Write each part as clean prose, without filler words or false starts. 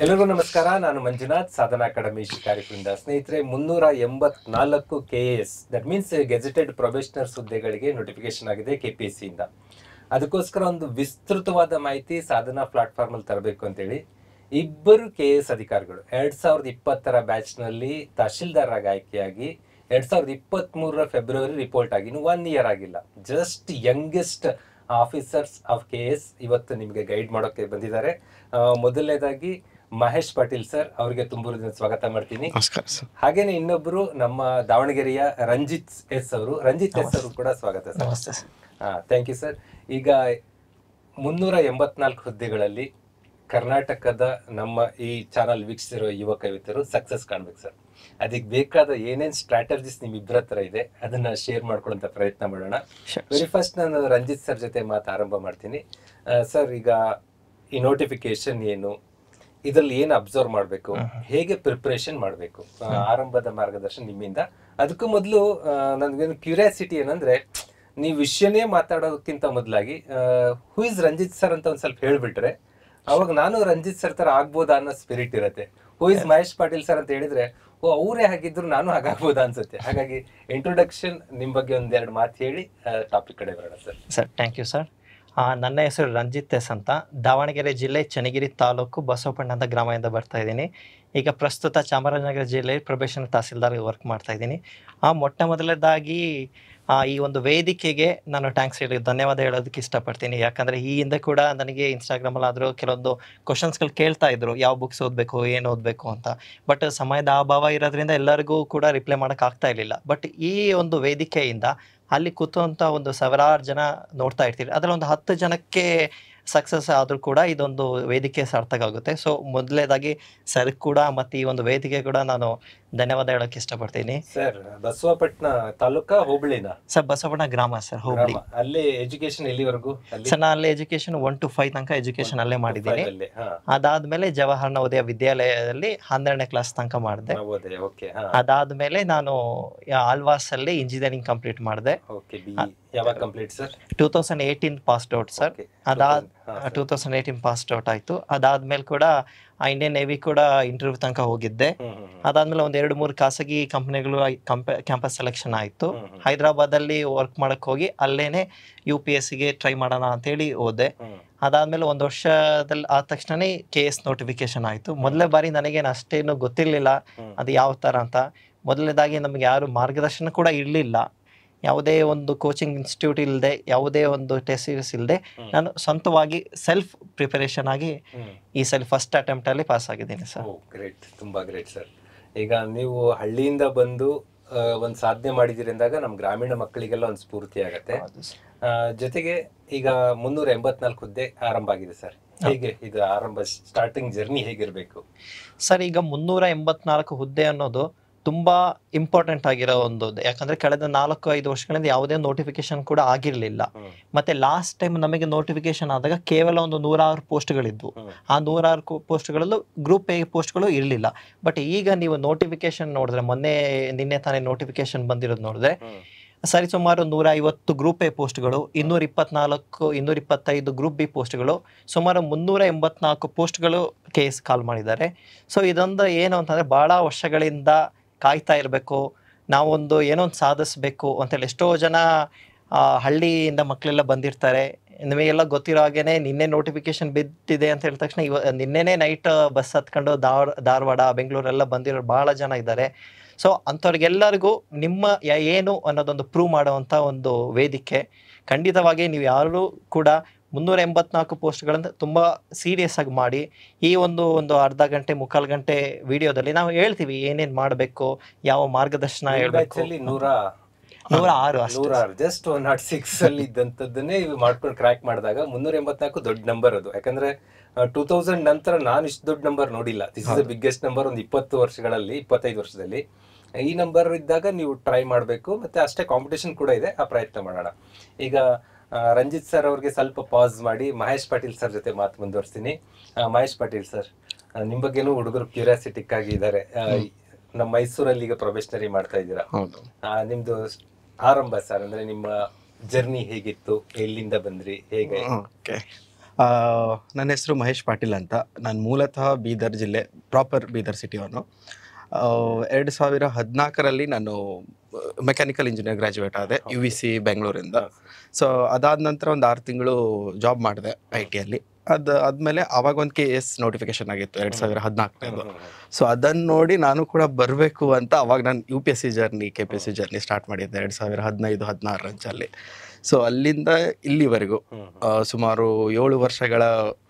ಎಲ್ಲರಿಗೂ ನಮಸ್ಕಾರ. ನಾನು ಮಂಜುನಾಥ್, ಸಾಧನಾ ಅಕಾಡೆಮಿ ಶಿಕಾರಿಪುರದಿಂದ. ಸ್ನೇಹಿತರೆ, 384 KAS, that means gazetted probationers ಹುದ್ದೆಗಳಿಗೆ ನೋಟಿಫಿಕೇಶನ್ ಆಗಿದೆ KPSC ಇಂದ. ಅದಕ್ಕೋಸ್ಕರ ಒಂದು ವಿಸ್ತೃತವಾದ ಮಾಹಿತಿ ಸಾಧನಾ ಪ್ಲಾಟ್ಫಾರ್ಮ್ ಅಲ್ಲಿ ತರಬೇಕು ಅಂತೇಳಿ ಇಬ್ಬರು KAS ಅಧಿಕಾರಿಗಳು 2020ರ ಬ್ಯಾಚ್ ನಲ್ಲಿ ತಹಶೀಲ್ದಾರ್ ಆಗಿ ಆಯ್ಕೆಯಾಗಿ 2023 ಫೆಬ್ರವರಿ ರಿಪೋರ್ಟ್ ಆಗಿ ಇನ್ನು 1 ಇಯರ್ ಆಗಿಲ್ಲ. Just youngest officers of KAS ಇವತ್ತು ನಿಮಗೆ ಗೈಡ್ ಮಾಡೋಕೆ ಬಂದಿದ್ದಾರೆ. ಮೊದಲನೇದಾಗಿ ಮಹೇಶ್ ಪಾಟೀಲ್ ಸರ್, ಅವರಿಗೆ ತುಂಬ ಸ್ವಾಗತ ಮಾಡ್ತೀನಿ. ಹಾಗೇನೆ ಇನ್ನೊಬ್ರು ನಮ್ಮ ದಾವಣಗೆರೆಯ ರಂಜಿತ್ ಎಸ್ ಅವರು ಕೂಡ ಸ್ವಾಗತ ಸರ್. Thank you sir. ಈಗ 384 ಹುದ್ದೆಗಳಲ್ಲಿ ಕರ್ನಾಟಕದ ನಮ್ಮ ಈ ಚಾನಲ್ ವೀಕ್ಷಿಸಿರೋ ಯುವಕ ಯುವತಿಯರು ಸಕ್ಸಸ್ ಕಾಣ್ಬೇಕು ಸರ್. ಅದಕ್ಕೆ ಬೇಕಾದ ಏನೇನ್ ಸ್ಟ್ರಾಟಜಿಸ್ ನಿಮ್ ಇಬ್ಬರ ಹತ್ರ ಇದೆ ಅದನ್ನ ಶೇರ್ ಮಾಡ್ಕೊಳ್ಳೋಂತ ಪ್ರಯತ್ನ ಮಾಡೋಣ. ವೆರಿ ಫಸ್ಟ್ ನಾನು ರಂಜಿತ್ ಸರ್ ಜೊತೆ ಮಾತು ಆರಂಭ ಮಾಡ್ತೀನಿ. ಸರ್, ಈಗ ಈ ನೋಟಿಫಿಕೇಶನ್ ಏನು, ಇದ್ರಲ್ಲಿ ಏನು ಅಬ್ಸರ್ವ್ ಮಾಡಬೇಕು, ಹೇಗೆ ಪ್ರಿಪರೇಷನ್ ಮಾಡಬೇಕು, ಆರಂಭದ ಮಾರ್ಗದರ್ಶನ ನಿಮ್ಮಿಂದ. ಅದಕ್ಕೂ ಮೊದಲು ನನ್ಗೇನು ಕ್ಯೂರಿಯಾಸಿಟಿ ಏನಂದ್ರೆ, ನೀವು ವಿಷಯನೇ ಮಾತಾಡೋದಕ್ಕಿಂತ ಮೊದಲಾಗಿ ಹೂ ಇಸ್ ರಂಜಿತ್ ಸರ್ ಅಂತ ಒಂದ್ ಸ್ವಲ್ಪ ಹೇಳ್ಬಿಟ್ರೆ ಅವಾಗ ನಾನು ರಂಜಿತ್ ಸರ್ ತರ ಆಗ್ಬೋದಾ ಅನ್ನೋ ಸ್ಪಿರಿಟ್ ಇರುತ್ತೆ. Who is Mahesh Patil sir ಅಂತ ಹೇಳಿದ್ರೆ ಓ ಅವರೇ ಹಾಗಿದ್ರು ನಾನು ಹಾಗಾಗ್ಬೋದಾ ಅನ್ಸುತ್ತೆ. ಹಾಗಾಗಿ ಇಂಟ್ರೊಡಕ್ಷನ್ ನಿಮ್ ಬಗ್ಗೆ ಒಂದೆರಡು ಮಾತು ಹೇಳಿ ಟಾಪಿಕ್ ಕಡೆ ಬರೋಣ sir. Sir, thank you sir. ನನ್ನ ಹೆಸರು ರಂಜಿತ್ ಎಸ್ ಅಂತ, ದಾವಣಗೆರೆ ಜಿಲ್ಲೆ ಚನ್ನಗಿರಿ ತಾಲೂಕು ಬಸವಪಣ್ಣ ಅಂತ ಗ್ರಾಮದಿಂದ ಬರ್ತಾ ಇದ್ದೀನಿ. ಈಗ ಪ್ರಸ್ತುತ ಚಾಮರಾಜನಗರ ಜಿಲ್ಲೆಯಲ್ಲಿ ಪ್ರೊಬೇಷನರ್ ತಹಸೀಲ್ದಾರ್ ವರ್ಕ್ ಮಾಡ್ತಾ ಇದ್ದೀನಿ. ಮೊಟ್ಟ ಮೊದಲನೇದಾಗಿ ಈ ಒಂದು ವೇದಿಕೆಗೆ ನಾನು ಧನ್ಯವಾದ ಹೇಳೋದಕ್ಕೆ ಇಷ್ಟಪಡ್ತೀನಿ. ಯಾಕಂದರೆ ಈ ಹಿಂದೆ ಕೂಡ ನನಗೆ ಇನ್ಸ್ಟಾಗ್ರಾಮಲ್ಲಾದರೂ ಕೆಲವೊಂದು ಕ್ವಶನ್ಸ್ಗಳು ಕೇಳ್ತಾ ಇದ್ರು, ಯಾವ ಬುಕ್ಸ್ ಓದಬೇಕು, ಏನು ಓದಬೇಕು ಅಂತ. ಬಟ್ ಸಮಯದ ಅಭಾವ ಇರೋದ್ರಿಂದ ಎಲ್ಲರಿಗೂ ಕೂಡ ರಿಪ್ಲೈ ಮಾಡೋಕ್ಕಾಗ್ತಾ ಇರಲಿಲ್ಲ. ಬಟ್ ಈ ಒಂದು ವೇದಿಕೆಯಿಂದ ಅಲ್ಲಿ ಕೂತುವಂಥ ಒಂದು ಸಾವಿರಾರು ಜನ ನೋಡ್ತಾ ಇರ್ತೀರಿ, ಅದರಲ್ಲಿ ಒಂದು 10 ಜನಕ್ಕೆ ಸಕ್ಸಸ್ ಆದರೂ ಕೂಡ ಇದೊಂದು ವೇದಿಕೆ ಸಾರ್ಥಕ ಆಗುತ್ತೆ. ಸೊ ಮೊದಲನೇದಾಗಿ ಸರ್ ಕೂಡ ಮತ್ತು ಈ ಒಂದು ವೇದಿಕೆ ಕೂಡ ನಾನು ಧನ್ಯವಾದ ಹೇಳೋಕೆ ಇಷ್ಟಪಡ್ತೀನಿ. ಸರ್, ಬಸವಪಟ್ಟಣ ತಾಲೂಕಾ ಹೋಬಳಿನ? ಸರ್, ಬಸವಪಟ್ಟಣ ಗ್ರಾಮ ಸರ್, ಹೋಬಳಿ. ಅಲ್ಲಿ ಎಜುಕೇಶನ್ ಎಲ್ಲಿವರೆಗೂ? ಸರ್, ನಾನು ಅಲ್ಲೇ ಎಜುಕೇಶನ್ 1 to 5 ತನಕ ಎಜುಕೇಶನ್ ಅಲ್ಲೇ ಮಾಡಿದ್ದೀನಿ. ಅದಾದ್ಮೇಲೆ ಜವಾಹರ್ ನವೋದಯ ವಿದ್ಯಾಲಯದಲ್ಲಿ 12ನೇ ಕ್ಲಾಸ್ ತನಕ ಮಾಡಿದೆ. ಅದಾದ್ಮೇಲೆ ನಾನು ಆಳ್ವಾಸ್ ಅಲ್ಲಿ ಇಂಜಿನಿಯರಿಂಗ್ ಕಂಪ್ಲೀಟ್ ಮಾಡಿದೆ. 2018 passed out sir. 2018 passed out ಆಯ್ತು. ಅದಾದ್ಮೇಲೆ ಕೂಡ ಇಂಡಿಯನ್ ನೇವಿ ಕೂಡ ಇಂಟರ್ವ್ಯೂ ತನಕ ಹೋಗಿದ್ದೆ. ಅದಾದ್ಮೇಲೆ 1-2-3 ಖಾಸಗಿ ಕಂಪನಿಗಳು ಕ್ಯಾಂಪಸ್ ಸೆಲೆಕ್ಷನ್ ಆಯ್ತು. ಹೈದರಾಬಾದ್ ಅಲ್ಲಿ ವರ್ಕ್ ಮಾಡಕ್ ಹೋಗಿ ಅಲ್ಲೇನೆ UPSCಗೆ ಟ್ರೈ ಮಾಡೋಣ ಅಂತೇಳಿ ಹೋದೆ. ಅದಾದ್ಮೇಲೆ 1 ವರ್ಷದಲ್ಲಿ ಆದ ತಕ್ಷಣನೇ KS ನೋಟಿಫಿಕೇಶನ್ ಆಯ್ತು. ಮೊದಲನೇ ಬಾರಿ ನನಗೇನು ಅಷ್ಟೇನು ಗೊತ್ತಿರ್ಲಿಲ್ಲ ಅದು ಯಾವ ತರ ಅಂತ. ಮೊದಲನೇದಾಗಿ ನಮ್ಗೆ ಯಾರು ಮಾರ್ಗದರ್ಶನ ಕೂಡ ಇರಲಿಲ್ಲ. ಯಾವುದೇ ಒಂದು ಕೋಚಿಂಗ್ ಇನ್ಸ್ಟಿಟ್ಯೂಟ್ ಇಲ್ಲದೆ, ಯಾವುದೇ ಒಂದು ಟೆಸ್ಟ್ ಸೀರೀಸ್ ಇಲ್ಲದೆ ನಾನು ಸ್ವಂತವಾಗಿ ಸೆಲ್ಫ್ ಪ್ರಿಪರೇಷನ್ ಆಗಿ ಈ ಸಲ ಫಸ್ಟ್ ಅಟೆಂಪ್ಟ್ ಅಲ್ಲಿ ಪಾಸ್ ಆಗಿದ್ದೀನಿ ಸರ್. ಗ್ರೇಟ್, ತುಂಬಾ ಗ್ರೇಟ್ ಸರ್. ಈಗ ನೀವು ಹಳ್ಳಿಯಿಂದ ಬಂದು ಒಂದು ಸಾಧನೆ ಮಾಡಿದಿರಿ ಅಂದಾಗ ನಮ್ಮ ಗ್ರಾಮೀಣ ಮಕ್ಕಳಿಗೆಲ್ಲ ಒಂದು ಸ್ಫೂರ್ತಿ ಆಗತ್ತೆ. ಜೊತೆಗೆ ಈಗ 384 ಹುದ್ದೆ ಆರಂಭ ಆಗಿದೆ ಸರ್. ಹೇಗೆ ಇದು ಆರಂಭ, ಸ್ಟಾರ್ಟಿಂಗ್ ಜರ್ನಿ ಹೇಗಿರ್ಬೇಕು ಸರ್? ಈಗ 384 ಹುದ್ದೆ ಅನ್ನೋದು ತುಂಬಾ ಇಂಪಾರ್ಟೆಂಟ್ ಆಗಿರೋ ಒಂದು, ಯಾಕಂದ್ರೆ ಕಳೆದ 4-5 ವರ್ಷಗಳಿಂದ ಯಾವುದೇ ನೋಟಿಫಿಕೇಶನ್ ಕೂಡ ಆಗಿರ್ಲಿಲ್ಲ. ಮತ್ತೆ ಲಾಸ್ಟ್ ಟೈಮ್ ನಮಗೆ ನೋಟಿಫಿಕೇಶನ್ ಆದಾಗ ಕೇವಲ ಒಂದು 106 ಪೋಸ್ಟ್ಗಳಿದ್ವು. ಆ 106 ಪೋಸ್ಟ್ಗಳಲ್ಲೂ ಗ್ರೂಪ್ ಎ ಪೋಸ್ಟ್ಗಳು ಇರಲಿಲ್ಲ. ಬಟ್ ಈಗ ನೀವು ನೋಟಿಫಿಕೇಶನ್ ನೋಡಿದ್ರೆ, ನಿನ್ನೆ ತಾನೇ ನೋಟಿಫಿಕೇಶನ್ ಬಂದಿರೋದು ನೋಡಿದ್ರೆ ಸರಿಸುಮಾರು 150 ಗ್ರೂಪ್ ಎ ಪೋಸ್ಟ್ಗಳು, 224-225 ಗ್ರೂಪ್ ಬಿ ಪೋಸ್ಟ್ಗಳು, ಸುಮಾರು 384 ಪೋಸ್ಟ್ಗಳು KS ಕಾಲ್ ಮಾಡಿದ್ದಾರೆ. ಸೊ ಇದೊಂದು ಏನು ಅಂತಂದ್ರೆ, ಬಹಳ ವರ್ಷಗಳಿಂದ ಕಾಯ್ತಾ ಇರಬೇಕು, ನಾವೊಂದು ಏನೋ ಒಂದು ಸಾಧಿಸ್ಬೇಕು ಅಂತೇಳಿ ಎಷ್ಟೋ ಜನ ಹಳ್ಳಿಯಿಂದ ಮಕ್ಕಳೆಲ್ಲ ಬಂದಿರ್ತಾರೆ. ನಿಮಗೆಲ್ಲ ಗೊತ್ತಿರೋ ಹಾಗೇನೆ ನಿನ್ನೆ ನೋಟಿಫಿಕೇಶನ್ ಬಿದ್ದಿದೆ ಅಂತ ಹೇಳಿದ ತಕ್ಷಣ ನಿನ್ನೆನೇ ನೈಟ್ ಬಸ್ ಹತ್ಕೊಂಡು ಧಾರವಾಡ, ಬೆಂಗಳೂರೆಲ್ಲ ಬಂದಿರೋ ಬಹಳ ಜನ ಇದ್ದಾರೆ. ಸೊ ಅಂಥವ್ರಿಗೆಲ್ಲರಿಗೂ ನಿಮ್ಮ ಏನು ಅನ್ನೋದೊಂದು ಪ್ರೂವ್ ಮಾಡುವಂಥ ಒಂದು ವೇದಿಕೆ. ಖಂಡಿತವಾಗಿ ನೀವು ಯಾರು ಕೂಡ 384 ಪೋಸ್ಟ್ಗಳನ್ನ ತುಂಬ ಸೀರಿಯಸ್ ಆಗಿ ಮಾಡಿ, ಈ ಒಂದು ಅರ್ಧ ಗಂಟೆ 3/4 ಗಂಟೆ ವಿಡಿಯೋದಲ್ಲಿ ನಾವು ಹೇಳ್ತೀವಿ ಏನೇನು ಮಾಡಬೇಕು, ಯಾವ ಮಾರ್ಗದರ್ಶನ ಹೇಳ್ಬೇಕು. 106 ಜಸ್ಟ್ 106 ಅಲ್ಲಿ ಇದ್ದಂಥದ್ದನ್ನೇ ಮಾಡ್ಕೊಂಡು ಕ್ರ್ಯಾಕ್ ಮಾಡಿದಾಗ 384 ದೊಡ್ಡ ನಂಬರ್ ಅದು. ಯಾಕಂದ್ರೆ 2000 ನಂತರ ನಾನು ಇಷ್ಟು ದೊಡ್ಡ ನಂಬರ್ ನೋಡಿಲ್ಲ. This is the biggest number ಒಂದು 25 ವರ್ಷದಲ್ಲಿ. ಈ ನಂಬರ್ ಇದ್ದಾಗ ನೀವು ಟ್ರೈ ಮಾಡಬೇಕು. ಮತ್ತೆ ಅಷ್ಟೇ ಕಾಂಪಿಟೇಷನ್ ಕೂಡ ಇದೆ, ಆ ಪ್ರಯತ್ನ ಮಾಡೋಣ. ಈಗ ರಂಜಿತ್ ಸರ್ ಅವ್ರಿಗೆ ಸ್ವಲ್ಪ ಪಾಸ್ ಮಾಡಿ ಮಹೇಶ್ ಪಾಟೀಲ್ ಸರ್ ಜೊತೆ ಮಾತು ಮುಂದುವರಿಸ್ತೀನಿ. ಮಹೇಶ್ ಪಾಟೀಲ್ ಸರ್, ನಿಮ್ ಬಗ್ಗೆನೂ ಹುಡುಗರು ಕ್ಯೂರಿಯಾಸಿಟಿಕ್ ಆಗಿ ಇದ್ದಾರೆ. ನಮ್ಮ ಮೈಸೂರಲ್ಲಿ ಈಗ ಪ್ರೊಬೇಷನರಿ ಮಾಡ್ತಾ ಇದ್ದೀರಾ. ನಿಮ್ದು ಆರಂಭ ಸರ್, ಅಂದ್ರೆ ನಿಮ್ಮ ಜರ್ನಿ ಹೇಗಿತ್ತು, ಎಲ್ಲಿಂದ ಬಂದ್ರಿ, ಹೇಗೆ? ನನ್ನ ಹೆಸರು ಮಹೇಶ್ ಪಾಟೀಲ್ ಅಂತ. ನಾನು ಮೂಲತಃ ಬೀದರ್ ಜಿಲ್ಲೆ, ಪ್ರಾಪರ್ ಬೀದರ್ ಸಿಟಿಯವನು. 2014ರಲ್ಲಿ ನಾನು ಮೆಕ್ಯಾನಿಕಲ್ ಇಂಜಿನಿಯರ್ ಗ್ರ್ಯಾಜುಯೇಟ್ ಆದೆ UVC ಬೆಂಗಳೂರಿಂದ. ಸೊ ಅದಾದ ನಂತರ ಒಂದು 6 ತಿಂಗಳು ಜಾಬ್ ಮಾಡಿದೆ IT ಆದಮೇಲೆ ಆವಾಗ ಒಂದು KS ನೋಟಿಫಿಕೇಶನ್ ಆಗಿತ್ತು 2014. ಸೊ ಅದನ್ನು ನೋಡಿ ನಾನು ಕೂಡ ಬರಬೇಕು ಅಂತ ಅವಾಗ ನಾನು UPSC journey KPSC journey start ಮಾಡಿದ್ದೆ 2015-16 ರಂಚಲ್ಲಿ. ಸೊ ಅಲ್ಲಿಂದ ಇಲ್ಲಿವರೆಗೂ ಸುಮಾರು 7 ವರ್ಷಗಳ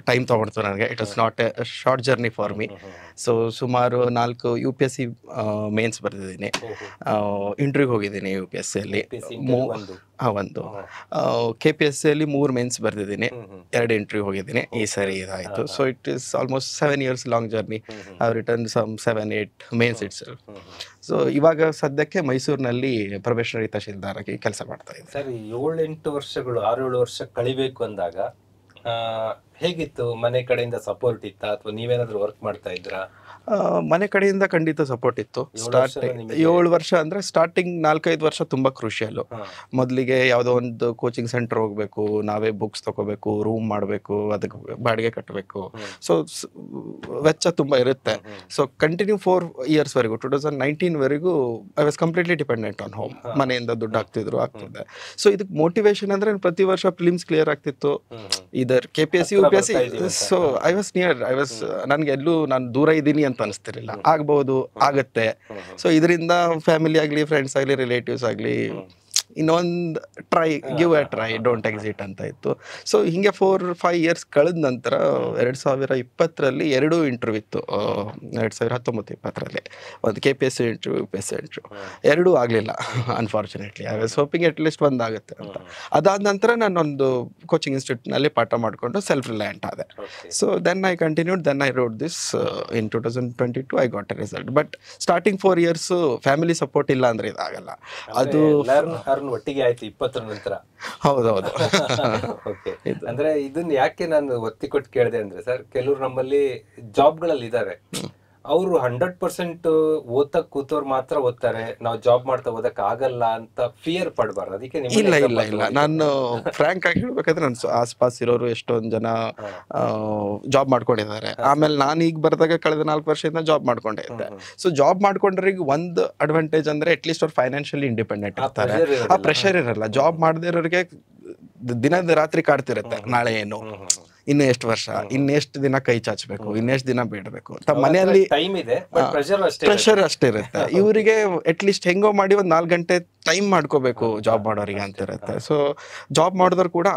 ಟೈಮ್ ತೊಗೊಳ್ತು ನನಗೆ. It was not A short journey for me. So ಸುಮಾರು 4 UPSC ಮೇನ್ಸ್ ಬರ್ತಿದ್ದೀನಿ, ಇಂಟರ್ವ್ಯೂಗೆ ಹೋಗಿದ್ದೀನಿ UPSCಯಲ್ಲಿ ಒಂದು, KPSCಯಲ್ಲಿ 3 ಮೇನ್ಸ್ ಬರ್ತಿದ್ದೀನಿ, 2 ಇಂಟರ್ವ್ಯೂ ಹೋಗಿದ್ದೀನಿ. ಈ ಸರಿ ಇದಾಯಿತು. So it is almost 7 years long journey. I written some 7-8 mains itself. So ಇವಾಗ ಸದ್ಯಕ್ಕೆ ಮೈಸೂರಿನಲ್ಲಿ ಪ್ರೊಬೇಷನರಿ ತಹಶೀಲ್ದಾರ್ ಆಗಿ ಕೆಲಸ ಮಾಡ್ತಾ ಇದ್ದೀನಿ. ಸರಿ, 7-8 ವರ್ಷಗಳು 6-7 ವರ್ಷ ಕಳಿಬೇಕು ಅಂದಾಗ ಹೇಗಿತ್ತು? ಮನೆ ಕಡೆಯಿಂದ ಸಪೋರ್ಟ್ ಇತ್ತಾ ಅಥವಾ ನೀವೇನಾದ್ರೂ ವರ್ಕ್ ಮಾಡ್ತಾ ಇದ್ರಾ? ಮನೆ ಕಡೆಯಿಂದ ಖಂಡಿತ ಸಪೋರ್ಟ್ ಇತ್ತು. ಸ್ಟಾರ್ಟಿಂಗ್ 7 ವರ್ಷ ಅಂದರೆ ಸ್ಟಾರ್ಟಿಂಗ್ 4-5 ವರ್ಷ ತುಂಬ ಕ್ರೂಷಿಯಲ್ಲು. ಮೊದಲಿಗೆ ಯಾವುದೋ ಒಂದು ಕೋಚಿಂಗ್ ಸೆಂಟರ್ ಹೋಗಬೇಕು, ನಾವೇ ಬುಕ್ಸ್ ತೊಗೋಬೇಕು, ರೂಮ್ ಮಾಡಬೇಕು, ಅದಕ್ಕೆ ಬಾಡಿಗೆ ಕಟ್ಟಬೇಕು. ಸೊ ವೆಚ್ಚ ತುಂಬ ಇರುತ್ತೆ. ಸೊ ಕಂಟಿನ್ಯೂ 4 yearsವರೆಗೂ 2019ವರೆಗೂ I was completely dependent on home. ಮನೆಯಿಂದ ದುಡ್ಡು ಆಗ್ತಿದೆ. ಸೊ ಇದಕ್ಕೆ ಮೋಟಿವೇಶನ್ ಅಂದರೆ ಪ್ರತಿ ವರ್ಷ ಫಿಲಿಮ್ಸ್ ಕ್ಲಿಯರ್ ಆಗ್ತಿತ್ತು, ಇದರ್ KPSC UPSC. So I was ನನಗೆ ಎಲ್ಲೂ ನಾನು ದೂರ ಇದ್ದೀನಿ ಅಂತ ಅನಿಸ್ತಿರ್ಲಿಲ್ಲ. ಆಗ್ಬಹುದು, ಆಗತ್ತೆ. ಸೊ ಇದರಿಂದ ಫ್ಯಾಮಿಲಿ ಆಗಲಿ, ಫ್ರೆಂಡ್ಸ್ ಆಗಲಿ, ರಿಲೇಟಿವ್ಸ್ ಆಗಲಿ, ಇನ್ನೊಂದು give A try, don't exit ಅಂತ ಇತ್ತು. ಸೊ ಹೀಗೆ 4-5 years ಕಳೆದ ನಂತರ 2020ರಲ್ಲಿ 2 ಇಂಟರ್ವ್ಯೂ ಇತ್ತು. 2019-20ರಲ್ಲಿ ಒಂದು KPSC ಇಂಟರ್ವ್ಯೂ, UPSC ಇಂಟರ್ವ್ಯೂ, 2 ಆಗಲಿಲ್ಲ unfortunately. I was hoping at least ಒಂದು ಆಗುತ್ತೆ ಅಂತ. ಅದಾದ ನಂತರ ನಾನೊಂದು ಕೋಚಿಂಗ್ ಇನ್ಸ್ಟಿಟ್ಯೂಟ್ನಲ್ಲಿ ಪಾಠ ಮಾಡಿಕೊಂಡು ಸೆಲ್ಫ್ ರಿಲಯಂಟ್ ಆದೆ. So then I continued, then I wrote this in 2022 I got a result. But starting 4 years family support ಇಲ್ಲ ಅಂದರೆ ಇದಾಗಲ್ಲ. ಅದು ಒಟ್ಟಿಗೆ ಆಯ್ತು 20 ನಂತರ. ಹೌದೌದು. ಅಂದ್ರೆ ಇದನ್ನ ಯಾಕೆ ನಾನು ಒತ್ತಿ ಕೊಟ್ಟು ಕೇಳಿದೆ ಅಂದ್ರೆ ಸರ್, ಕೆಲವರು ನಮ್ಮಲ್ಲಿ ಜಾಬ್ಗಳಲ್ಲಿ ಇದ್ದಾರೆ, ಅವರು 100% ಓದಕ್ ಕೂತವ್ರು ಮಾತ್ರ ಓದ್ತಾರೆ, ನಾವು ಜಾಬ್ ಮಾಡ್ತಾ ಓದಕ್ ಆಗಲ್ಲ ಅಂತ ಫಿಯರ್ ಪಡಬಾರ್ದು. ಅದಕ್ಕೆ ಇಲ್ಲ ನಾನು ಫ್ರಾಂಕ್ ಆಗಿ ಹೇಳ್ಬೇಕಾದ್ರೆ ನನ್ನ ಆಸ್ಪಾಸ್ ಇರೋರು ಎಷ್ಟೊಂದು ಜನ ಜಾಬ್ ಮಾಡ್ಕೊಂಡಿದ್ದಾರೆ. ಆಮೇಲೆ ನಾನು ಈಗ ಬರ್ದಾಗ ಕಳೆದ 4 ವರ್ಷದಿಂದ ಜಾಬ್ ಮಾಡ್ಕೊಂಡೇ ಇದ್ದೆ. ಸೊ ಜಾಬ್ ಮಾಡ್ಕೊಂಡ್ರಿಗೆ ಒಂದು ಅಡ್ವಾಂಟೇಜ್ ಅಂದ್ರೆ ಅಟ್ಲೀಸ್ಟ್ ಅವ್ರು ಫೈನಾನ್ಷಿಯಲಿ ಇಂಡಿಪೆಂಡೆಂಟ್ ಇರ್ತಾರೆ, ಆ ಪ್ರೆಷರ್ ಇರಲ್ಲ. ಜಾಬ್ ಮಾಡದೇ ಇರೋರಿಗೆ ದಿನದ ರಾತ್ರಿ ಕಾಡ್ತಿರುತ್ತೆ, ನಾಳೆ ಏನು, ಇನ್ನು ಎಷ್ಟು ವರ್ಷ, ಇನ್ನೆಷ್ಟು ದಿನ ಕೈ ಚಾಚಬೇಕು, ಇನ್ನೆಷ್ಟು ದಿನ ಬೇಡಬೇಕು ಅಂತ ಮನೆಯಲ್ಲಿ ಪ್ರೆಷರ್ ಅಷ್ಟೇ ಇರುತ್ತೆ. ಇವರಿಗೆ ಅಟ್ಲೀಸ್ಟ್ ಹೆಂಗೋ ಮಾಡಿ ಒಂದು 4 ಗಂಟೆ ಟೈಮ್ ಮಾಡ್ಕೋಬೇಕು ಜಾಬ್ ಮಾಡೋರಿಗೆ ಅಂತ ಇರುತ್ತೆ. ಸೊ ಜಾಬ್ ಮಾಡಿದ್ರು ಕೂಡ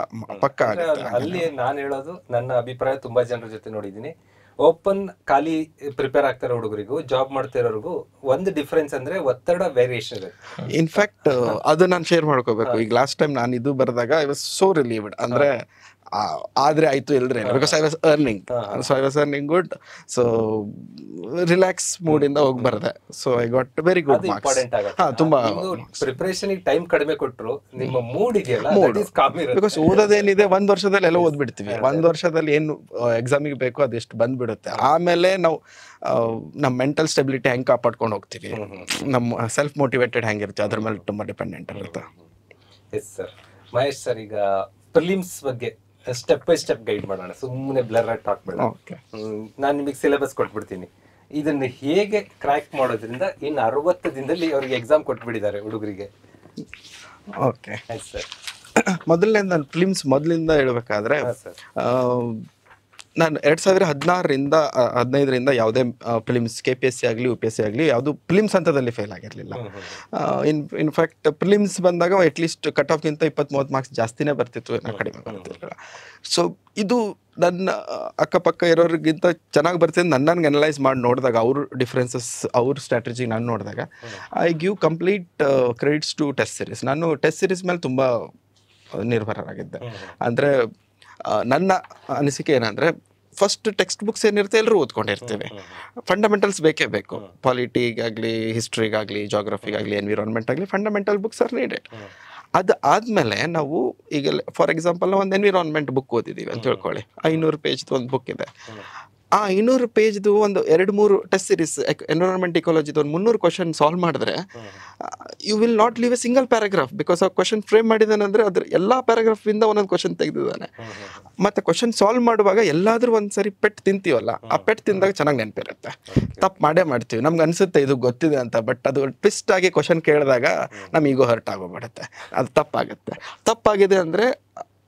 ಪಕ್ಕ ಆಗುತ್ತೆ. ಅಲ್ಲಿ ನಾನು ಹೇಳೋದು, ನನ್ನ ಅಭಿಪ್ರಾಯ ತುಂಬಾ ಜನರ ಜೊತೆ ನೋಡಿದೀನಿ, ಓಪನ್ ಖಾಲಿ ಪ್ರಿಪೇರ್ ಆಗ್ತಾರೋ ಹುಡುಗರಿಗೂ ಜಾಬ್ ಮಾಡ್ತಿರೋರ್ಗು ಒಂದು ಡಿಫ್ರೆನ್ಸ್ ಅಂದ್ರೆ ಒತ್ತಡ ವೇರಿಯೇಷನ್ ಇದೆ. ಇನ್ಫ್ಯಾಕ್ಟ್ ಅದು ನಾನು ಶೇರ್ ಮಾಡ್ಕೋಬೇಕು. ಈಗ ಲಾಸ್ಟ್ ಟೈಮ್ ನಾನು ಇದು ಬರೆದಾಗ ಐ ವಾಸ್ ಸೋ ರಿಲೀವ್ಡ್. ಅಂದ್ರೆ ಆದ್ರೆ ಆಯ್ತು ಇಲ್ದ್ರೆ, because I was earning. So I was earning good. So relax mood ಇಂದ ಹೋಗಿ ಬರದೆ. So I got very good marks. ತುಂಬಾ ಪ್ರಿಪರೇಷನ್ ಟೈಮ್ ಕಡಿಮೆ ಕೊಟ್ಟರು, ನಿಮ್ಮ ಮೂಡ್ ಇದೆಯಲ್ಲ, ಬಿಕಾಸ್ ಓದೋದೇನಿದೆ 1 ವರ್ಷದಲ್ಲಿ ಎಲ್ಲ ಓದ್ಬಿಡ್ತೀವಿ. 1 ವರ್ಷದಲ್ಲಿ ಏನು ಎಕ್ಸಾಮಿಗೆ ಬೇಕೋ ಅದೆಷ್ಟು ಬಂದ್ಬಿಡುತ್ತೆ. ಆಮೇಲೆ ನಾವು ನಮ್ಮ ಮೆಂಟಲ್ ಸ್ಟೆಬಿಲಿಟಿ ಹೆಂಗೆ ಕಾಪಾಡ್ಕೊಂಡು ಹೋಗ್ತೀವಿ, ನಮ್ಮ ಸೆಲ್ಫ್ ಮೋಟಿವೇಟೆಡ್ ಹೆಂಗಿರುತ್ತೆ, ಅದ್ರ ಮೇಲೆ ತುಂಬಾ ಡಿಪೆಂಡೆಂಟ್ ಇರುತ್ತೆ. Yes sir. ಮಹೇಶ್ ಸರ್, ಈಗ ಪ್ರಿಲಿಮ್ಸ್ ಬಗ್ಗೆ ಸ್ಟೆಪ್ ಬೈ ಸ್ಟೆಪ್ ಗೈಡ್ ಮಾಡೋಣ, ಸುಮ್ಮನೆ ಬ್ಲರ್ ಆಗಿ ಹಾಕ್ಬೇಡ. ನಾನು ನಿಮಗೆ ಸಿಲೆಬಸ್ ಕೊಟ್ಬಿಡ್ತೀನಿ, ಇದನ್ನ ಹೇಗೆ ಕ್ರ್ಯಾಕ್ ಮಾಡೋದ್ರಿಂದ ಇನ್ನು 60 ದಿನದಲ್ಲಿ ಅವ್ರಿಗೆ ಎಕ್ಸಾಮ್ ಕೊಟ್ಬಿಟ್ಟಿದ್ದಾರೆ ಹುಡುಗರಿಗೆ. Okay sir. ಮೊದಲನೇ ನಾನು ಫಿಲಿಮ್ಸ್ ಮೊದಲಿಂದ ಹೇಳ್ಬೇಕಾದ್ರೆ, ನಾನು 2016-15 ಯಾವುದೇ ಫಿಲಿಮ್ಸ್ KPSC ಆಗಲಿ UPSC ಆಗಲಿ ಯಾವುದು ಫಿಲಿಮ್ಸ್ ಹಂತದಲ್ಲಿ ಫೇಲ್ ಆಗಿರಲಿಲ್ಲ. ಇನ್ಫ್ಯಾಕ್ಟ್ ಫಿಲಿಮ್ಸ್ ಬಂದಾಗ ಅಟ್ಲೀಸ್ಟ್ ಕಟ್ ಆಫ್ಗಿಂತ 20-30 ಮಾರ್ಕ್ಸ್ ಜಾಸ್ತಿನೇ ಬರ್ತಿತ್ತು, ಕಡಿಮೆ ಬರ್ತಿರಲಿಲ್ಲ. ಸೊ ಇದು ನನ್ನ ಅಕ್ಕಪಕ್ಕ ಇರೋರಿಗಿಂತ ಚೆನ್ನಾಗಿ ಬರ್ತಿದ್ದು ನನ್ನನ್ನು ಅನಲೈಸ್ ಮಾಡಿ ನೋಡಿದಾಗ, ಅವ್ರ ಡಿಫ್ರೆನ್ಸಸ್, ಅವ್ರ ಸ್ಟ್ರಾಟಜಿ ನಾನು ನೋಡಿದಾಗ, I give complete credits to test series. ನಾನು ಟೆಸ್ಟ್ ಸೀರೀಸ್ ಮೇಲೆ ತುಂಬ ನಿರ್ಭರರಾಗಿದ್ದೆ. ಅಂದರೆ ನನ್ನ ಅನಿಸಿಕೆ ಏನಂದರೆ, ಫಸ್ಟ್ ಟೆಕ್ಸ್ಟ್ ಬುಕ್ಸ್ ಏನಿರುತ್ತೆ ಎಲ್ಲರೂ ಓದ್ಕೊಂಡಿರ್ತೀವಿ, ಫಂಡಮೆಂಟಲ್ಸ್ ಬೇಕೇ ಬೇಕು. ಪಾಲಿಟಿಗಾಗಲಿ, ಹಿಸ್ಟ್ರಿಗಾಗಲಿ, ಜಾಗ್ರಫಿಗಾಗಲಿ, ಎನ್ವಿರಾನ್ಮೆಂಟ್ ಆಗಲಿ, ಫಂಡಮೆಂಟಲ್ ಬುಕ್ಸ್ ಆರ್ ನೀಡೆಡ್. ಅದು ಆದಮೇಲೆ ನಾವು ಈಗ ಫಾರ್ ಎಕ್ಸಾಂಪಲ್ ನಾವು ಒಂದು ಎನ್ವಿರಾನ್ಮೆಂಟ್ ಬುಕ್ ಓದಿದ್ದೀವಿ ಅಂತ ತಿಳ್ಕೊಳ್ಳಿ, 500 ಪೇಜ್ದು ಒಂದು ಬುಕ್ ಇದೆ. ಆ 200 ಪೇಜ್ದು ಒಂದು 2-3 ಟೆಸ್ಟ್ ಸೀರೀಸ್ ಎನ್ವಿರಾನ್ಮೆಂಟ್ ಇಕಾಲಜಿದು ಒಂದು 300 ಕ್ವಶನ್ ಸಾಲ್ವ್ ಮಾಡಿದ್ರೆ you will not leave a single paragraph, because ಆ ಕ್ವಶನ್ ಫ್ರೇಮ್ ಮಾಡಿದಾನೆ ಅಂದ್ರೆ ಅದ್ರ ಎಲ್ಲಾ ಪ್ಯಾರಾಗ್ರಾಫ್ ಇಂದ ಒಂದೊಂದು ಕ್ವಶನ್ ತೆಗೆದಿದ್ದಾನೆ. ಮತ್ತೆ ಕ್ವಶನ್ ಸಾಲ್ವ್ ಮಾಡುವಾಗ ಎಲ್ಲಾದ್ರೂ ಒಂದ್ಸರಿ ಪೆಟ್ ತಿಂತೀವಲ್ಲ, ಆ ಪೆಟ್ ತಿಂದಾಗ ಚೆನ್ನಾಗಿ ನೆನಪಿರುತ್ತೆ. ತಪ್ಪು ಮಾಡೇ ಮಾಡ್ತೀವಿ, ನಮ್ಗೆ ಅನ್ಸುತ್ತೆ ಇದು ಗೊತ್ತಿದೆ ಅಂತ, ಬಟ್ ಅದು ಟ್ವಿಸ್ಟ್ ಆಗಿ ಕ್ವಶನ್ ಕೇಳಿದಾಗ ನಮ್ ಈಗೋ ಹರ್ಟ್ ಆಗೋಗ್ಬಿಡುತ್ತೆ, ಅದು ತಪ್ಪಾಗುತ್ತೆ. ತಪ್ಪಾಗಿದೆ ಅಂದ್ರೆ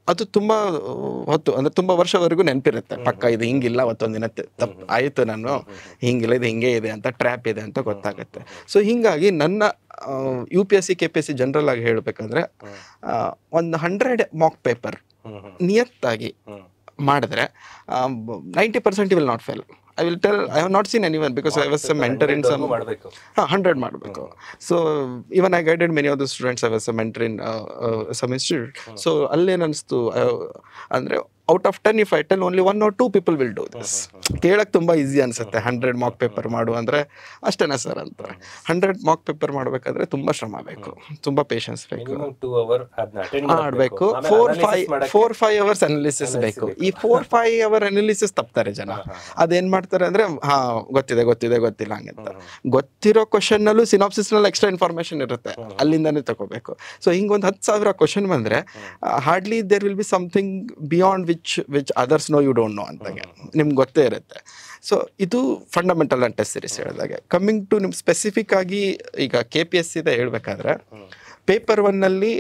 ಅದು ತುಂಬಾ ಹೊತ್ತು ಅಂದ್ರೆ ತುಂಬಾ ವರ್ಷವರೆಗೂ ನೆನಪಿರುತ್ತೆ. ಪಕ್ಕ ಇದು ಹಿಂಗಿಲ್ಲ, ಅವತ್ತೊಂದಿನ ತಪ್ಪು ಆಯ್ತು, ನಾನು ಹಿಂಗಿಲ್ಲ, ಇದು ಹಿಂಗೆ ಇದೆ ಅಂತ, ಟ್ರ್ಯಾಪ್ ಇದೆ ಅಂತ ಗೊತ್ತಾಗುತ್ತೆ. ಸೊ ಹಿಂಗಾಗಿ ನನ್ನ UPSC KPSC ಜನರಲ್ ಆಗಿ ಹೇಳ್ಬೇಕಂದ್ರೆ ಒಂದು 100 ಮಾಕ್ ಪೇಪರ್ ನಿಯತ್ತಾಗಿ ಮಾಡಿದ್ರೆ 90% will not fail. I will tell, I have not seen anyone because I was a mentor in some 100 ಮಾಡಬೇಕು. So even I guided many of the students. I was a mentor in some institute. So ಅಲ್ಲೇನು ಅನಿಸ್ತು ಅಂದರೆ out of 10 if I tell only 1 or 2 people will do this. ಕೇಳಕ್ಕೆ ತುಂಬ easy ಅನ್ಸುತ್ತೆ 100 Mach paper ಮಾಡು ಅಂದರೆ ಅಷ್ಟೇನಾ ಸರ್ ಅಂತಾರೆ. 100 ಮಾಕ್ ಪೇಪರ್ ಮಾಡಬೇಕಾದ್ರೆ ತುಂಬ ಶ್ರಮ ಬೇಕು, ತುಂಬ ಪೇಷನ್ಸ್ ಬೇಕು, ಮಾಡಬೇಕು. 4-5 hours ಅನಾಲಿಸಿಸ್ ಬೇಕು. ಈ 4-5 hour ಅನಾಲಿಸಿಸ್ ತಪ್ತಾರೆ ಜನ. ಅದೇನ್ ಮಾಡ್ತಾರೆ ಅಂದ್ರೆ ಗೊತ್ತಿಲ್ಲ ಹಂಗಂತ. ಗೊತ್ತಿರೋ ಕ್ವಶನ್ ನಲ್ಲೂ ಸಿನಾಪ್ಸಿಸ್ ನಲ್ಲಿ ಎಕ್ಸ್ಟ್ರಾ ಇನ್ಫಾರ್ಮೇಶನ್ ಇರುತ್ತೆ, ಅಲ್ಲಿಂದಾನೇ ತಗೋಬೇಕು. ಸೊ ಹಿಂಗೊಂದು 10,000 ಕ್ವಶನ್ ಬಂದ್ರೆ hardly there will be something beyond which others know you don't know ಅಂತಾಗೆ ನಿಮ್ಗೆ ಗೊತ್ತೇ ಇರುತ್ತೆ. ಸೊ ಇದು ಫಂಡಮೆಂಟಲ್ ಅಂಡ್ ಟೆಸ್ಟ್ ಸೀರೀಸ್ ಹೇಳಿದಾಗೆ. ಕಮ್ಮಿಂಗ್ ಟು ನಿಮ್ ಸ್ಪೆಸಿಫಿಕ್ ಆಗಿ ಈಗ KPSC ಹೇಳ್ಬೇಕಾದ್ರೆ ಪೇಪರ್ 1 ಅಲ್ಲಿ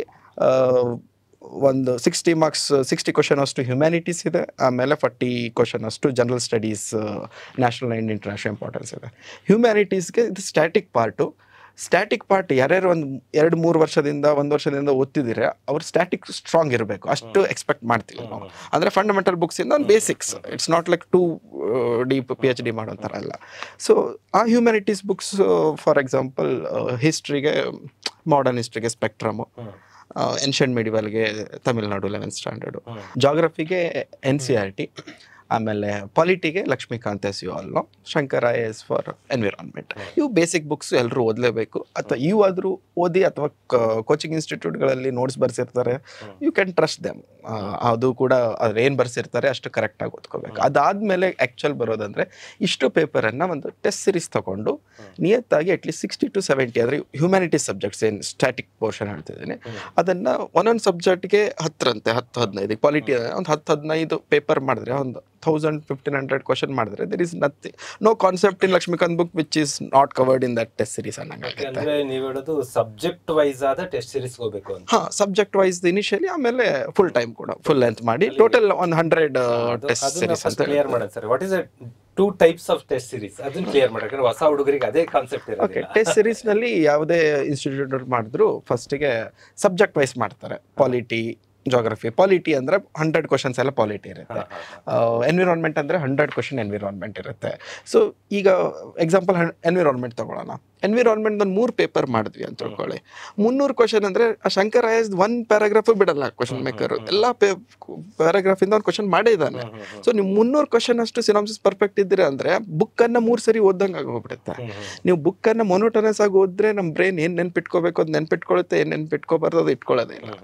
ಒಂದು 60 ಮಾರ್ಕ್ಸ್ 60 ಕ್ವಶನ್ ಅಷ್ಟು ಹ್ಯುಮ್ಯಾನಿಟೀಸ್ ಇದೆ, ಆಮೇಲೆ 40 ಕ್ವಶನ್ ಅಷ್ಟು general studies national and international importance ಇದೆ. ಹ್ಯುಮ್ಯಾನಿಟೀಸ್ಗೆ ಇದು ಸ್ಟ್ಯಾಟಿಕ್ ಪಾರ್ಟ್ ಯಾರ್ಯಾರು ಒಂದು 2-3 ವರ್ಷದಿಂದ 1 ವರ್ಷದಿಂದ ಓದ್ತಿದ್ದೀರಾ ಅವ್ರು ಸ್ಟ್ಯಾಟಿಕ್ ಸ್ಟ್ರಾಂಗ್ ಇರಬೇಕು, ಅಷ್ಟು ಎಕ್ಸ್ಪೆಕ್ಟ್ ಮಾಡ್ತೀವಿ ನಾವು. ಅಂದರೆ ಫಂಡಮೆಂಟಲ್ ಬುಕ್ಸ್ ಇಂದ ಒಂದು basics, it's not like too deep PhD ಮಾಡೋ ಥರ ಅಲ್ಲ. ಸೊ ಆ ಹ್ಯುಮ್ಯಾನಿಟೀಸ್ ಬುಕ್ಸ್ ಫಾರ್ ಎಕ್ಸಾಂಪಲ್ ಹಿಸ್ಟ್ರಿಗೆ, ಮಾಡರ್ನ್ ಹಿಸ್ಟ್ರಿಗೆ ಸ್ಪೆಕ್ಟ್ರಮು, ಏನ್ಷಿಯಂಟ್ ಮಿಡಿವಲ್ಗೆ ತಮಿಳ್ನಾಡು 11th ಸ್ಟ್ಯಾಂಡರ್ಡು, ಜಾಗ್ರಫಿಗೆ NCERT, ಆಮೇಲೆ ಪಾಲಿಟಿಗೆ Lakshmikanth as you all know, Shankar IAS for environment. ಇವು ಬೇಸಿಕ್ ಬುಕ್ಸ್ ಎಲ್ಲರೂ ಓದಲೇಬೇಕು. ಅಥವಾ ಇವಾದರೂ ಓದಿ ಅಥವಾ ಕೋಚಿಂಗ್ ಇನ್ಸ್ಟಿಟ್ಯೂಟ್ಗಳಲ್ಲಿ ನೋಟ್ಸ್ ಬರ್ಸಿರ್ತಾರೆ, ಯು ಕ್ಯಾನ್ ಟ್ರಸ್ಟ್ ದೆಮ್. ಅದು ಕೂಡ ಅವ್ರು ಏನು ಬರ್ಸಿರ್ತಾರೆ ಅಷ್ಟು ಕರೆಕ್ಟಾಗಿ ಓದ್ಕೋಬೇಕು. ಅದಾದಮೇಲೆ ಆ್ಯಕ್ಚುಲ್ ಬರೋದಂದರೆ ಇಷ್ಟು ಪೇಪರನ್ನು ಒಂದು ಟೆಸ್ಟ್ ಸೀರೀಸ್ ತೊಗೊಂಡು ನಿಯತ್ತಾಗಿ ಅಟ್ಲೀಸ್ಟ್ 60 to 70 ಅಂದರೆ ಹ್ಯುಮ್ಯಾನಿಟೀಸ್ ಸಬ್ಜೆಕ್ಟ್ಸ್ ಏನು ಸ್ಟ್ಯಾಟಿಕ್ ಪೋರ್ಷನ್ ಹೇಳ್ತಿದ್ದೀನಿ ಅದನ್ನು ಒಂದೊಂದು ಸಬ್ಜೆಕ್ಟ್ಗೆ 10-15 ಪಾಲಿಟಿ ಒಂದು 10-15 ಪೇಪರ್ ಮಾಡಿದ್ರೆ ಒಂದು 1,000-1,500 ಕ್ವಶನ್ ಮಾಡಿದ್ರೆ there is nothing, no concept in Lakshmikant book which is not covered in that test series ಅನ್ನಂಗಾಗುತ್ತೆ. ಅಂದ್ರೆ ನೀವು ಹೇಳೋದು ಸಬ್ಜೆಕ್ಟ್ ವೈಸ್ ಆದ ಟೆಸ್ಟ್ ಸೀರೀಸ್ ಹೋಗಬೇಕು ಅಂತ. ಸಬ್ಜೆಕ್ಟ್ ವೈಸ್ ಇನಿಷಿಯಲಿ, ಆಮೇಲೆ ಫುಲ್ ಟೈಮ್ ಕೂಡ ಫುಲ್ ಲೆಂತ್ ಮಾಡಿ ಟೋಟಲ್ 100 ಟೆಸ್ಟ್ ಸೀರೀಸ್ ಅಂತ ಕ್ಲಿಯರ್ ಮಾಡೋದು sir. What is 2 types of test series ಅದನ್ನ ಕ್ಲಿಯರ್ ಮಾಡೋಕೆ ಹೊಸ ಹುಡುಗರಿಗೆ ಅದೇ ಕಾನ್ಸೆಪ್ಟ್ ಇರುತ್ತೆ. ಓಕೆ, ಟೆಸ್ಟ್ ಸೀರೀಸ್ ನಲ್ಲಿ ಯಾವುದೇ ಇನ್ಸ್ಟಿಟ್ಯೂಟ್ ಮಾಡಿದ್ರು ಫಸ್ಟಿಗೆ ಸಬ್ಜೆಕ್ಟ್ ವೈಸ್ ಮಾಡ್ತಾರೆ. Polity, geography. ಪಾಲಿಟಿ ಅಂದರೆ 100 ಕ್ವಶನ್ಸ್ ಎಲ್ಲ ಪಾಲಿಟಿ ಇರುತ್ತೆ. ಎನ್ವಿರಾನ್ಮೆಂಟ್ ಅಂದರೆ 100 ಕ್ವಶನ್ ಎನ್ವಿರಾನ್ಮೆಂಟ್ ಇರುತ್ತೆ. ಸೊ ಈಗ ಎಕ್ಸಾಂಪಲ್ ಎನ್ವಿರಾನ್ಮೆಂಟ್ ತಗೊಳ್ಳೋಣ. ಎನ್ವಿರಾನ್ಮೆಂಟ್ ಒಂದು 3 ಪೇಪರ್ ಮಾಡಿದ್ವಿ ಅಂತ ತಿಳ್ಕೊಳ್ಳಿ. 300 ಕ್ವಶನ್ ಅಂದರೆ ಆ ಶಂಕರ್ IAS 1 ಪ್ಯಾರಾಗ್ರಾಫ್ ಬಿಡಲ್ಲ ಕ್ವಶನ್ ಮೇಕರು, ಎಲ್ಲ ಪ್ಯಾರಾಗ್ರಾಫಿಂದ ಒಂದು ಕ್ವಶನ್ ಮಾಡೇ ಇದ್ದಾನೆ. ಸೊ ನೀವು 300 ಕ್ವಶನ್ ಅಷ್ಟು ಸಿನಾಪ್ಸಿಸ್ ಪರ್ಫೆಕ್ಟ್ ಇದ್ದೀರಾ ಅಂದರೆ ಬುಕ್ಕನ್ನು 3 ಸರಿ ಓದಂಗೆ ಆಗೋಗ್ಬಿಡುತ್ತೆ. ನೀವು ಬುಕ್ಕನ್ನು ಮೊನೋಟನಸ್ ಆಗಿ ಓದಿದ್ರೆ ನಮ್ಮ ಬ್ರೈನ್ ಏನು ನೆನ್ಪಿಟ್ಕೋಬೇಕು ಅದು ನೆನ್ಪಿಟ್ಕೊಳ್ಳುತ್ತೆ, ಏನು ನೆನ್ಪಿಟ್ಕೋಬಾರ್ದು ಅದು ಇಟ್ಕೊಳ್ಳೋದೇ ಇಲ್ಲ.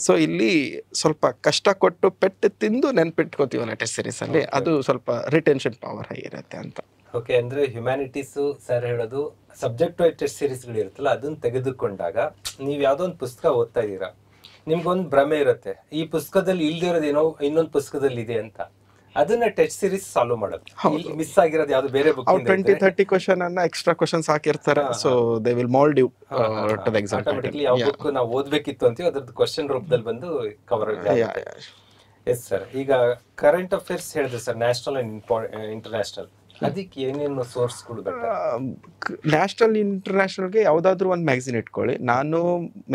ಸೊ ಇಲ್ಲಿ ಸ್ವಲ್ಪ ಕಷ್ಟ ಕೊಟ್ಟು ಪೆಟ್ಟು ತಿಂದು ನೆನ್ಪಿಟ್ಕೋತೀವಲ್ಲ ಟೆಸ್ಟ್ ಸೀರೀಸಲ್ಲಿ, ಅದು ಸ್ವಲ್ಪ ರಿಟೆನ್ಷನ್ ಪವರ್ ಆಗಿರುತ್ತೆ ಅಂತ. ಓಕೆ, ಅಂದ್ರೆ ಹ್ಯುಮ್ಯಾನಿಟೀಸ್ ಸರ್ ಹೇಳೋದು ಸಬ್ಜೆಕ್ಟ್ ವೈಸ್ ಟೆಸ್ಟ್ ಸೀರೀಸ್ಗಳು ಇರುತ್ತಲ್ಲ ಅದನ್ನ ತೆಗೆದುಕೊಂಡಾಗ ನೀವು ಯಾವುದೋ ಒಂದು ಪುಸ್ತಕ ಓದ್ತಾ ಇದ್ದೀರಾ, ನಿಮ್ಗೊಂದು ಭ್ರಮೆ ಇರುತ್ತೆ ಈ ಪುಸ್ತಕದಲ್ಲಿ ಇಲ್ದಿರೋದೇನೋ ಇನ್ನೊಂದು ಪುಸ್ತಕದಲ್ಲಿ ಇದೆ ಅಂತ. ಅದನ್ನ ಟೆಸ್ಟ್ ಸೀರೀಸ್ ಸಾಲ್ವ್ ಮಾಡೋದು. ಮಿಸ್ ಆಗಿರೋದು ಯಾವ್ದು ಬೇರೆ ಬುಕ್ 20-30 ಕ್ವಶನ್ ಅನ್ನ ಎಕ್ಸ್ಟ್ರಾ ಕ್ವಶನ್ಸ್ ಹಾಕಿರ್ತಾರೆ. So they will mould you to the exam. Automatically ಯಾವ ಬುಕ್ ನಾವು ಓದ್ಬೇಕಿತ್ತು ಅಂತೀವಿ ಅದ್ರದ್ದು ಕ್ವಶನ್ ರೂಪದಲ್ಲಿ ಬಂದು ಕವರ್ ಆಗುತ್ತೆ. ಎಸ್ ಸರ್, ಈಗ ಕರೆಂಟ್ ಅಫೇರ್ಸ್ ಹೇಳಿದ್ರೆ ಸರ್, ನ್ಯಾಷನಲ್ ಅಂಡ್ ಇಂಟರ್ನ್ಯಾಷನಲ್, ಅದಕ್ಕೆ ಏನೇನು ಸೋರ್ಸ್ಗಳು ಬೇಕು? ನ್ಯಾಷನಲ್ ಇಂಟರ್ನ್ಯಾಷನಲ್ಗೆ ಯಾವುದಾದ್ರೂ ಒಂದು ಮ್ಯಾಗಝಿನ್ ಇಟ್ಕೊಳ್ಳಿ. ನಾನು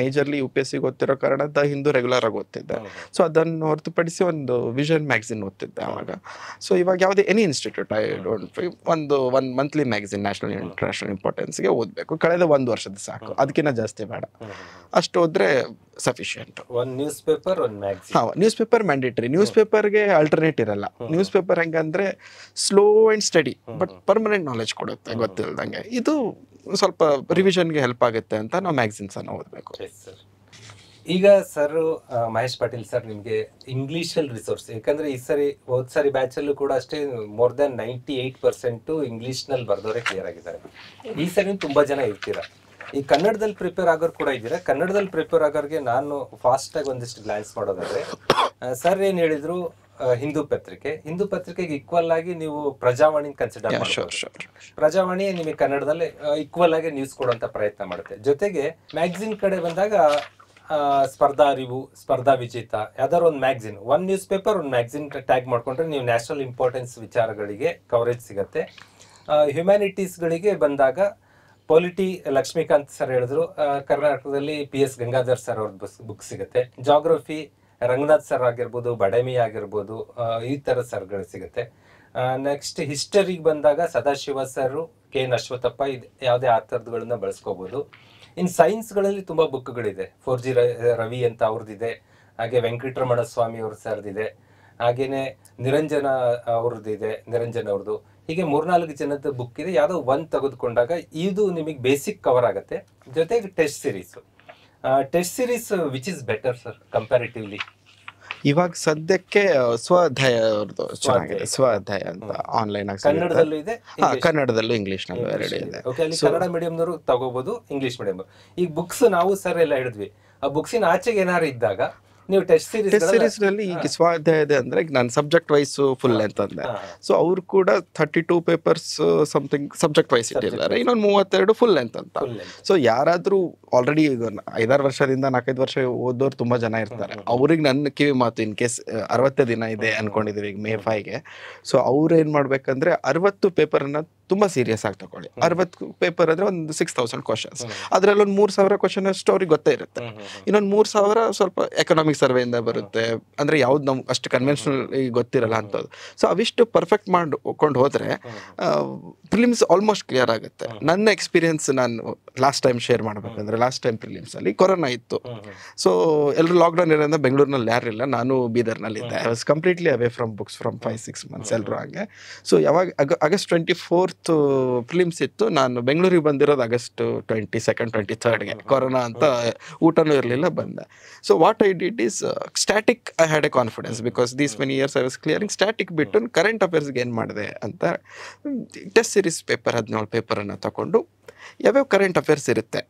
ಮೇಜರ್ಲಿ UPSC ಓದ್ತಿರೋ ಕಾರಣ ದ ಹಿಂದೂ ರೆಗ್ಯುಲರ್ ಆಗಿ ಓದ್ತಿದ್ದೆ. ಸೊ ಅದನ್ನು ಹೊರತುಪಡಿಸಿ ಒಂದು ವಿಷನ್ ಮ್ಯಾಗಝಿನ್ ಓದ್ತಿದ್ದೆ ಅವಾಗ. ಸೊ ಇವಾಗ ಯಾವುದೇ ಎನಿ ಇನ್ಸ್ಟಿಟ್ಯೂಟ್ ಐ ಡೋಂಟ್ ಒಂದು ಮಂತ್ಲಿ ಮ್ಯಾಗಝಿನ್ ನ್ಯಾಷನಲ್ ಇಂಟರ್ನ್ಯಾಷನಲ್ ಇಂಪಾರ್ಟೆನ್ಸ್ಗೆ ಓದಬೇಕು. ಕಳೆದ 1 ವರ್ಷದ ಸಾಕು, ಅದಕ್ಕಿಂತ ಜಾಸ್ತಿ ಬೇಡ. ಅಷ್ಟು ಓದ್ರೆ ಸಫಿಷಿಯಂಟ್. ಒಂದು ನ್ಯೂಸ್ ಪೇಪರ್, ಒಂದು magazine. News paper mandatory. News ಪೇಪರ್ಗೆ ಆಲ್ಟರ್ನೇಟ್ ಇರಲ್ಲ. ನ್ಯೂಸ್ ಪೇಪರ್ ಹೆಂಗಂದ್ರೆ slow and study but permanent knowledge ಕೊಡುತ್ತೆ ಗೊತ್ತಿಲ್ದಂಗೆ. ಇದು ಸ್ವಲ್ಪ ರಿವಿಷನ್ಗೆ ಹೆಲ್ಪ್ ಆಗುತ್ತೆ ಅಂತ ನಾವು ಮ್ಯಾಗಝಿನ್ಸ್ ಅನ್ನು ಓದಬೇಕು. ಈಗ ಸರ್ ಮಹೇಶ್ ಪಾಟೀಲ್ ಸರ್ ನಿಮ್ಗೆ ಇಂಗ್ಲಿಷ್ ಅಲ್ಲಿ ರಿಸೋರ್ಸ್, ಯಾಕಂದ್ರೆ ಈ ಸರಿ ಹೋದ್ ಸಾರಿ ಬ್ಯಾಚ್ ಅಲ್ಲೂ ಕೂಡ ಅಷ್ಟೇ ಮೋರ್ ದನ್ 98% ಇಂಗ್ಲಿಷ್ ನಲ್ಲಿ ಬರ್ದವರೇ ಕ್ಲಿಯರ್ ಆಗಿದ್ದಾರೆ. ಈ ಸರಿ ತುಂಬಾ ಜನ ಇರ್ತೀರಾ, ಈ ಕನ್ನಡದಲ್ಲಿ ಪ್ರಿಪೇರ್ ಆಗೋರು ಕೂಡ ಇದ್ದೀರಾ. ಕನ್ನಡದಲ್ಲಿ ಪ್ರಿಪೇರ್ ಆಗೋರಿಗೆ ನಾನು ಫಾಸ್ಟ್ ಆಗಿ ಒಂದಿಷ್ಟು ಗ್ಲಾನ್ಸ್ ಮಾಡೋದಾದ್ರೆ, ಸರ್ ಏನ್ ಹೇಳಿದ್ರು, ಹಿಂದೂ ಪತ್ರಿಕೆಗೆ ಈಕ್ವಲ್ ಆಗಿ ನೀವು ಪ್ರಜಾವಾಣಿ ಕನ್ಸಿಡರ್ ಮಾಡ್ಬೋದು. ಪ್ರಜಾವಾಣಿ ನಿಮಗೆ ಕನ್ನಡದಲ್ಲಿ ಈಕ್ವಲ್ ಆಗಿ ನ್ಯೂಸ್ ಕೊಡುವಂತ ಪ್ರಯತ್ನ ಮಾಡುತ್ತೆ. ಜೊತೆಗೆ ಮ್ಯಾಗಝಿನ್ ಕಡೆ ಬಂದಾಗ ಸ್ಪರ್ಧಾ ಅರಿವು, ಸ್ಪರ್ಧಾ ವಿಜೇತ, ಯಾವ್ದಾದ್ರು ಒಂದು ಮ್ಯಾಗಝಿನ್, ಒಂದು ನ್ಯೂಸ್ ಪೇಪರ್ ಒಂದು ಮ್ಯಾಗಝಿನ್ ಟ್ಯಾಗ್ ಮಾಡ್ಕೊಂಡ್ರೆ ನೀವು ನ್ಯಾಷನಲ್ ಇಂಪಾರ್ಟೆನ್ಸ್ ವಿಚಾರಗಳಿಗೆ ಕವರೇಜ್ ಸಿಗುತ್ತೆ. ಹ್ಯುಮ್ಯಾನಿಟೀಸ್ಗಳಿಗೆ ಬಂದಾಗ ಲಕ್ಷ್ಮೀಕಾಂತ್ ಸರ್ ಹೇಳಿದ್ರು, ಕರ್ನಾಟಕದಲ್ಲಿ PS ಗಂಗಾಧರ್ ಸರ್ ಅವ್ರ ಬುಕ್ ಸಿಗುತ್ತೆ. ಜಾಗ್ರಫಿ ರಂಗನಾಥ್ ಸರ್ ಆಗಿರ್ಬೋದು, ಬಡಮಿ ಆಗಿರ್ಬೋದು, ಈ ತರ ಸರ್ಗಳು ಸಿಗುತ್ತೆ. ನೆಕ್ಸ್ಟ್ ಹಿಸ್ಟರಿಗೆ ಬಂದಾಗ ಸದಾಶಿವ ಸರ್, KN ಅಶ್ವಥಪ್ಪ, ಯಾವುದೇ ಆ ಥರದ್ಗಳನ್ನ ಬಳಸ್ಕೋಬಹುದು. ಇನ್ ಸೈನ್ಸ್ಗಳಲ್ಲಿ ತುಂಬಾ ಬುಕ್ಗಳಿದೆ. 4G ರವಿ ಅಂತ ಅವ್ರದ್ದಿದೆ, ಹಾಗೆ ವೆಂಕಟರಮಣ ಸ್ವಾಮಿ ಅವ್ರ ಸರ್ದಿದೆ, ಹಾಗೇನೆ ನಿರಂಜನ ಅವ್ರದ್ದು, ಹೀಗೆ 3-4 ಜನದ ಬುಕ್ ಇದೆ. ಯಾವುದೋ ಒಂದ್ ತೆಗೆದುಕೊಂಡಾಗ ಇದು ನಿಮಗೆ ಬೇಸಿಕ್ ಕವರ್ ಆಗುತ್ತೆ. ಜೊತೆಗೆ test series which is better sir comparatively? ಇವಾಗ ಸದ್ಯಕ್ಕೆ ಸ್ವಾಧ್ಯಾಯ ಅವ್ರದ್ದು ಚೆನ್ನಾಗಿದೆ. ಸ್ವಾಧ್ಯಾಯ ಅಂತ ಆನ್ಲೈನ್ ಆಗಿ ಕನ್ನಡದಲ್ಲೂ ಇದೆ, ಕನ್ನಡದಲ್ಲೂ ಇಂಗ್ಲಿಷ್ ನಲ್ಲೂ ಎರಡು ಇದೆ. ಕನ್ನಡ ಮೀಡಿಯಂನವರು ತಗೋಬಹುದು, ಇಂಗ್ಲಿಷ್ ಮೀಡಿಯಂ. ಈಗ ಬುಕ್ಸ್ ನಾವು ಸರ್ ಎಲ್ಲ ಹಿಡಿದ್ವಿ, ಆ ಬುಕ್ಸಿನ ಆಚೆಗೆ ಏನಾರು ಇದ್ದಾಗ ನೀವು ಟೆಸ್ಟ್ ಸೀರೀಸ್ ನಲ್ಲಿ ಈಗ ಸ್ವಾಧ್ಯಾಯ ಇದೆ ಅಂದ್ರೆ ನಾನು ಸಬ್ಜೆಕ್ಟ್ ವೈಸ್ ಫುಲ್ ಅಂತಂದೆ. ಸೊ ಅವ್ರು ಕೂಡ 32 ಪೇಪರ್ಸ್ ಸಮಥಿಂಗ್ ಸಬ್ಜೆಕ್ಟ್ ವೈಸ್ ಇಟ್ಟಿದ್ದಾರೆ, ಇನ್ನೊಂದು 32 ಫುಲ್ ಅಂತ. ಸೊ ಯಾರಾದ್ರೂ ಆಲ್ರೆಡಿ 5-6 ವರ್ಷದಿಂದ 4-5 ವರ್ಷ ಓದೋರು ತುಂಬಾ ಜನ ಇರ್ತಾರೆ. ಅವ್ರಿಗೆ ನನ್ನ ಕಿವಿ ಮಾತು, ಇನ್ ಕೇಸ್ 60 ದಿನ ಇದೆ ಅನ್ಕೊಂಡಿದೀವಿ ಈಗ May 5ಗೆ. ಸೊ ಅವ್ರು ಏನ್ ಮಾಡ್ಬೇಕಂದ್ರೆ 60 ಪೇಪರ್ ಅನ್ನ ತುಂಬಾ ಸೀರಿಯಸ್ ಆಗಿ ತಗೊಳ್ಳಿ. 60 ಪೇಪರ್ ಅಂದ್ರೆ ಒಂದು 6000 ಕ್ವಶನ್ಸ್, ಅದ್ರಲ್ಲಿ ಒಂದು 3000 ಕ್ವಶನ್ ಅಷ್ಟು ಅವ್ರಿಗೆ ಗೊತ್ತೇ ಇರುತ್ತೆ. ಇನ್ನೊಂದು 3000 ಸ್ವಲ್ಪ ಎಕನಾಮಿಕ್ ಸರ್ವೆಯಿಂದ ಬರುತ್ತೆ, ಅಂದ್ರೆ ಯಾವ್ದು ನಮ್ಗೆ ಅಷ್ಟು ಕನ್ವೆನ್ಷನಲ್ ಗೊತ್ತಿರಲ್ಲ ಅಂತದ್ದು. ಸೊ ಅವಿಷ್ಟು ಪರ್ಫೆಕ್ಟ್ ಮಾಡ್ಕೊಂಡು ಹೋದ್ರೆ ಪ್ರಿಲಿಮ್ಸ್ ಆಲ್ಮೋಸ್ಟ್ ಕ್ಲಿಯರ್ ಆಗುತ್ತೆ. ನನ್ನ ಎಕ್ಸ್ಪೀರಿಯನ್ಸ್ ನಾನು ಲಾಸ್ಟ್ ಟೈಮ್ ಶೇರ್ ಮಾಡ್ಬೇಕಂದ್ರೆ, ಲಾಸ್ಟ್ ಟೈಮ್ ಪ್ರಿಲಿಮ್ಸ್ ಅಲ್ಲಿ ಕೊರೋನಾ ಇತ್ತು. ಸೊ ಎಲ್ಲರೂ ಲಾಕ್ಡೌನ್ ಇರೋದ್ರಿಂದ ಬೆಂಗಳೂರಿನಲ್ಲಿ ಯಾರಿಲ್ಲ, ನಾನು ಬೀದರ್ನಲ್ಲಿ ಇದ್ದೆ. I was completely away from books from 5-6 months ಎಲ್ಲರೂ ಹಂಗೆ. ಸೊ ಯಾವಾಗ August 24th ಪ್ರಿಲಿಮ್ಸ್ ಇತ್ತು, ನಾನು ಬೆಂಗಳೂರಿಗೆ ಬಂದಿರೋದು August 22nd 23rdಗೆ. ಕೊರೋನಾ ಅಂತ ಊಟನೂ ಇರಲಿಲ್ಲ, ಬಂದೆ. So what I did is static I had A confidence because these many years I was clearing. Static ಬಿಟ್ಟು ಕರೆಂಟ್ ಅಫೇರ್ಸ್ಗೆ ಏನು ಮಾಡಿದೆ ಅಂತ ಟೆಸ್ಟ್ ಸೀರೀಸ್ ಪೇಪರ್ 17 ಪೇಪರನ್ನು ತಗೊಂಡು ಯಾವ್ಯಾವ ಕರೆಂಟ್ ಅಫೇರ್ಸ್ ಇರುತ್ತೆ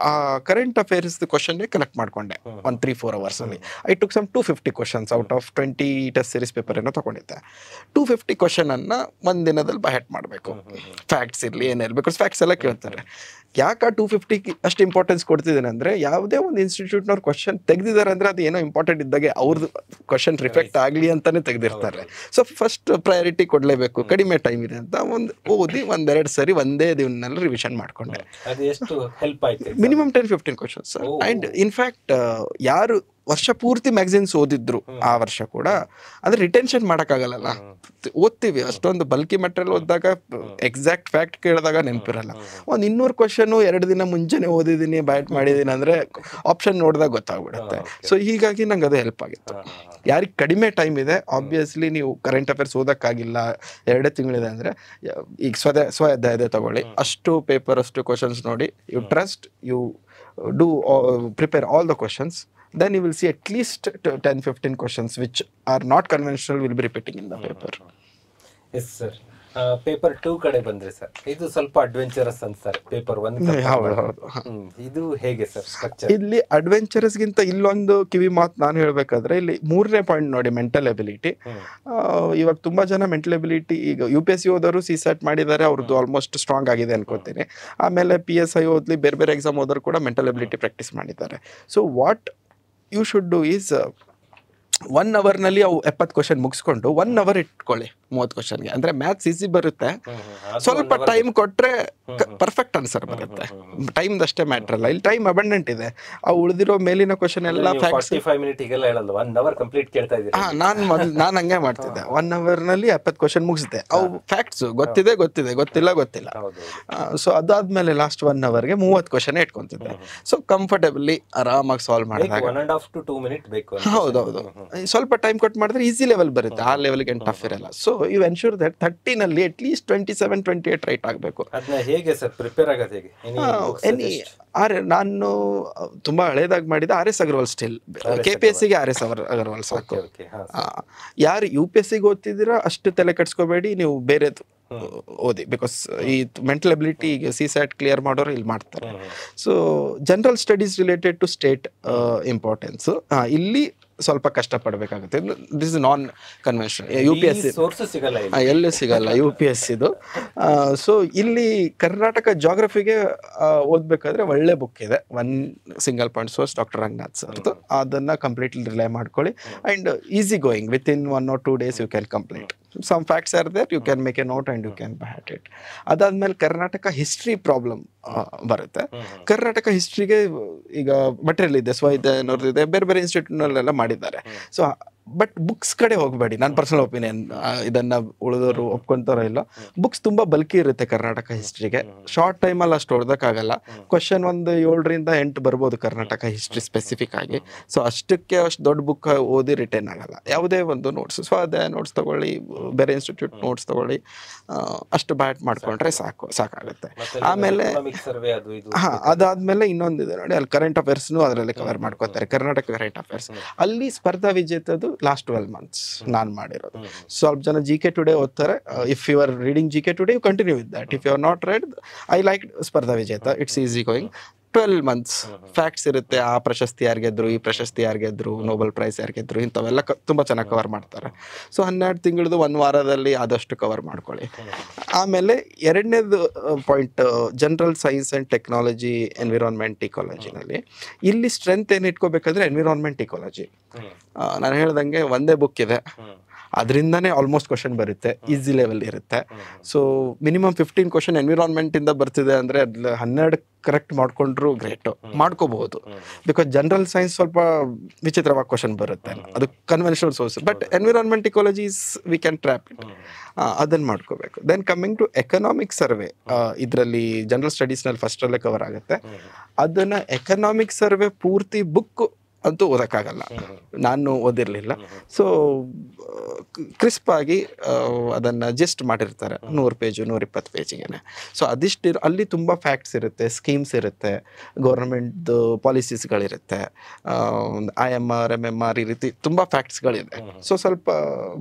ಆ ಕರೆಂಟ್ ಅಫೇರ್ಸ್ ಕ್ವಶನ್ ಕಲೆಕ್ಟ್ ಮಾಡ್ಕೊಂಡೆ 1-3-4 hours ಅಲ್ಲಿ. I took some 250 questions out of 20 test series paper ಏನೋ ತಗೊಂಡಿದ್ದೆ. 250 ಕ್ವಶನ್ ಅನ್ನ ಒಂದ್ ದಿನದಲ್ಲಿ ಬೈ ಹ್ಯಾಟ್ ಮಾಡಬೇಕು. ಫ್ಯಾಕ್ಟ್ಸ್ ಇರಲಿ ಏನಿರಲಿ, ಬಿಕಾಸ್ ಫ್ಯಾಕ್ಟ್ಸ್ ಎಲ್ಲ ಕೇಳ್ತಾರೆ. ಯಾಕೆ 250 ಅಷ್ಟು ಇಂಪಾರ್ಟೆನ್ಸ್ ಕೊಡ್ತಿದ್ದೇನೆ ಅಂದ್ರೆ, ಯಾವುದೇ ಒಂದು ಇನ್ಸ್ಟಿಟ್ಯೂಟ್ನವ್ರು ಕ್ವಶನ್ ತೆಗೆದಿದ್ದಾರೆ ಅಂದ್ರೆ ಅದು ಏನೋ ಇಂಪಾರ್ಟೆಂಟ್ ಇದ್ದಾಗೆ ಅವ್ರದ್ದು ಕ್ವಶನ್ ರಿಫ್ಲೆಕ್ಟ್ ಆಗಲಿ ಅಂತಾನೆ ತೆಗೆದಿರ್ತಾರೆ. ಸೊ ಫಸ್ಟ್ ಪ್ರಯಾರಿಟಿ ಕೊಡಲೇಬೇಕು. ಕಡಿಮೆ ಟೈಮ್ ಇದೆ ಅಂತ ಒಂದು ಓದಿ 1-2 ಸರಿ ಒಂದೇ ದಿನದಲ್ಲಿ ರಿವಿಷನ್ ಮಾಡ್ಕೊಂಡೆ. Minimum 10-15 questions. ಅಂಡ್ ಇನ್ಫ್ಯಾಕ್ಟ್ ಯಾರು ವರ್ಷ ಪೂರ್ತಿ ಮ್ಯಾಗಝಿನ್ಸ್ ಓದಿದ್ರು ಆ ವರ್ಷ ಕೂಡ ಅಂದ್ರೆ ರಿಟೆನ್ಷನ್ ಮಾಡೋಕ್ಕಾಗಲ್ಲ. ಓದ್ತೀವಿ ಅಷ್ಟೊಂದು ಬಲ್ಕಿ ಮೆಟೀರಿಯಲ್ ಓದಿದಾಗ ಎಕ್ಸಾಕ್ಟ್ ಫ್ಯಾಕ್ಟ್ ಕೇಳಿದಾಗ ನೆನಪಿರಲ್ಲ. ಒಂದು 200 ಕ್ವಶನ್ 2 ದಿನ ಮುಂಚೆನೆ ಓದಿದ್ದೀನಿ, ಬ್ಯಾಟ್ ಮಾಡಿದ್ದೀನಿ ಅಂದ್ರೆ ಆಪ್ಷನ್ ನೋಡಿದಾಗ ಗೊತ್ತಾಗ್ಬಿಡುತ್ತೆ. ಸೊ ಹೀಗಾಗಿ ನಂಗೆ ಅದು ಹೆಲ್ಪ್ ಆಗಿತ್ತು. ಯಾರಿಗೆ ಕಡಿಮೆ ಟೈಮ್ ಇದೆ, ಆಬ್ವಿಯಸ್ಲಿ ನೀವು ಕರೆಂಟ್ ಅಫೇರ್ಸ್ ಓದಕ್ಕಾಗಿಲ್ಲ, 2 ತಿಂಗಳಿದೆ ಅಂದ್ರೆ ಈಗ ಸ್ವಾಧ್ಯಾಯ ತಗೊಳ್ಳಿ. ಅಷ್ಟು ಪೇಪರ್, ಅಷ್ಟು ಕ್ವಶನ್ಸ್ ನೋಡಿ, you trust, you do prepare all the questions. Then you will see at least 10-15 questions which are not conventional will be repeating in the paper. Yes sir. Paper 2 ಕಡೆ ಬಂದ್ರೆ sir, ಇದು ಸ್ವಲ್ಪ adventurous ಅಂತಾರೆ. Paper 1 ಇದು ಹೇಗೆ sir structure? ಇಲ್ಲಿ adventurous ಗಿಂತ ಇಲ್ಲೊಂದು ಕಿವಿ ಮಾತು ನಾನು ಹೇಳ್ಬೇಕಾದ್ರೆ, ಇಲ್ಲಿ 3ನೇ ಪಾಯಿಂಟ್ ನೋಡಿ, ಮೆಂಟಲ್ ಎಬಿಲಿಟಿ. ಇವಾಗ ತುಂಬಾ ಜನ ಮೆಂಟಲ್ ಎಬಿಲಿಟಿ, ಈಗ UPSC ಓದೋರು CSAT ಮಾಡಿದ್ದಾರೆ, ಅವ್ರದ್ದು ಆಲ್ಮೋಸ್ಟ್ ಸ್ಟ್ರಾಂಗ್ ಆಗಿದೆ ಅನ್ಕೋತೀನಿ. ಆಮೇಲೆ PSI ಓದ್ಲಿ, ಬೇರೆ ಬೇರೆ ಎಕ್ಸಾಮ್ ಓದೋರು ಕೂಡ ಮೆಂಟಲ್ ಎಬಿಲಿಟಿ ಪ್ರಾಕ್ಟೀಸ್ ಮಾಡಿದ್ದಾರೆ. So what you should do is 1 hour ನಲ್ಲಿ ಅವು 70 ಕ್ವಶನ್ ಮುಗಿಸ್ಕೊಂಡು 1 hour ಇಟ್ಕೊಳ್ಳಿ 30 ಕ್ವಶನ್ಗೆ. ಅಂದ್ರೆ ಮ್ಯಾಥ್ಸ್ ಈಸಿ ಬರುತ್ತೆ, ಸ್ವಲ್ಪ ಟೈಮ್ ಕೊಟ್ರೆ ಪರ್ಫೆಕ್ಟ್ ಆನ್ಸರ್ ಬರುತ್ತೆ. ಟೈಮ್ ಅಷ್ಟೇ ಮ್ಯಾಟರ್ ಅಲ್ಲ, ಇಲ್ಲಿ ಟೈಮ್ ಅಬಂಡೆಂಟ್ ಇದೆ. ಆ ಉಳಿದಿರೋ ಮೇಲಿನ ಕ್ವಶನ್ ಎಲ್ಲ ಫ್ಯಾಕ್ಟ್ಸ್. 45 ಮಿನಿಟ್ಗೆಲ್ಲ ಹೇಳಲ್ಲ, 1 hour ಕಂಪ್ಲೀಟ್ ಕೇಳ್ತಾ ಇದ್ದೀರಾ? ನಾನು ಹಂಗೆ ಮಾಡ್ತಿದ್ದೆ. 1 hour ನಲ್ಲಿ 70 ಕ್ವಶನ್ ಮುಗಿಸಿದೆ. ಅವು ಫ್ಯಾಕ್ಟ್ಸ್ ಗೊತ್ತಿದೆ, ಗೊತ್ತಿಲ್ಲ. ಸೊ ಅದಾದ್ಮೇಲೆ ಲಾಸ್ಟ್ 1 hourಗೆ 30 ಕ್ವಶನ್ ಇಟ್ಕೊಂತಿದ್ದೆ. ಸೊ ಕಂಫರ್ಟೇಬಲಿ ಆರಾಮಾಗಿ ಸಾಲ್ವ್ ಮಾಡಿದಾಗ 1.5 to 2 minutes ಬೇಕು. ಹೌದೌದು, ಸ್ವಲ್ಪ ಟೈಮ್ ಕೊಟ್ಟು ಮಾಡಿದ್ರೆ ಈಸಿ ಲೆವೆಲ್ ಬರುತ್ತೆ, ಆ ಲೆವೆಲ್ಗೆ ಟಫ್ ಇರಲ್ಲ. ಸೊ ಯು ಎನ್ಶೂರ್ ದಟ್ 30ನಲ್ಲಿ ಅಟ್ಲೀಸ್ಟ್ 27-28 ರೈಟ್ ಆಗಬೇಕು. ಅದನ್ನ ಹೇಗೆ ಸರ್ ಪ್ರಿಪೇರ್ ಆಗೋದು ಹೇಗೆ? ನಾನು ತುಂಬಾ ಹಳೇದಾಗಿ ಮಾಡಿದ RS ಅಗರ್ವಾಲ್ ಸ್ಟಿಲ್, KPSCಗೆ RS ಅಗರ್ವಾಲ್ ಸಾಕು. ಯಾರು UPSC ಓದ್ತಿದ್ದೀರಾ ಅಷ್ಟು ತಲೆ ಕೆಡ್ಸ್ಕೋಬೇಡಿ, ನೀವು ಬೇರೆದು ಓದಿ. ಬಿಕಾಸ್ ಈ ಮೆಂಟಲ್ ಎಬಿಲಿಟಿ CSAT ಕ್ಲಿಯರ್ ಮಾಡೋರು ಇಲ್ಲಿ ಮಾಡ್ತಾರೆ. So general studies related to state importance ಇಲ್ಲಿ ಸ್ವಲ್ಪ ಕಷ್ಟಪಡಬೇಕಾಗುತ್ತೆ. This is non conventional. UPSC ಎಲ್ಲೂ ಸಿಗಲ್ಲ UPSCದು. ಸೊ ಇಲ್ಲಿ ಕರ್ನಾಟಕ ಜಾಗ್ರಫಿಗೆ ಓದಬೇಕಾದ್ರೆ ಒಳ್ಳೆ ಬುಕ್ ಇದೆ, one single point source, doctor Ranganath ಸರ್ದು. ಅದನ್ನು ಕಂಪ್ಲೀಟ್ಲಿ ರಿಲೈ ಮಾಡ್ಕೊಳ್ಳಿ. And easy going, within 1 or 2 days you can complete. Some facts are there, you can make a note and you can bat it. ಅದಾದ್ಮೇಲೆ Karnataka history problem ಬರುತ್ತೆ. ಕರ್ನಾಟಕ ಹಿಸ್ಟ್ರಿಗೆ ಈಗ material ಇದೆ, ಇದೆ, ಬೇರೆ ಬೇರೆ ಇನ್ಸ್ಟಿಟ್ಯೂಟ್ನಲ್ಲೆಲ್ಲ ಮಾಡಿದ್ದಾರೆ. ಸೊ ಬಟ್ ಬುಕ್ಸ್ ಕಡೆ ಹೋಗಬೇಡಿ, ನನ್ನ ಪರ್ಸನಲ್ ಒಪಿನಿಯನ್. ಇದನ್ನ ಉಳಿದವರು ಒಪ್ಕೊಂತಾರೋ ಇಲ್ಲ, ಬುಕ್ಸ್ ತುಂಬಾ ಬಲ್ಕಿ ಇರುತ್ತೆ ಕರ್ನಾಟಕ ಹಿಸ್ಟ್ರಿಗೆ. ಶಾರ್ಟ್ ಟೈಮಲ್ಲಿ ಅಷ್ಟು ಓದೋಕ್ಕಾಗಲ್ಲ. ಕ್ವಶನ್ ಒಂದು 7ರಿಂದ 8 ಬರ್ಬೋದು ಕರ್ನಾಟಕ ಹಿಸ್ಟ್ರಿ ಸ್ಪೆಸಿಫಿಕ್ ಆಗಿ. ಸೊ ಅಷ್ಟಕ್ಕೆ ಅಷ್ಟು ದೊಡ್ಡ ಬುಕ್ ಓದಿ ರಿಟೈನ್ ಆಗಲ್ಲ. ಯಾವುದೇ ಒಂದು ನೋಟ್ಸ್, ಸ್ವಾಧ್ಯಾಯ ನೋಟ್ಸ್ ತಗೊಳ್ಳಿ, ಬೇರೆ ಇನ್ಸ್ಟಿಟ್ಯೂಟ್ ನೋಟ್ಸ್ ತಗೊಳ್ಳಿ, ಅಷ್ಟು ಬ್ಯಾಟ್ ಮಾಡ್ಕೊಂಡ್ರೆ ಸಾಕಾಗುತ್ತೆ. ಆಮೇಲೆ ಅದಾದ್ಮೇಲೆ ಇನ್ನೊಂದಿದೆ ನೋಡಿ, ಅಲ್ಲಿ ಕರೆಂಟ್ ಅಫೇರ್ಸ್ನು ಅದರಲ್ಲಿ ಕವರ್ ಮಾಡ್ಕೋತಾರೆ. ಕರ್ನಾಟಕ ಕರೆಂಟ್ ಅಫೇರ್ಸ್ ಅಲ್ಲಿ ಸ್ಪರ್ಧಾ ವಿಜೇತದು ಲಾಸ್ಟ್ 12 months ನಾನು ಮಾಡಿರೋದು. ಸ್ವಲ್ಪ ಜನ GK ಟುಡೇ ಓದ್ತಾರೆ. If you are reading GK today, you continue with that. If you are not read, I like Spardha Vijetha. It's easy going. 12 months facts ಇರುತ್ತೆ. ಆ ಪ್ರಶಸ್ತಿ ಯಾರು ಗೆದ್ರು, ಈ ಪ್ರಶಸ್ತಿ ಯಾರು ಗೆದ್ರು, ನೋಬೆಲ್ ಪ್ರೈಸ್ ಯಾರು ಗೆದ್ರು, ಇಂಥವೆಲ್ಲ ತುಂಬ ಚೆನ್ನಾಗಿ ಕವರ್ ಮಾಡ್ತಾರೆ. ಸೊ 12 ತಿಂಗಳದು 1 ವಾರದಲ್ಲಿ ಆದಷ್ಟು ಕವರ್ ಮಾಡ್ಕೊಳ್ಳಿ. ಆಮೇಲೆ ಎರಡನೇದು point, general science and technology, environment ಇಕಾಲಜಿನಲ್ಲಿ ಇಲ್ಲಿ ಸ್ಟ್ರೆಂತ್ ಏನು ಇಟ್ಕೋಬೇಕಂದ್ರೆ ಎನ್ವಿರಾನ್ಮೆಂಟ್ ಇಕಾಲಜಿ. ನಾನು ಹೇಳ್ದಂಗೆ ಒಂದೇ ಬುಕ್ ಇದೆ, ಅದರಿಂದನೇ ಆಲ್ಮೋಸ್ಟ್ ಕ್ವಶನ್ ಬರುತ್ತೆ, ಈಸಿ ಲೆವೆಲ್ ಇರುತ್ತೆ. ಸೊ ಮಿನಿಮಮ್ 15 ಕ್ವಶನ್ ಎನ್ವಿರಾನ್ಮೆಂಟ್ ಇಂದ ಬರ್ತಿದೆ ಅಂದ್ರೆ ಅದ್ರಲ್ಲಿ 12 ಕರೆಕ್ಟ್ ಮಾಡ್ಕೊಂಡ್ರು ಗ್ರೇಟು, ಮಾಡ್ಕೋಬಹುದು. ಬಿಕಾಸ್ ಜನರಲ್ ಸೈನ್ಸ್ ಸ್ವಲ್ಪ ವಿಚಿತ್ರವಾಗಿ ಕ್ವಶನ್ ಬರುತ್ತೆ, ಅದು conventional source. But environment ecologies we can trap it, ಅದನ್ನು ಮಾಡ್ಕೋಬೇಕು. Then coming to economic survey, ಇದರಲ್ಲಿ ಜನರಲ್ ಸ್ಟಡೀಸ್ನಲ್ಲಿ ಫಸ್ಟಲ್ಲೇ ಕವರ್ ಆಗುತ್ತೆ. ಅದನ್ನು ಎಕನಾಮಿಕ್ ಸರ್ವೆ ಪೂರ್ತಿ ಬುಕ್ ಅಂತೂ ಓದೋಕ್ಕಾಗಲ್ಲ, ನಾನು ಓದಿರಲಿಲ್ಲ. ಸೊ ಕ್ರಿಸ್ಪ್ ಆಗಿ ಅದನ್ನು ಜಸ್ಟ್ ಮಾಡಿರ್ತಾರೆ 100 ಪೇಜ್ 120 ಪೇಜಿಗೆ. ಸೊ ಅದಿಷ್ಟು ಅಲ್ಲಿ ತುಂಬ ಫ್ಯಾಕ್ಟ್ಸ್ ಇರುತ್ತೆ, ಸ್ಕೀಮ್ಸ್ ಇರುತ್ತೆ, ಗೌರ್ಮೆಂಟ್ದು ಪಾಲಿಸೀಸ್ಗಳಿರುತ್ತೆ, IMR MMR ಈ ರೀತಿ ತುಂಬ ಫ್ಯಾಕ್ಟ್ಸ್ಗಳಿದೆ. ಸೊ ಸ್ವಲ್ಪ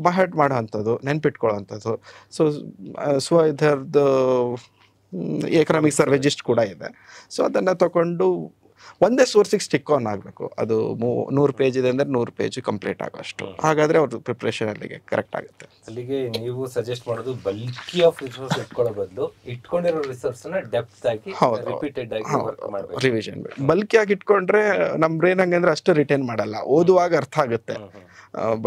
ಬಹಟ್ ಮಾಡೋ ಅಂಥದ್ದು, ನೆನ್ಪಿಟ್ಕೊಳ್ಳೋ ಅಂಥದ್ದು. ಸೊ ಇದರದ್ದು ಎಕನಾಮಿಕ್ ಸರ್ವೆ ಜಿಸ್ಟ್ ಕೂಡ ಇದೆ. ಸೊ ಅದನ್ನು ತಗೊಂಡು ಒಂದೇ ಸೋರ್ಸಿಗೆ ಸ್ಟಿಕ್ ಆನ್ ಆಗಬೇಕು. ಅದು 100 ಪೇಜ್ ಇದೆ ಅಂದರೆ 100 ಪೇಜ್ ಕಂಪ್ಲೀಟ್ ಆಗೋಷ್ಟು. ಹಾಗಾದರೆ ಅವ್ರದ್ದು ಪ್ರಿಪ್ರೇಷನ್ ಅಲ್ಲಿಗೆ ಕರೆಕ್ಟ್ ಆಗುತ್ತೆ. ಅಲ್ಲಿಗೆ ನೀವು ಸಜೆಸ್ಟ್ ಮಾಡೋದು ಬಲ್ಕಿ ಆಫ್ ರಿಸೋರ್ಸ್ ಇಟ್ಕೊಳ್ಳೋ ಬದಲು ಇಟ್ಕೊಂಡಿರೋ ರಿಸೋರ್ಸ್ನ ಡೆಪ್ತ್ ಆಗಿ ರಿಪೀಟೆಡ್ ಆಗಿ ಮಾಡಬೇಕು, ರಿವಿಷನ್. ಬಲ್ಕಿ ಆಗಿ ಇಟ್ಕೊಂಡ್ರೆ ನಮ್ಮ ಬ್ರೈನ್ ಹಂಗಂದ್ರೆ ಅಷ್ಟು ರಿಟೈನ್ ಮಾಡಲ್ಲ, ಓದುವಾಗ ಅರ್ಥ ಆಗುತ್ತೆ.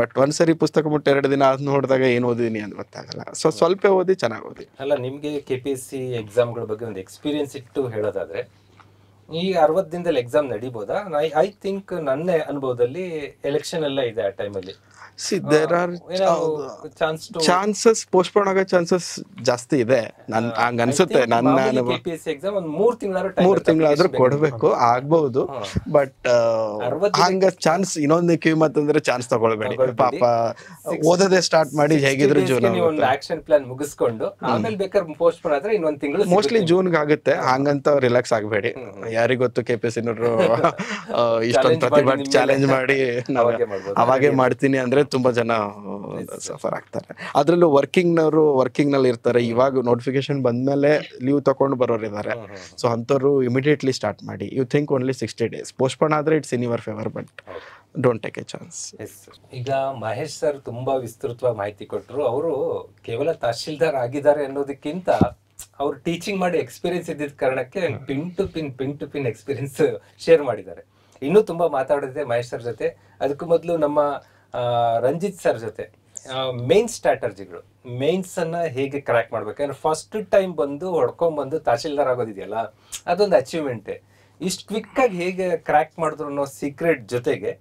ಬಟ್ ಒಂದ್ಸರಿ ಪುಸ್ತಕ ಮುಟ್ಟ 2 ದಿನ ಅದು ನೋಡಿದಾಗ ಏನು ಓದಿದೀನಿ ಅಂತ ಗೊತ್ತಾಗಲ್ಲ. ಸೊ ಸ್ವಲ್ಪ ಓದಿ, ಚೆನ್ನಾಗಿ ಓದಿ. ಅಲ್ಲ, ನಿಮಗೆ KPSC ಎಕ್ಸಾಮ್ಗಳ ಬಗ್ಗೆ ಒಂದು ಎಕ್ಸ್ಪೀರಿಯನ್ಸ್ ಇಟ್ಟು ಹೇಳೋದಾದ್ರೆ, ಈ 60 ದಿನದಲ್ಲಿ ಎಕ್ಸಾಮ್ ನಡಿಬೋದಾ? ಐ ಥಿಂಕ್ ನನ್ನ ಅನುಭವದಲ್ಲಿ ಎಲೆಕ್ಷನ್ ಎಲ್ಲ ಇದೆ ಆ ಟೈಮಲ್ಲಿ. ಚಾನ್ಸಸ್ ಪೋಸ್ಟ್ಪೋನ್ ಆಗೋ ಚಾನ್ಸಸ್ ಜಾಸ್ತಿ ಇದೆ ಹಂಗ ಅನ್ಸುತ್ತೆ. ನನ್ನ ಎಕ್ಸಾಮ್ ಒಂದು 3 ತಿಂಗಳಾದ್ರೂ ಕೊಡ್ಬೇಕು, ಆಗ್ಬಹುದು. ಬಟ್ ಹಂಗ ಚಾನ್ಸ್ ಇನ್ನೊಂದು ಕಿವಿಮತ್ ಅಂದ್ರೆ ಚಾನ್ಸ್ ತಗೊಳ್ಬೇಡಿ ಪಾಪ. ಓದೋದೇ ಸ್ಟಾರ್ಟ್ ಮಾಡಿ ಹೇಗಿದ್ರು ಜೂನ್ ಒಂದು ಆಕ್ಷನ್ ಪ್ಲಾನ್ ಮುಗಿಸ್ಕೊಂಡು ಆಮೇಲೆ ಬೇಕಾದ್ರೆ ಪೋಸ್ಟ್ಪೋನ್ ಆದ್ರೆ ಇನ್ನೊಂದು ತಿಂಗಳು, ಮೋಸ್ಟ್ಲಿ ಜೂನ್ಗೆ ಆಗುತ್ತೆ. ಹಂಗಂತ ರಿಲ್ಯಾಕ್ಸ್ ಆಗಬೇಡಿ. ಯಾರಿಗೊತ್ತು KPSC ನೋಡ್ರು ಇಷ್ಟೊಂದು ಪ್ರತಿಭಟನೆ ಚಾಲೆಂಜ್ ಮಾಡಿ ಅವಾಗೆ ಮಾಡ್ತೀನಿ ಅಂದ್ರೆ ತುಂಬಾ ಜನ ಸಫರ್ ಆಗ್ತಾರೆ. ಅದ್ರಲ್ಲೂ ವರ್ಕಿಂಗ್ ನಲ್ಲಿ ಇರ್ತಾರೆ. ಇವಾಗ ನೋಟಿಫಿಕೇಶನ್ ಬಂದ್ಮೇಲೆ ಲೀವ್ ತಗೊಂಡು ಬರೋರು ಇದ್ದಾರೆ. ಸೊ ಅಂತವ್ರು ಇಮಿಡಿಯೇಟ್ಲಿ ಸ್ಟಾರ್ಟ್ ಮಾಡಿ. You think only 60 days. Postpone ಆದ್ರೆ it's in your favour, but don't take a chance. ಈಗ ಮಹೇಶ್ ಸರ್ ತುಂಬಾ ವಿಸ್ತೃತವಾಗಿ ಮಾಹಿತಿ ಕೊಟ್ಟರು. ಅವರು ಕೇವಲ ತಹಶೀಲ್ದಾರ್ ಆಗಿದ್ದಾರೆ ಅನ್ನೋದಕ್ಕಿಂತ ಅವ್ರು ಟೀಚಿಂಗ್ ಮಾಡಿ ಎಕ್ಸ್ಪೀರಿಯನ್ಸ್ ಇದ್ದಿದ್ದ ಕಾರಣಕ್ಕೆ pin to pin experience share ಮಾಡಿದ್ದಾರೆ. ಇನ್ನೂ ತುಂಬಾ ಮಾತಾಡಿದೆ ಮಹೇಶ್ ಸರ್ ಜೊತೆ. ಅದಕ್ಕೂ ಮೊದಲು ನಮ್ಮ ರಂಜಿತ್ ಸರ್ ಜೊತೆ ಮೇನ್ ಸ್ಟ್ರಾಟಜಿಗಳು, ಮೇನ್ಸ್ ಅನ್ನ ಹೇಗೆ ಕ್ರ್ಯಾಕ್ ಮಾಡ್ಬೇಕಂದ್ರೆ ಫಸ್ಟ್ ಟೈಮ್ ಹೊಡ್ಕೊಂಡ್ಬಂದು ತಹಶೀಲ್ದಾರ್ ಆಗೋದಿದೆಯಲ್ಲ, ಅದೊಂದು ಅಚೀವ್ಮೆಂಟೇ. ಇಷ್ಟು ಕ್ವಿಕ್ ಆಗಿ ಹೇಗೆ ಕ್ರ್ಯಾಕ್ ಮಾಡಿದ್ರು ಅನ್ನೋ ಸೀಕ್ರೆಟ್ ಜೊತೆಗೆ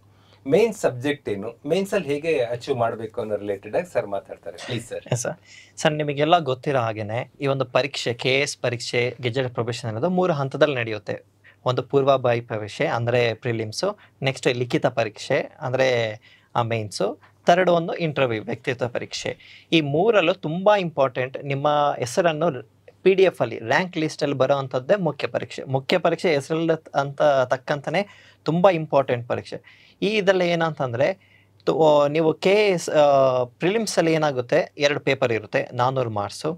ಮೇನ್ ಸಬ್ಜೆಕ್ಟ್ ಏನು, ಮೇನ್ಸ್ ಅಲ್ಲಿ ಹೇಗೆ ಅಚೀವ್ ಮಾಡಬೇಕು ಅನ್ನೋ ರಿಲೇಟೆಡ್ ಆಗಿ ಸರ್ ಮಾತಾಡ್ತಾರೆ. Please sir. ಸರ್, ನಿಮಗೆಲ್ಲ ಗೊತ್ತಿರೋ ಹಾಗೇನೆ ಈ ಒಂದು ಪರೀಕ್ಷೆ, KS ಪರೀಕ್ಷೆ, ಗೆಜೆಟ್ ಪ್ರೊಬೇಷನ್ ಅನ್ನೋದು 3 ಹಂತದಲ್ಲಿ ನಡೆಯುತ್ತೆ. ಒಂದು ಪೂರ್ವಭಾವಿ ಪರೀಕ್ಷೆ ಅಂದರೆ ಪ್ರಿಲಿಮ್ಸು, ನೆಕ್ಸ್ಟ್ ಲಿಖಿತ ಪರೀಕ್ಷೆ ಅಂದರೆ ಮೇನ್ಸು, ಥರ್ಡ್ ಒಂದು ಇಂಟರ್ವ್ಯೂ ವ್ಯಕ್ತಿತ್ವ ಪರೀಕ್ಷೆ. ಈ ಮೂರಲ್ಲೂ ತುಂಬ ಇಂಪಾರ್ಟೆಂಟ್ ನಿಮ್ಮ ಹೆಸರನ್ನು PDF ಅಲ್ಲಿ ರ್ಯಾಂಕ್ ಲಿಸ್ಟಲ್ಲಿ ಬರೋ ಅಂಥದ್ದೇ ಮುಖ್ಯ ಪರೀಕ್ಷೆ ಹೆಸರಲ್ಲಿ ಅಂತ ತಕ್ಕಂತಲೇ ತುಂಬ ಇಂಪಾರ್ಟೆಂಟ್ ಪರೀಕ್ಷೆ. ಇದರಲ್ಲಿ ಏನಂತಂದರೆ ನೀವು ಪ್ರಿಲಿಮ್ಸಲ್ಲಿ ಏನಾಗುತ್ತೆ 2 ಪೇಪರ್ ಇರುತ್ತೆ 400 ಮಾರ್ಕ್ಸು.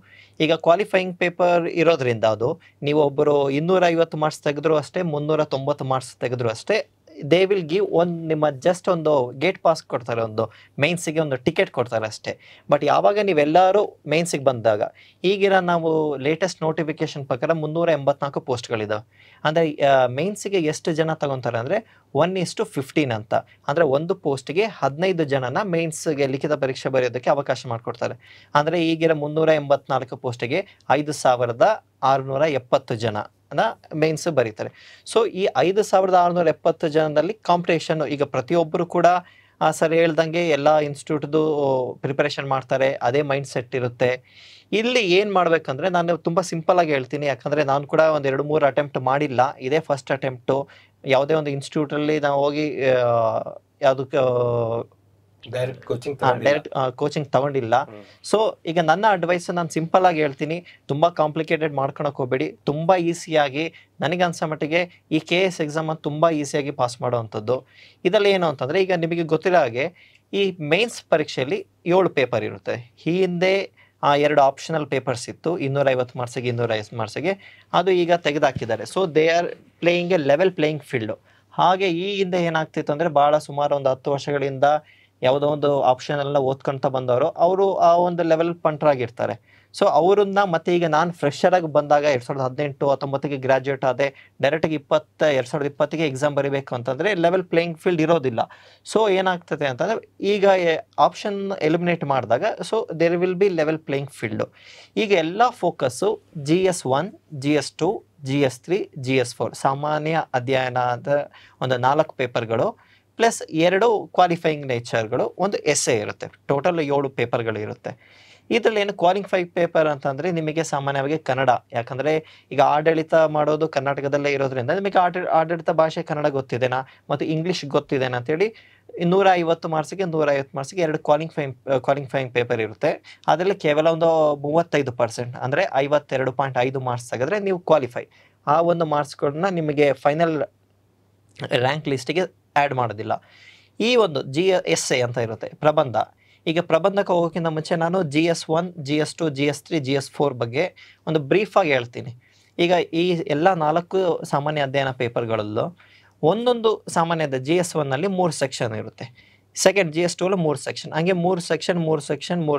ಈಗ ಕ್ವಾಲಿಫೈಯಿಂಗ್ ಪೇಪರ್ ಇರೋದ್ರಿಂದ ಅದು ನೀವು ಒಬ್ಬರು 250 ಮಾರ್ಕ್ಸ್ ತೆಗೆದ್ರು ಅಷ್ಟೇ, 390 ಮಾರ್ಕ್ಸ್ ತೆಗೆದ್ರು ಅಷ್ಟೇ, ದೇ ವಿಲ್ ಗಿವ್ ನಿಮ್ಮ ಜಸ್ಟ್ ಒಂದು ಗೇಟ್ ಪಾಸ್ ಕೊಡ್ತಾರೆ, ಒಂದು ಮೇನ್ಸಿಗೆ ಒಂದು ಟಿಕೆಟ್ ಕೊಡ್ತಾರೆ ಅಷ್ಟೇ. ಬಟ್ ಯಾವಾಗ ನೀವೆಲ್ಲರೂ ಮೇನ್ಸಿಗೆ ಬಂದಾಗ ಈಗಿನ ನಾವು ಲೇಟೆಸ್ಟ್ ನೋಟಿಫಿಕೇಶನ್ ಪ್ರಕಾರ 384 ಪೋಸ್ಟ್ಗಳಿದಾವೆ. ಅಂದರೆ ಮೇನ್ಸಿಗೆ ಎಷ್ಟು ಜನ ತಗೊತಾರೆ ಅಂದರೆ 1:15 ಅಂತ. ಅಂದರೆ ಒಂದು ಪೋಸ್ಟ್ಗೆ 15 ಜನನ ಮೇನ್ಸ್ಗೆ ಲಿಖಿತ ಪರೀಕ್ಷೆ ಬರೆಯೋದಕ್ಕೆ ಅವಕಾಶ ಮಾಡಿಕೊಡ್ತಾರೆ. ಅಂದರೆ ಈಗಿನ 384 ಪೋಸ್ಟಿಗೆ 5,670 ಜನ ಮೇನ್ಸ್ ಬರೀತಾರೆ. ಸೊ ಈ 5,670 ಜನದಲ್ಲಿ ಕಾಂಪಿಟೇಷನ್ ಈಗ ಪ್ರತಿಯೊಬ್ಬರು ಕೂಡ ಸರ್ ಹೇಳ್ದಂಗೆ ಎಲ್ಲ ಇನ್ಸ್ಟಿಟ್ಯೂಟ್ದು ಪ್ರಿಪರೇಷನ್ ಮಾಡ್ತಾರೆ, ಅದೇ ಮೈಂಡ್ ಸೆಟ್ ಇರುತ್ತೆ. ಇಲ್ಲಿ ಏನು ಮಾಡಬೇಕಂದ್ರೆ ನಾನು ತುಂಬ ಸಿಂಪಲಾಗಿ ಹೇಳ್ತೀನಿ, ಯಾಕಂದರೆ ನಾನು ಕೂಡ ಒಂದು 2-3 ಅಟೆಂಪ್ಟ್ ಮಾಡಿಲ್ಲ, ಇದೇ ಫಸ್ಟ್ ಅಟೆಂಪ್ಟು. ಯಾವುದೇ ಒಂದು ಇನ್ಸ್ಟಿಟ್ಯೂಟಲ್ಲಿ ನಾವು ಹೋಗಿ ಯಾವುದಕ್ಕೆ ಡೈರೆಕ್ಟ್ ಕೋಚಿಂಗ್ ತಗೊಂಡಿಲ್ಲ. ಸೊ ಈಗ ನನ್ನ ಅಡ್ವೈಸ್ ನಾನು ಸಿಂಪಲ್ ಆಗಿ ಹೇಳ್ತೀನಿ, ತುಂಬ ಕಾಂಪ್ಲಿಕೇಟೆಡ್ ಮಾಡ್ಕೊಳಕ್ಕೆ ಹೋಗಬೇಡಿ. ತುಂಬ ಈಸಿಯಾಗಿ ನನಗನ್ಸೋ ಮಟ್ಟಿಗೆ ಈ KS ಎಕ್ಸಾಮ್ ತುಂಬ ಈಸಿಯಾಗಿ ಪಾಸ್ ಮಾಡೋವಂಥದ್ದು. ಇದರಲ್ಲಿ ಏನು ಅಂತಂದರೆ ಈಗ ನಿಮಗೆ ಗೊತ್ತಿರೋ ಹಾಗೆ ಈ ಮೇನ್ಸ್ ಪರೀಕ್ಷೆಯಲ್ಲಿ 7 ಪೇಪರ್ ಇರುತ್ತೆ. ಈ ಹಿಂದೆ 2 ಆಪ್ಷನಲ್ ಪೇಪರ್ಸ್ ಇತ್ತು, 250 ಮಾರ್ಕ್ಸಿಗೆ 250 ಮಾರ್ಕ್ಸಿಗೆ, ಅದು ಈಗ ತೆಗೆದುಹಾಕಿದ್ದಾರೆ. So they are playing a level playing field. ಹಾಗೆ ಈ ಹಿಂದೆ ಏನಾಗ್ತಿತ್ತು ಅಂದರೆ ಭಾಳ ಸುಮಾರು ಒಂದು 10 ವರ್ಷಗಳಿಂದ ಯಾವುದೋ ಒಂದು ಆಪ್ಷನ್ ಎಲ್ಲ ಓದ್ಕೊಳ್ತಾ ಬಂದವರು ಅವರು ಆ ಒಂದು ಲೆವೆಲ್ ಪಂಟ್ರಾಗಿರ್ತಾರೆ. ಸೊ ಅವರನ್ನ ಮತ್ತೆ ಈಗ ನಾನು ಫ್ರೆಷರಾಗಿ ಬಂದಾಗ 2018-19ಗೆ ಗ್ರ್ಯಾಜುಯೇಟ್ ಆದೆ, ಡೈರೆಕ್ಟಾಗಿ 2020ಗೆ ಎಕ್ಸಾಮ್ ಬರೀಬೇಕು ಅಂತಂದರೆ ಲೆವೆಲ್ ಪ್ಲೇಯಿಂಗ್ ಫೀಲ್ಡ್ ಇರೋದಿಲ್ಲ. ಸೊ ಏನಾಗ್ತದೆ ಅಂತಂದರೆ ಈಗ ಆಪ್ಷನ್ ಎಲಿಮಿನೇಟ್ ಮಾಡಿದಾಗ so there will be level playing field. ಈಗ ಎಲ್ಲ focus GS1, GS2, GS3, GS4 ಸಾಮಾನ್ಯ ಅಧ್ಯಯನದ ಒಂದು 4 ಪೇಪರ್ಗಳು ಪ್ಲಸ್ 2 ಕ್ವಾಲಿಫೈಯಿಂಗ್ ನೇಚರ್ಗಳು, ಒಂದು ಎಸ್ಸೆ ಇರುತ್ತೆ. ಟೋಟಲ್ 7 ಪೇಪರ್ಗಳು ಇರುತ್ತೆ. ಇದರಲ್ಲಿ ಏನು ಕ್ವಾಲಿಫೈಡ್ ಪೇಪರ್ ಅಂತಂದರೆ ನಿಮಗೆ ಸಾಮಾನ್ಯವಾಗಿ ಕನ್ನಡ, ಯಾಕಂದರೆ ಈಗ ಆಡಳಿತ ಮಾಡೋದು ಕರ್ನಾಟಕದಲ್ಲೇ ಇರೋದ್ರಿಂದ ನಿಮಗೆ ಆಡಳಿತ ಭಾಷೆ ಕನ್ನಡ ಗೊತ್ತಿದೆನಾ ಮತ್ತು ಇಂಗ್ಲೀಷ್ ಗೊತ್ತಿದೆನಾ ಅಂತೇಳಿ 150 ಮಾರ್ಕ್ಸಿಗೆ 150 ಮಾರ್ಕ್ಸಿಗೆ 2 ಕ್ವಾಲಿಫೈಯಿಂಗ್ ಪೇಪರ್ ಇರುತ್ತೆ. ಅದರಲ್ಲಿ ಕೇವಲ ಒಂದು 35% ಅಂದರೆ 52.5 ಮಾರ್ಕ್ಸ್ ತೆಗೆದ್ರೆ ನೀವು ಕ್ವಾಲಿಫೈ. ಆ ಒಂದು ಮಾರ್ಕ್ಸ್ಗಳನ್ನ ನಿಮಗೆ ಫೈನಲ್ ರ್ಯಾಂಕ್ ಲಿಸ್ಟಿಗೆ ಆ್ಯಡ್ ಮಾಡೋದಿಲ್ಲ. ಈ ಒಂದು GSA ಅಂತ ಇರುತ್ತೆ ಪ್ರಬಂಧ. ಈಗ ಪ್ರಬಂಧಕ್ಕೆ ಹೋಗೋಕ್ಕಿಂತ ಮುಂಚೆ ನಾನು GS1, GS2, GS3, GS4 ಬಗ್ಗೆ ಒಂದು ಬ್ರೀಫಾಗಿ ಹೇಳ್ತೀನಿ. ಈಗ ಈ ಎಲ್ಲ 4 ಸಾಮಾನ್ಯ ಅಧ್ಯಯನ ಪೇಪರ್ಗಳಲ್ಲೂ ಒಂದೊಂದು ಸಾಮಾನ್ಯ GS1ನಲ್ಲಿ 3 ಸೆಕ್ಷನ್ ಇರುತ್ತೆ, ಸೆಕೆಂಡ್ GS2 3 ಸೆಕ್ಷನ್, ಹಂಗೆ 3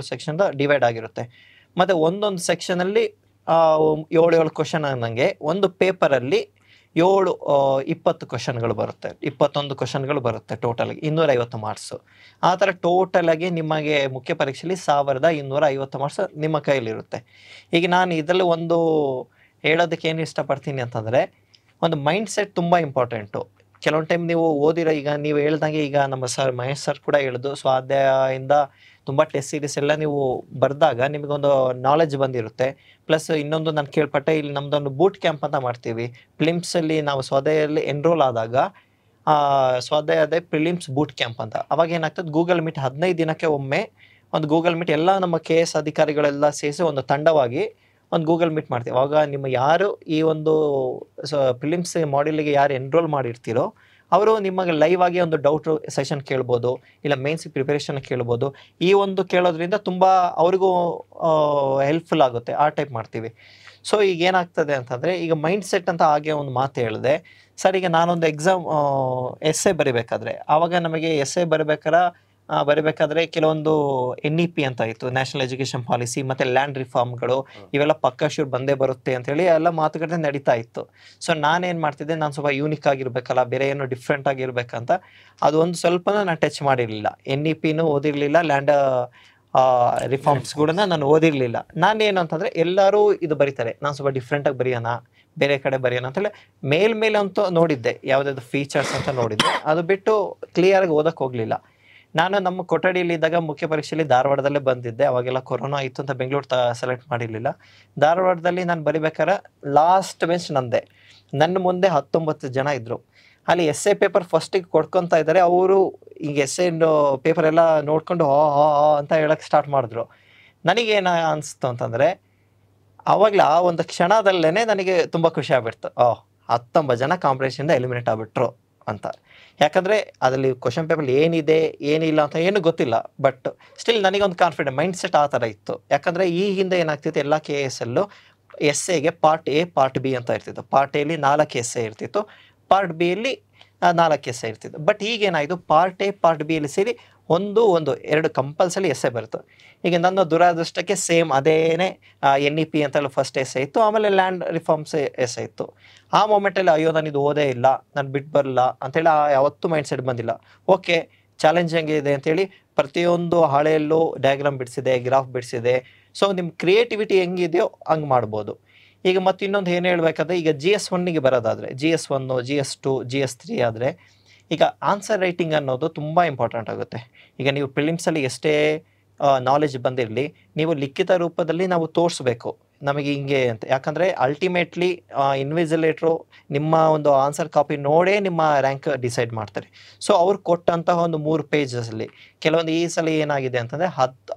ಸೆಕ್ಷನ್ ಡಿವೈಡ್ ಆಗಿರುತ್ತೆ. ಮತ್ತು ಒಂದೊಂದು ಸೆಕ್ಷನಲ್ಲಿ 7 ಕ್ವಶನ್ ಅನ್ನಂಗೆ ಒಂದು ಪೇಪರಲ್ಲಿ 20 ಕ್ವಶನ್ಗಳು ಬರುತ್ತೆ, 21 ಕ್ವಶನ್ಗಳು ಬರುತ್ತೆ. ಟೋಟಲಾಗಿ 250 ಮಾರ್ಕ್ಸು. ಆ ಥರ ಟೋಟಲಾಗಿ ನಿಮಗೆ ಮುಖ್ಯ ಪರೀಕ್ಷೆಯಲ್ಲಿ 1250 ಮಾರ್ಕ್ಸ್ ನಿಮ್ಮ ಕೈಯಲ್ಲಿರುತ್ತೆ. ಈಗ ನಾನು ಇದರಲ್ಲಿ ಒಂದು ಹೇಳೋದಕ್ಕೆ ಏನು ಇಷ್ಟಪಡ್ತೀನಿ ಅಂತಂದರೆ, ಒಂದು ಮೈಂಡ್ ಸೆಟ್ ತುಂಬ ಇಂಪಾರ್ಟೆಂಟು. ಕೆಲವೊಂದು ಟೈಮ್ ನೀವು ಓದಿರೋ, ಈಗ ನೀವು ಹೇಳ್ದಂಗೆ ಈಗ ನಮ್ಮ ಸರ್ ಮಹೇಶ್ ಸರ್ ಕೂಡ ಹೇಳಿದ್ದು, ಸ್ವಾಧ್ಯಾಯದಿಂದ ತುಂಬ ಟೆಸ್ಟ್ ಸೀರೀಸ್ ಎಲ್ಲ ನೀವು ಬರೆದಾಗ ನಿಮಗೊಂದು ನಾಲೆಜ್ ಬಂದಿರುತ್ತೆ. ಪ್ಲಸ್ ಇನ್ನೊಂದು ನಾನು ಕೇಳ್ಪಟ್ಟೆ, ಇಲ್ಲಿ ನಮ್ಮದೊಂದು ಬೂಟ್ ಕ್ಯಾಂಪ್ ಅಂತ ಮಾಡ್ತೀವಿ ಪ್ರಿಲಿಮ್ಸಲ್ಲಿ. ನಾವು ಸ್ವಾಧ್ಯಾಯಲ್ಲಿ ಎನ್ರೋಲ್ ಆದಾಗ ಸ್ವಾಧ್ಯಾಯದ ಪ್ರಿಲಿಮ್ಸ್ ಬೂಟ್ ಕ್ಯಾಂಪ್ ಅಂತ, ಅವಾಗ ಏನಾಗ್ತದೆ ಗೂಗಲ್ ಮೀಟ್ 15 ದಿನಕ್ಕೆ ಒಮ್ಮೆ ಒಂದು ಗೂಗಲ್ ಮೀಟ್ ಎಲ್ಲ ನಮ್ಮ KS ಅಧಿಕಾರಿಗಳೆಲ್ಲ ಸೇರಿಸಿ ಒಂದು ತಂಡವಾಗಿ ಒಂದು ಗೂಗಲ್ ಮೀಟ್ ಮಾಡ್ತೀವಿ. ಅವಾಗ ನಿಮ್ಮ ಯಾರು ಈ ಒಂದು ಪ್ರಿಲಿಮ್ಸ್ ಮಾಡ್ಯೂಲಿಗೆ ಯಾರು ಎನ್ರೋಲ್ ಮಾಡಿರ್ತೀರೋ ಅವರು ನಿಮಗೆ ಲೈವ್ ಆಗಿ ಒಂದು ಡೌಟ್ ಸೆಷನ್ ಕೇಳ್ಬೋದು, ಇಲ್ಲ ಮೇನ್ಸ್ ಪ್ರಿಪರೇಷನ್ ಕೇಳ್ಬೋದು. ಈ ಒಂದು ಕೇಳೋದ್ರಿಂದ ತುಂಬ ಅವ್ರಿಗೂ ಹೆಲ್ಪ್ಫುಲ್ ಆಗುತ್ತೆ. ಆ ಟೈಪ್ ಮಾಡ್ತೀವಿ. ಸೊ ಈಗ ಏನಾಗ್ತದೆ ಅಂತಂದರೆ, ಈಗ ಮೈಂಡ್ ಸೆಟ್ ಅಂತ ಹಾಗೆ ಒಂದು ಮಾತು ಹೇಳಿದೆ ಸರ್. ಈಗ ನಾನೊಂದು ಎಕ್ಸಾಮ್ ಎಸ್ಸೆ ಬರಿಬೇಕಾದ್ರೆ, ಆವಾಗ ನಮಗೆ ಎಸ್ಸೆ ಬರಿಬೇಕಾದ್ರೆ ಕೆಲವೊಂದು NEP ಅಂತ ಇತ್ತು, ನ್ಯಾಷನಲ್ ಎಜುಕೇಷನ್ ಪಾಲಿಸಿ, ಮತ್ತು ಲ್ಯಾಂಡ್ ರಿಫಾರ್ಮ್ಗಳು, ಇವೆಲ್ಲ ಪಕ್ಕಾ ಶೂರ್ ಬಂದೇ ಬರುತ್ತೆ ಅಂತೇಳಿ ಎಲ್ಲ ಮಾತುಕತೆ ನಡೀತಾ ಇತ್ತು. ಸೊ ನಾನೇನು ಮಾಡ್ತಿದ್ದೆ, ನಾನು ಸ್ವಲ್ಪ ಯೂನಿಕ್ ಆಗಿರ್ಬೇಕಲ್ಲ, ಬೇರೆ ಏನೋ ಡಿಫ್ರೆಂಟ್ ಆಗಿರ್ಬೇಕಂತ ಅದು ಒಂದು ಸ್ವಲ್ಪ ನಾನು ಟಚ್ ಮಾಡಿರಲಿಲ್ಲ. NEPನೂ ಓದಿರಲಿಲ್ಲ, ಲ್ಯಾಂಡ್ ರಿಫಾರ್ಮ್ಸ್ ಕೂಡ ನಾನು ಓದಿರಲಿಲ್ಲ. ನಾನೇನು ಅಂತಂದರೆ, ಎಲ್ಲರೂ ಇದು ಬರೀತಾರೆ, ನಾನು ಸ್ವಲ್ಪ ಡಿಫ್ರೆಂಟಾಗಿ ಬರೆಯೋಣ, ಬೇರೆ ಕಡೆ ಬರೆಯೋಣ ಅಂತೇಳಿ ಮೇಲೆ ಅಂತೂ ನೋಡಿದ್ದೆ, ಯಾವುದಾದ್ರು ಫೀಚರ್ಸ್ ಅಂತ ನೋಡಿದ್ದೆ. ಅದು ಬಿಟ್ಟು ಕ್ಲಿಯರಾಗಿ ಓದಕ್ಕೆ ಹೋಗಲಿಲ್ಲ. ನಾನು ನಮ್ಮ ಕೊಠಡಿಯಲ್ಲಿದ್ದಾಗ ಮುಖ್ಯ ಪರೀಕ್ಷೆಯಲ್ಲಿ ಧಾರವಾಡದಲ್ಲೇ ಬಂದಿದ್ದೆ. ಅವಾಗೆಲ್ಲ ಕೊರೋನಾ ಇತ್ತು ಅಂತ ಬೆಂಗಳೂರು ಸೆಲೆಕ್ಟ್ ಮಾಡಿರಲಿಲ್ಲ. ಧಾರವಾಡದಲ್ಲಿ ನಾನು ಬರಿಬೇಕಾದ್ರೆ ಲಾಸ್ಟ್ ಬೆಂಚ್ ನಂದೆ. ನನ್ನ ಮುಂದೆ 19 ಜನ ಇದ್ದರು. ಅಲ್ಲಿ ಎಸ್ಸೆ ಪೇಪರ್ ಫಸ್ಟಿಗೆ ಕೊಡ್ಕೊತಾ ಇದ್ದಾರೆ. ಅವರು ಈಗ ಎಸ್ಸೆ ಪೇಪರ್ ಎಲ್ಲ ನೋಡ್ಕೊಂಡು ಅಂತ ಹೇಳಕ್ಕೆ ಸ್ಟಾರ್ಟ್ ಮಾಡಿದ್ರು. ನನಗೇನು ಅನಿಸ್ತು ಅಂತಂದರೆ ಆವಾಗಲೇ ಆ ಒಂದು ಕ್ಷಣದಲ್ಲೇ ನನಗೆ ತುಂಬ ಖುಷಿ ಆಗ್ಬಿಡ್ತು. 19 ಜನ ಕಾಂಪಿಟೇಷನಿಂದ ಎಲಿಮಿನೇಟ್ ಆಗಿಬಿಟ್ರು ಅಂತ. ಯಾಕಂದರೆ ಅದರಲ್ಲಿ ಕ್ವಶನ್ ಪೇಪರ್ ಏನಿದೆ ಏನಿಲ್ಲ ಅಂತ ಏನೂ ಗೊತ್ತಿಲ್ಲ. ಬಟ್ ಸ್ಟಿಲ್ ನನಗೊಂದು ಕಾನ್ಫಿಡೆಂಟ್ ಮೈಂಡ್ ಸೆಟ್ ಆ ಥರ ಇತ್ತು. ಯಾಕಂದರೆ ಈ ಹಿಂದೆ ಏನಾಗ್ತಿತ್ತು, ಎಲ್ಲ KS ಎಸ್ಸೆಗೆ ಪಾರ್ಟ್ ಎ ಪಾರ್ಟ್ ಬಿ ಅಂತ ಇರ್ತಿತ್ತು. ಪಾರ್ಟ್ ಎಲ್ಲಿ 4 ಎಸ್ಸೆ ಇರ್ತಿತ್ತು, ಪಾರ್ಟ್ ಬಿ ಯಲ್ಲಿ 4 ಎಸ್ಸೆ ಇರ್ತಿತ್ತು. ಬಟ್ ಈಗೇನಾಯಿತು, ಪಾರ್ಟ್ ಎ ಪಾರ್ಟ್ ಬಿ ಯಲ್ಲಿ ಸೇರಿ ಎರಡು ಕಂಪಲ್ಸರಿ ಎಸ್ಸೆ ಬರುತ್ತೆ. ಈಗ ನನ್ನ ದುರಾದೃಷ್ಟಕ್ಕೆ ಸೇಮ್ ಅದೇನೇ NEP ಅಂತೆಲ್ಲ ಫಸ್ಟ್ ಎಸ್ಸೆ ಇತ್ತು, ಆಮೇಲೆ ಲ್ಯಾಂಡ್ ರಿಫಾರ್ಮ್ಸ್ ಎಸ್ಸೆ ಇತ್ತು. ಆ ಮೂಮೆಂಟಲ್ಲಿ ಅಯ್ಯೋ ನಾನು ಇದು ಓದೇ ಇಲ್ಲ, ನಾನು ಬಿಟ್ಟು ಬರಲ್ಲ ಅಂತೇಳಿ ಯಾವತ್ತೂ ಮೈಂಡ್ ಸೆಟ್ ಬಂದಿಲ್ಲ. ಓಕೆ, ಚಾಲೆಂಜ್ ಹೆಂಗಿದೆ ಅಂತೇಳಿ ಪ್ರತಿಯೊಂದು ಹಾಳೆಯಲ್ಲೂ ಡಯಾಗ್ರಾಮ್ ಬಿಡಿಸಿದೆ, ಗ್ರಾಫ್ ಬಿಡಿಸಿದೆ. ಸೊ ನಿಮ್ಮ ಕ್ರಿಯೇಟಿವಿಟಿ ಹೆಂಗಿದೆಯೋ ಹಂಗೆ ಮಾಡ್ಬೋದು. ಈಗ ಮತ್ತೆ ಇನ್ನೊಂದು ಏನು ಹೇಳಬೇಕಾದ್ರೆ, ಈಗ GS1ಗೆ ಬರೋದಾದರೆ GS1, GS2, GS3 ಆದರೆ ಈಗ ಆನ್ಸರ್ ರೈಟಿಂಗ್ ಅನ್ನೋದು ತುಂಬ ಇಂಪಾರ್ಟೆಂಟ್ ಆಗುತ್ತೆ. ಈಗ ನೀವು ಪ್ರಿಲಿಮ್ಸಲ್ಲಿ ಎಷ್ಟೇ ನಾಲೆಜ್ ಬಂದಿರಲಿ, ನೀವು ಲಿಖಿತ ರೂಪದಲ್ಲಿ ನಾವು ತೋರಿಸ್ಬೇಕು ನಮಗೆ ಹಿಂಗೆ ಅಂತ. ಯಾಕಂದರೆ ಅಲ್ಟಿಮೇಟ್ಲಿ ಇನ್ವಿಜಿಲೇಟ್ರು ನಿಮ್ಮ ಒಂದು ಆನ್ಸರ್ ಕಾಪಿ ನೋಡೇ ನಿಮ್ಮ ರ್ಯಾಂಕ್ ಡಿಸೈಡ್ ಮಾಡ್ತಾರೆ. ಸೊ ಅವ್ರು ಕೊಟ್ಟಂತಹ ಒಂದು 3 ಪೇಜಸಲ್ಲಿ ಕೆಲವೊಂದು ಈ ಸಲ ಏನಾಗಿದೆ ಅಂತಂದರೆ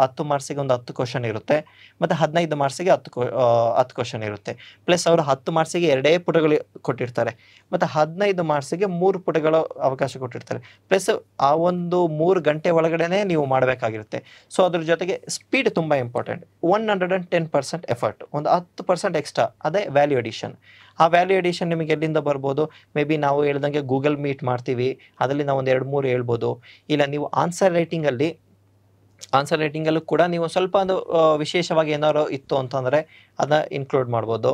10 ಮಾರ್ಕ್ಸಿಗೆ ಒಂದು 10 ಕ್ವಶನ್ ಇರುತ್ತೆ, ಮತ್ತು 15 ಮಾರ್ಕ್ಸಿಗೆ 10 ಕ್ವಶನ್ ಇರುತ್ತೆ. ಪ್ಲಸ್ ಅವರು 10 ಮಾರ್ಕ್ಸಿಗೆ 2 ಪುಟಗಳು ಕೊಟ್ಟಿರ್ತಾರೆ, ಮತ್ತು 15 ಮಾರ್ಕ್ಸಿಗೆ 3 ಪುಟಗಳ ಅವಕಾಶ ಕೊಟ್ಟಿರ್ತಾರೆ. ಪ್ಲಸ್ ಆ ಒಂದು 3 ಗಂಟೆ ಒಳಗಡೆ ನೀವು ಮಾಡಬೇಕಾಗಿರುತ್ತೆ. ಸೊ ಅದ್ರ ಜೊತೆಗೆ ಸ್ಪೀಡ್ ತುಂಬ ಇಂಪಾರ್ಟೆಂಟ್. 110% ಎಫರ್ಟ್, ಒಂದು 10% ಎಕ್ಸ್ಟ್ರಾ, ಅದೇ ವ್ಯಾಲ್ಯೂ ಎಡಿಷನ್. ಆ ವ್ಯಾಲ್ಯೂ ಎಡಿಷನ್ ನಿಮಗೆ ಎಲ್ಲಿಂದ ಬರ್ಬೋದು? ಮೇ ಬಿ ನಾವು ಹೇಳ್ದಂಗೆ ಗೂಗಲ್ ಮೀಟ್ ಮಾಡ್ತೀವಿ, ಅದರಲ್ಲಿ ನಾವು ಒಂದು 2-3 ಹೇಳ್ಬೋದು. ಇಲ್ಲ ನೀವು ಆನ್ಸರ್ ರೈಟಿಂಗಲ್ಲೂ ಕೂಡ ನೀವು ಸ್ವಲ್ಪ ಒಂದು ವಿಶೇಷವಾಗಿ ಏನಾದ್ರು ಇತ್ತು ಅಂತಂದರೆ ಅದನ್ನ ಇನ್ಕ್ಲೂಡ್ ಮಾಡ್ಬೋದು.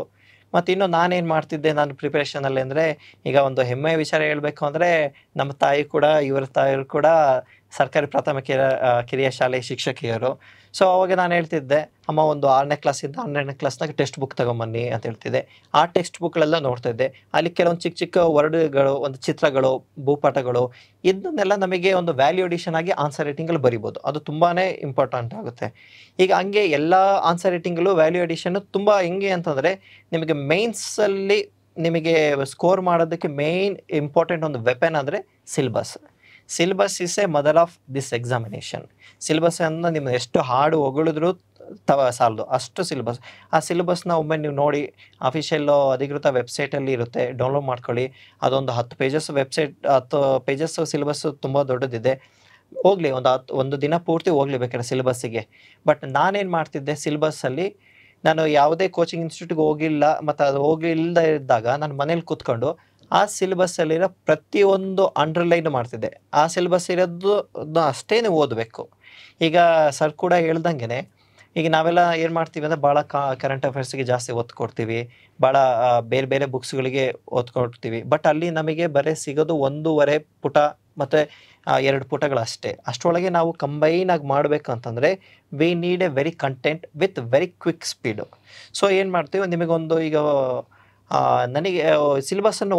ಮತ್ತು ಇನ್ನು ನಾನೇನು ಮಾಡ್ತಿದ್ದೆ ನಾನು ಪ್ರಿಪ್ರೇಷನಲ್ಲಿ ಅಂದರೆ, ಈಗ ಒಂದು ಹೆಮ್ಮೆಯ ವಿಚಾರ ಹೇಳಬೇಕು ಅಂದರೆ, ನಮ್ಮ ಇವರ ತಾಯಿಯರು ಕೂಡ ಸರ್ಕಾರಿ ಪ್ರಾಥಮಿಕ ಕಿರಿಯ ಶಾಲೆ ಶಿಕ್ಷಕಿಯರು. ಸೊ ಅವಾಗ ನಾನು ಹೇಳ್ತಿದ್ದೆ, ಅಮ್ಮ ಒಂದು 6ನೇ ಕ್ಲಾಸಿಂದ 12ನೇ ಕ್ಲಾಸ್ನಾಗ ಟೆಕ್ಸ್ಟ್ ಬುಕ್ ತೊಗೊಂಬನ್ನಿ ಅಂತ ಹೇಳ್ತಿದ್ದೆ. ಆ ಟೆಕ್ಸ್ಟ್ ಬುಕ್ಗಳೆಲ್ಲ ನೋಡ್ತಾ ಇದ್ದೆ. ಅಲ್ಲಿ ಕೆಲವೊಂದು ಚಿಕ್ಕ ವರ್ಡ್ಗಳು, ಒಂದು ಚಿತ್ರಗಳು, ಭೂಪಟಗಳು, ಇದನ್ನೆಲ್ಲ ನಮಗೆ ಒಂದು ವ್ಯಾಲ್ಯೂ ಎಡಿಷನ್ ಆಗಿ ಆನ್ಸರ್ ರೈಟಿಂಗಲ್ಲಿ ಬರಿಬೋದು. ಅದು ತುಂಬಾ ಇಂಪಾರ್ಟೆಂಟ್ ಆಗುತ್ತೆ. ಈಗ ಹಂಗೆ ಎಲ್ಲ ಆನ್ಸರ್ ರೈಟಿಂಗಲ್ಲೂ ವ್ಯಾಲ್ಯೂ ಎಡಿಷನ್ನು ತುಂಬ ಹೆಂಗೆ ಅಂತಂದರೆ, ನಿಮಗೆ ಮೇನ್ಸಲ್ಲಿ ನಿಮಗೆ ಸ್ಕೋರ್ ಮಾಡೋದಕ್ಕೆ ಮೇನ್ ಇಂಪಾರ್ಟೆಂಟ್ ಒಂದು ವೆಪನ್ ಅಂದರೆ syllabus is A mother of this examination. Syllabus ಅನ್ನು ನಿಮ್ಮ ಎಷ್ಟು ಹಾಡು ಹೊಗಳಿದ್ರು ಸಾಲದು, ಅಷ್ಟು ಸಿಲೆಬಸ್. ಆ ಸಿಲೆಬಸ್ನ ಒಮ್ಮೆ ನೀವು ನೋಡಿ, ಅಫಿಷಿಯಲ್ ಅಧಿಕೃತ ವೆಬ್ಸೈಟಲ್ಲಿ ಇರುತ್ತೆ, ಡೌನ್ಲೋಡ್ ಮಾಡ್ಕೊಳ್ಳಿ. ಅದೊಂದು 10 ಪೇಜಸ್ ವೆಬ್ಸೈಟ್, 10 ಪೇಜಸ್ ಸಿಲೆಬಸ್ ತುಂಬ ದೊಡ್ಡದಿದೆ. ಹೋಗಲಿ, ಒಂದು ದಿನ ಪೂರ್ತಿ ಹೋಗ್ಲಿ ಬೇಕಾದ್ರೆ ಸಿಲೆಬಸ್ಸಿಗೆ. ಬಟ್ ನಾನೇನು ಮಾಡ್ತಿದ್ದೆ, ಸಿಲೆಬಸ್ಸಲ್ಲಿ ನಾನು ಯಾವುದೇ ಕೋಚಿಂಗ್ ಇನ್ಸ್ಟಿಟ್ಯೂಟ್ಗೆ ಹೋಗಿಲ್ಲ, ಮತ್ತು ಅದು ಹೋಗಿಲ್ಲದೆ ಇದ್ದಾಗ ನಾನು ಮನೇಲಿ ಕೂತ್ಕೊಂಡು ಆ ಸಿಲೆಬಸ್ಸಲ್ಲಿರೋ ಪ್ರತಿಯೊಂದು ಅಂಡರ್ಲೈನ್ ಮಾಡ್ತಿದ್ದೆ. ಆ ಸಿಲೆಬಸ್ ಇರೋದು ಅಷ್ಟೇ ನೀವು ಓದಬೇಕು. ಈಗ ಸರ್ ಕೂಡ ಹೇಳ್ದಂಗೆ, ಈಗ ನಾವೆಲ್ಲ ಏನು ಮಾಡ್ತೀವಿ ಅಂದರೆ, ಭಾಳ ಕರೆಂಟ್ ಅಫೇರ್ಸ್ಗೆ ಜಾಸ್ತಿ ಒತ್ತು ಕೊಡ್ತೀವಿ, ಭಾಳ ಬೇರೆ ಬೇರೆ ಬುಕ್ಸ್ಗಳಿಗೆ ಒತ್ತು ಕೊಡ್ತೀವಿ. ಬಟ್ ಅಲ್ಲಿ ನಮಗೆ ಬರೀ ಸಿಗೋದು 1.5 ಪುಟ ಮತ್ತು 2 ಪುಟಗಳಷ್ಟೇ. ಅಷ್ಟರೊಳಗೆ ನಾವು ಕಂಬೈನ್ ಆಗಿ ಮಾಡಬೇಕು ಅಂತಂದರೆ we need A very content with very quick speed. So ಏನು ಮಾಡ್ತೀವಿ, ನಿಮಗೊಂದು ಈಗ ನನಗೆ ಸಿಲೆಬಸ್ಸನ್ನು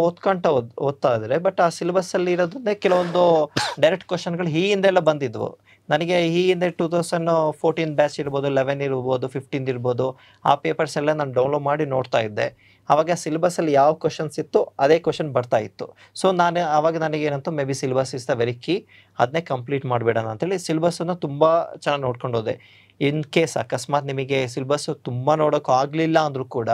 ಓದ್ತಾ ಇದ್ದರೆ, ಬಟ್ ಆ ಸಿಲೆಬಸ್ಸಲ್ಲಿ ಇರೋದನ್ನೇ ಕೆಲವೊಂದು ಡೈರೆಕ್ಟ್ ಕ್ವಶನ್ಗಳು ಈ ಹಿಂದೆಲ್ಲ ಬಂದಿದ್ವು. ನನಗೆ ಈ ಹಿಂದೆ 2014 ಬ್ಯಾಚ್ ಇರ್ಬೋದು, 11 ಇರ್ಬೋದು, 15 ಇರ್ಬೋದು, ಆ ಪೇಪರ್ಸ್ ಎಲ್ಲ ನಾನು ಡೌನ್ಲೋಡ್ ಮಾಡಿ ನೋಡ್ತಾ ಇದ್ದೆ. ಆವಾಗ ಸಿಲೆಬಸ್ಸಲ್ಲಿ ಯಾವ ಕ್ವಶನ್ಸ್ ಇತ್ತು ಅದೇ ಕ್ವಶನ್ ಬರ್ತಾ ಇತ್ತು. ಸೊ ಆವಾಗ ನನಗೇನಂತ, may be syllabus is the very key, ಅದನ್ನೇ ಕಂಪ್ಲೀಟ್ ಮಾಡಿಬಿಡೋಣ ಅಂತೇಳಿ ಸಿಲೆಬಸ್ಸನ್ನು ತುಂಬ ಚೆನ್ನಾಗಿ ನೋಡ್ಕೊಂಡು ಹೋದೆ. ಇನ್ ಕೇಸ್ ಅಕಸ್ಮಾತ್ ನಿಮಗೆ ಸಿಲೆಬಸ್ಸು ತುಂಬ ನೋಡೋಕೆ ಆಗಲಿಲ್ಲ ಅಂದರೂ ಕೂಡ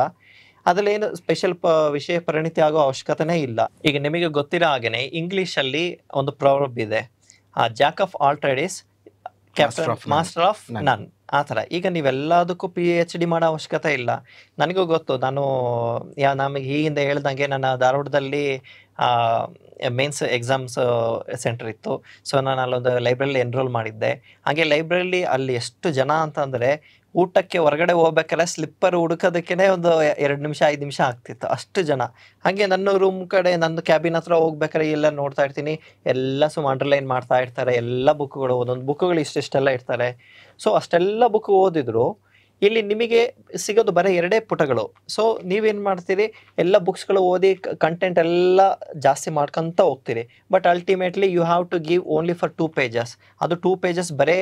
ಅದರಲ್ಲೇನು ಸ್ಪೆಷಲ್ ವಿಷಯ ಪರಿಣಿತಿ ಆಗೋ ಅವಶ್ಯಕತೆನೇ ಇಲ್ಲ. ಈಗ ನಿಮಗೆ ಗೊತ್ತಿರೋ ಹಾಗೆಯೇ ಇಂಗ್ಲೀಷಲ್ಲಿ ಒಂದು ಪ್ರಾವರ್ಬ್ ಇದೆ, Jack of all trades master of ನನ್. ಆ ಥರ ಈಗ ನೀವೆಲ್ಲದಕ್ಕೂ PhD ಮಾಡೋ ಅವಶ್ಯಕತೆ ಇಲ್ಲ. ನನಗೂ ಗೊತ್ತು, ನಮಗೆ ಈ ಹಿಂದೆ ಹೇಳ್ದಂಗೆ ನನ್ನ ಧಾರವಾಡದಲ್ಲಿ ಮೇನ್ಸ್ ಎಕ್ಸಾಮ್ಸ್ ಸೆಂಟರ್ ಇತ್ತು. ಸೊ ನಾನು ಅಲ್ಲೊಂದು ಲೈಬ್ರರಿಲಿ ಎನ್ರೋಲ್ ಮಾಡಿದ್ದೆ. ಹಾಗೆ ಲೈಬ್ರರಿಲಿ ಅಲ್ಲಿ ಎಷ್ಟು ಜನ ಅಂತಂದರೆ, ಊಟಕ್ಕೆ ಹೊರಗಡೆ ಹೋಗ್ಬೇಕಾದ್ರೆ ಸ್ಲಿಪ್ಪರ್ ಹುಡುಕೋದಕ್ಕೇ ಒಂದು 2 ನಿಮಿಷ 5 ನಿಮಿಷ ಆಗ್ತಿತ್ತು, ಅಷ್ಟು ಜನ. ಹಾಗೆ ನನ್ನ ರೂಮ್ ಕಡೆ, ನನ್ನ ಕ್ಯಾಬಿನ್ ಹತ್ರ ಹೋಗ್ಬೇಕಾದ್ರೆ ಎಲ್ಲ ನೋಡ್ತಾ ಇರ್ತೀನಿ, ಎಲ್ಲ ಅಂಡರ್ಲೈನ್ ಮಾಡ್ತಾ ಇರ್ತಾರೆ. ಎಲ್ಲ ಬುಕ್ಗಳು, ಒಂದೊಂದು ಬುಕ್ಗಳು ಇಷ್ಟೆಲ್ಲ ಇರ್ತಾರೆ. ಸೊ ಅಷ್ಟೆಲ್ಲ ಬುಕ್ ಓದಿದ್ರು ಇಲ್ಲಿ ನಿಮಗೆ ಸಿಗೋದು ಬರೀ 2 ಪುಟಗಳು. ಸೊ ನೀವೇನು ಮಾಡ್ತೀರಿ, ಎಲ್ಲ ಬುಕ್ಸ್ಗಳು ಓದಿ ಕಂಟೆಂಟ್ ಎಲ್ಲ ಜಾಸ್ತಿ ಮಾಡ್ಕೊಂತ ಹೋಗ್ತೀರಿ. But ultimately you have to give only for 2 pages. ಅದು 2 pages ಬರೀ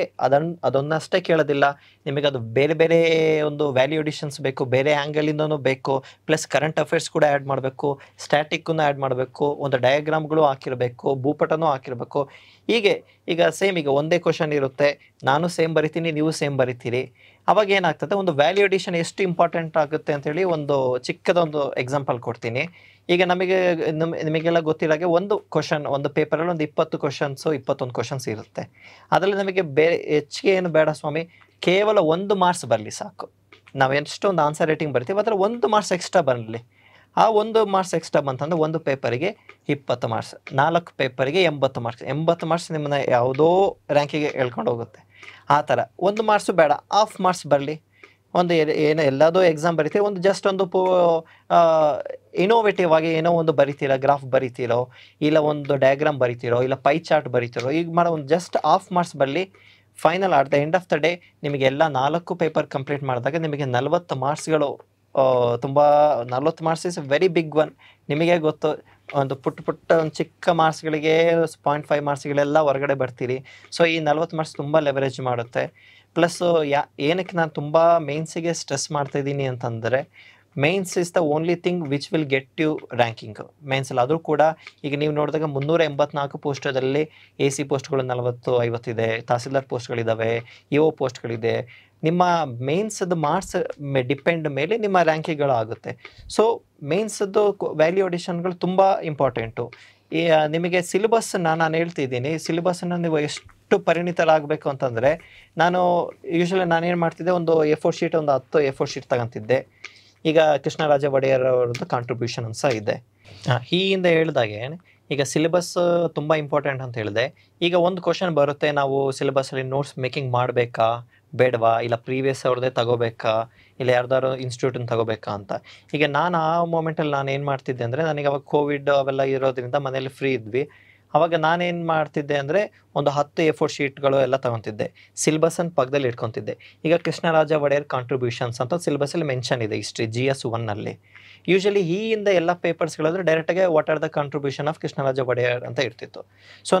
ಅದನ್ನಷ್ಟೇ ಕೇಳೋದಿಲ್ಲ, ನಿಮಗೆ ಅದು ಬೇರೆ ಬೇರೆ ಒಂದು ವ್ಯಾಲ್ಯೂ ಎಡಿಷನ್ಸ್ ಬೇಕು, ಬೇರೆ ಆ್ಯಂಗಲಿಂದನೂ ಬೇಕು, ಪ್ಲಸ್ ಕರೆಂಟ್ ಅಫೇರ್ಸ್ ಕೂಡ ಆ್ಯಡ್ ಮಾಡಬೇಕು, ಸ್ಟ್ಯಾಟಿಕ್ಕನ್ನು ಆ್ಯಡ್ ಮಾಡಬೇಕು, ಒಂದು ಡಯಾಗ್ರಾಮ್ಗಳು ಹಾಕಿರಬೇಕು, ಭೂಪಟನೂ ಹಾಕಿರಬೇಕು. ಹೀಗೆ ಈಗ ಸೇಮ್ ಈಗ ಒಂದೇ ಕ್ವಶನ್ ಇರುತ್ತೆ, ನಾನು ಸೇಮ್ ಬರಿತೀನಿ, ನೀವು ಸೇಮ್ ಬರಿತೀರಿ. ಅವಾಗ ಏನಾಗ್ತದೆ, ಒಂದು ವ್ಯಾಲ್ಯೂ ಎಡಿಷನ್ ಎಷ್ಟು ಇಂಪಾರ್ಟೆಂಟ್ ಆಗುತ್ತೆ ಅಂತೇಳಿ ಒಂದು ಚಿಕ್ಕದೊಂದು ಎಕ್ಸಾಂಪಲ್ ಕೊಡ್ತೀನಿ. ಈಗ ನಿಮಗೆಲ್ಲ ಗೊತ್ತಿರೋಗೆ ಒಂದು ಕ್ವಶನ್, ಒಂದು ಪೇಪರಲ್ಲಿ ಒಂದು 20 ಕ್ವಶನ್ಸು 21 ಕ್ವಶನ್ಸ್ ಇರುತ್ತೆ. ಅದರಲ್ಲಿ ನಮಗೆ ಹೆಚ್ಚಿಗೆ ಏನು ಬೇಡ ಸ್ವಾಮಿ, ಕೇವಲ 1 ಮಾರ್ಕ್ಸ್ ಬರಲಿ ಸಾಕು. ನಾವು ಎಷ್ಟೊಂದು ಆನ್ಸರ್ ರೇಟಿಂಗ್ ಬರ್ತೀವಿ, ಅದರ 1 ಮಾರ್ಕ್ಸ್ ಎಕ್ಸ್ಟ್ರಾ ಬರಲಿ. ಆ 1 ಮಾರ್ಕ್ಸ್ ಎಕ್ಸ್ಟ್ರಾ ಬಂತಂದರೆ 1 ಪೇಪರಿಗೆ 20 ಮಾರ್ಕ್ಸ್, 4 ಪೇಪರಿಗೆ 80 ಮಾರ್ಕ್ಸ್. 80 ಮಾರ್ಕ್ಸ್ ನಿಮ್ಮನ್ನ ಯಾವುದೋ ರ್ಯಾಂಕಿಗೆ ಹೇಳ್ಕೊಂಡು ಹೋಗುತ್ತೆ. ಆ ಥರ 1 ಮಾರ್ಕ್ಸು ಬೇಡ, ಹಾಫ್ ಮಾರ್ಕ್ಸ್ ಬರಲಿ. ಒಂದು ಏನೋ ಎಲ್ಲದೋ ಎಕ್ಸಾಮ್ ಬರಿತೀರೋ, ಒಂದು ಜಸ್ಟ್ ಒಂದು ಇನೋವೇಟಿವ್ ಆಗಿ ಏನೋ ಒಂದು ಬರಿತೀರೋ, ಗ್ರಾಫ್ ಬರಿತೀರೋ, ಇಲ್ಲ ಒಂದು ಡಯಾಗ್ರಾಮ್ ಬರಿತೀರೋ, ಇಲ್ಲ ಪೈ ಚಾರ್ಟ್ ಬರಿತೀರೋ, ಈಗ ಮಾಡೋ ಒಂದು ಜಸ್ಟ್ ಹಾಫ್ ಮಾರ್ಕ್ಸ್ ಬರಲಿ. Final at the end of the day ನಿಮಗೆ ಎಲ್ಲ 4 ಪೇಪರ್ ಕಂಪ್ಲೀಟ್ ಮಾಡಿದಾಗ ನಿಮಗೆ 40 ಮಾರ್ಕ್ಸ್ಗಳು. ತುಂಬ 40 marks is very big one. ನಿಮಗೆ ಗೊತ್ತು, ಒಂದು ಪುಟ್ಟ ಒಂದು ಚಿಕ್ಕ ಮಾರ್ಕ್ಸ್ಗಳಿಗೆ 0.5 ಮಾರ್ಕ್ಸ್ಗಳೆಲ್ಲ ಹೊರಗಡೆ ಬರ್ತೀರಿ. ಸೊ ಈ 40 ಮಾರ್ಕ್ಸ್ ತುಂಬ ಲೆವರೇಜ್ ಮಾಡುತ್ತೆ. ಪ್ಲಸ್ಸು ಏನಕ್ಕೆ ನಾನು ತುಂಬ ಮೇನ್ಸಿಗೆ ಸ್ಟ್ರೆಸ್ ಮಾಡ್ತಾಯಿದ್ದೀನಿ ಅಂತಂದರೆ, mains is the only thing which will get you ranking. ಮೇನ್ಸಲ್ಲಿ ಅದು ಕೂಡ ಈಗ ನೀವು ನೋಡಿದಾಗ 384 ಪೋಸ್ಟದಲ್ಲಿ AC ಪೋಸ್ಟ್ಗಳು 40-50 ಇದೆ, ತಹಸೀಲ್ದಾರ್ ಪೋಸ್ಟ್ಗಳಿದ್ದಾವೆ, EO ಪೋಸ್ಟ್ಗಳಿದೆ. ನಿಮ್ಮ ಮೇನ್ಸದ್ದು ಮಾರ್ಕ್ಸ್ ಡಿಪೆಂಡ್ ಮೇಲೆ ನಿಮ್ಮ ರ್ಯಾಂಕಿಂಗ್ಗಳು ಆಗುತ್ತೆ. ಸೊ ಮೇನ್ಸದ್ದು ವ್ಯಾಲ್ಯೂ ಅಡಿಷನ್ಗಳು ತುಂಬ ಇಂಪಾರ್ಟೆಂಟು. ನಿಮಗೆ ಸಿಲೆಬಸ್ಸನ್ನು ನಾನು ಹೇಳ್ತಿದ್ದೀನಿ, ಸಿಲೆಬಸ್ಸನ್ನು ನೀವು ಎಷ್ಟು ಪರಿಣಿತರಾಗಬೇಕು ಅಂತಂದರೆ, ಯೂಶ್ವಲಿ ನಾನೇನು ಮಾಡ್ತಿದ್ದೆ, ಒಂದು A4 ಶೀಟ್, ಒಂದು 10 A4 ಶೀಟ್ ತಗೊಂತಿದ್ದೆ. ಈಗ ಕೃಷ್ಣರಾಜ ಒಡೆಯರ್ ಅವ್ರದ್ದು ಕಾಂಟ್ರಿಬ್ಯೂಷನ್ ಸಹ ಇದೆ. ಹೀಗಿಂದ ಹೇಳಿದಾಗೆ ಈಗ ಸಿಲೆಬಸ್ ತುಂಬ ಇಂಪಾರ್ಟೆಂಟ್ ಅಂತ ಹೇಳಿದೆ. ಈಗ ಒಂದು ಕ್ವಶನ್ ಬರುತ್ತೆ, ನಾವು ಸಿಲೆಬಸ್ಸಲ್ಲಿ ನೋಟ್ಸ್ ಮೇಕಿಂಗ್ ಮಾಡಬೇಕಾ ಬೇಡವಾ, ಇಲ್ಲ ಪ್ರೀವಿಯಸ್ ಅವ್ರದ್ದೇ ತಗೋಬೇಕಾ, ಇಲ್ಲ ಯಾರ್ದಾರು ಇನ್ಸ್ಟಿಟ್ಯೂಟನ್ನು ತಗೋಬೇಕಾ ಅಂತ. ಈಗ ನಾನು ಆ ಮೂಮೆಂಟಲ್ಲಿ ನಾನು ಏನು ಮಾಡ್ತಿದ್ದೆ ಅಂದರೆ, ನನಗೆ ಅವಾಗ ಕೋವಿಡ್ ಅವೆಲ್ಲ ಇರೋದ್ರಿಂದ ಮನೇಲಿ ಫ್ರೀ ಇದ್ವಿ. ಅವಾಗ ನಾನೇನು ಮಾಡ್ತಿದ್ದೆ ಅಂದರೆ, ಒಂದು 10 A4 ಶೀಟ್ಗಳು ಎಲ್ಲ ತೊಗೊತಿದ್ದೆ, ಸಿಲೆಬಸ್ಸನ್ನು ಪಕ್ಕದಲ್ಲಿ ಇಟ್ಕೊತಿದ್ದೆ. ಈಗ ಕೃಷ್ಣರಾಜ ಒಡೆಯರ್ ಕಾಂಟ್ರಿಬ್ಯೂಷನ್ಸ್ ಅಂತ ಸಿಲೆಬಸ್ಸಲ್ಲಿ ಮೆನ್ಷನ್ ಇದೆ, ಹಿಸ್ಟ್ರಿ GS 1ನಲ್ಲಿ. ಯೂಶ್ವಲಿ ಇಂದ ಎಲ್ಲ ಪೇಪರ್ಸ್ಗಳಾದರೆ ಡೈರೆಕ್ಟಾಗಿ what are the contribution of Krishnaraja Wodeyar ಅಂತ ಇರ್ತಿತ್ತು. ಸೊ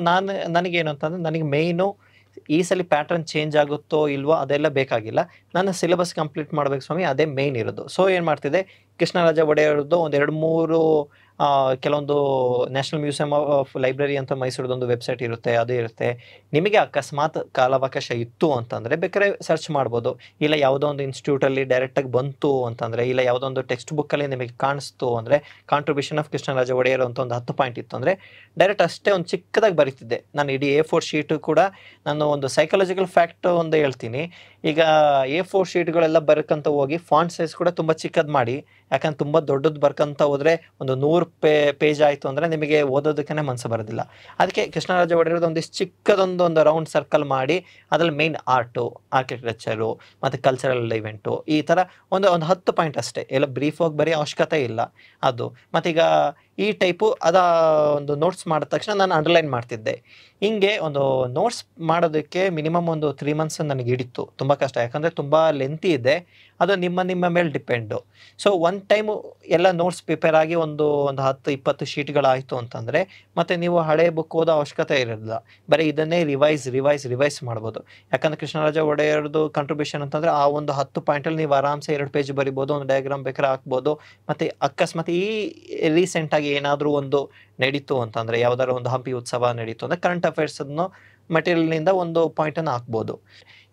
ನನಗೇನು ಅಂತಂದರೆ, ನನಗೆ ಮೇಯ್ನು ಈ ಸಲ ಪ್ಯಾಟ್ರನ್ ಚೇಂಜ್ ಆಗುತ್ತೋ ಇಲ್ವೋ ಅದೆಲ್ಲ ಬೇಕಾಗಿಲ್ಲ, ನಾನು ಸಿಲೆಬಸ್ ಕಂಪ್ಲೀಟ್ ಮಾಡಬೇಕು ಸ್ವಾಮಿ, ಅದೇ ಮೇಯ್ನ್ ಇರೋದು. ಸೊ ಏನು ಮಾಡ್ತಿದ್ದೆ, ಕೃಷ್ಣರಾಜ ಒಡೆಯರ್ದು ಒಂದು 2-3 ಕೆಲವೊಂದು ನ್ಯಾಷನಲ್ ಮ್ಯೂಸಿಯಂ ಆಫ್ ಲೈಬ್ರರಿ ಅಂತ ಮೈಸೂರದೊಂದು ವೆಬ್ಸೈಟ್ ಇರುತ್ತೆ, ಅದು ಇರುತ್ತೆ. ನಿಮಗೆ ಅಕಸ್ಮಾತ್ ಕಾಲಾವಕಾಶ ಇತ್ತು ಅಂತಂದರೆ ಬೇಕಾದ್ರೆ ಸರ್ಚ್ ಮಾಡ್ಬೋದು. ಇಲ್ಲ ಯಾವುದೋ ಒಂದು ಇನ್ಸ್ಟಿಟ್ಯೂಟಲ್ಲಿ ಡೈರೆಕ್ಟಾಗಿ ಬಂತು ಅಂತಂದರೆ, ಇಲ್ಲ ಯಾವುದೋ ಒಂದು ಟೆಕ್ಸ್ಟ್ ಬುಕ್ಕಲ್ಲಿ ನಿಮಗೆ ಕಾಣಿಸ್ತು ಅಂದರೆ, ಕಾಂಟ್ರಿಬ್ಯೂಷನ್ ಆಫ್ ಕೃಷ್ಣರಾಜ ಒಡೆಯರ್ ಅಂತ ಒಂದು 10 ಪಾಯಿಂಟ್ ಇತ್ತು ಅಂದರೆ, ಡೈರೆಕ್ಟ್ ಅಷ್ಟೇ ಒಂದು ಚಿಕ್ಕದಾಗಿ ಬರೀತಿದ್ದೆ. ನಾನು ಇಡೀ A4 ಶೀಟು ಕೂಡ ನಾನು ಒಂದು ಸೈಕಾಲಜಿಕಲ್ ಫ್ಯಾಕ್ಟ್ ಒಂದು ಹೇಳ್ತೀನಿ. ಈಗ A4 ಶೀಟ್ಗಳೆಲ್ಲ ಬರ್ಕಂತ ಹೋಗಿ ಫಾಂಟ್ ಸೈಜ್ ಕೂಡ ತುಂಬ ಚಿಕ್ಕದು ಮಾಡಿ, ಯಾಕಂದ್ರೆ ತುಂಬ ದೊಡ್ಡದು ಬರ್ಕಂತ ಹೋದರೆ ಒಂದು 100 ಪೇಜ್ ಆಯಿತು ಅಂದರೆ ನಿಮಗೆ ಓದೋದಕ್ಕೇ ಮನಸ್ಸು ಬರೋದಿಲ್ಲ. ಅದಕ್ಕೆ ಕೃಷ್ಣರಾಜ ಒಡೆಯರ್ದು ಒಂದಿಷ್ಟು ಚಿಕ್ಕದೊಂದು ರೌಂಡ್ ಸರ್ಕಲ್ ಮಾಡಿ, ಅದರಲ್ಲಿ ಮೇಯ್ನ್ ಆರ್ಟು, ಆರ್ಕಿಟೆಕ್ಚರು ಮತ್ತು ಕಲ್ಚರಲ್ ಇವೆಂಟು, ಈ ಥರ ಒಂದು 10 ಪಾಯಿಂಟ್ ಅಷ್ಟೇ, ಎಲ್ಲ ಬ್ರೀಫಾಗಿ ಬರೀ ಅವಶ್ಯಕತೆ ಇಲ್ಲ ಅದು. ಮತ್ತೀಗ ಈ ಟೈಪು ಒಂದು ನೋಟ್ಸ್ ಮಾಡಿದ ತಕ್ಷಣ ನಾನು ಅಂಡರ್ಲೈನ್ ಮಾಡ್ತಿದ್ದೆ. ಹಿಂಗೆ ಒಂದು ನೋಟ್ಸ್ ಮಾಡೋದಕ್ಕೆ ಮಿನಿಮಮ್ ಒಂದು 3 months ನನಗೆ ಹಿಡಿತು. ತುಂಬ ಕಷ್ಟ, ಯಾಕಂದರೆ ತುಂಬ ಲೆಂತಿ ಇದೆ, ಅದು ನಿಮ್ಮ ಮೇಲೆ ಡಿಪೆಂಡು. ಸೊ ಒನ್ ಟೈಮು ಎಲ್ಲ ನೋಟ್ಸ್ ಪ್ರಿಪೇರ್ ಆಗಿ ಒಂದು 10-20 ಶೀಟ್ಗಳಾಯಿತು ಅಂತಂದರೆ, ಮತ್ತು ನೀವು ಹಳೆ ಬುಕ್ ಓದೋ ಅವಶ್ಯಕತೆ ಇರೋದಿಲ್ಲ, ಬರೀ ಇದನ್ನೇ ರಿವೈಸ್ ಮಾಡ್ಬೋದು. ಯಾಕಂದರೆ ಕೃಷ್ಣರಾಜ ಒಡೆಯರ್ದು ಕಾಂಟ್ರಿಬ್ಯೂಷನ್ ಅಂತಂದರೆ ಆ ಒಂದು 10 ಪಾಯಿಂಟಲ್ಲಿ ನೀವು ಆರಾಮ್ಸೆ 2 ಪೇಜ್ ಬರಿಬೋದು, ಒಂದು ಡಯಾಗ್ರಾಮ್ ಬೇಕಾದ್ರೆ ಹಾಕ್ಬೋದು. ಮತ್ತು ಅಕಸ್ಮಾತ್ ಈ ರೀಸೆಂಟಾಗಿ ಏನಾದರೂ ಒಂದು ನಡೀತು ಅಂತಂದರೆ, ಯಾವುದಾದ್ರು ಒಂದು ಹಂಪಿ ಉತ್ಸವ ನಡೀತು ಅಂದರೆ, ಕರೆಂಟ್ ಅಫೇರ್ಸನ್ನು ಮೆಟೀರಿಯಲ್ನಿಂದ ಒಂದು ಪಾಯಿಂಟನ್ನು ಹಾಕ್ಬೋದು.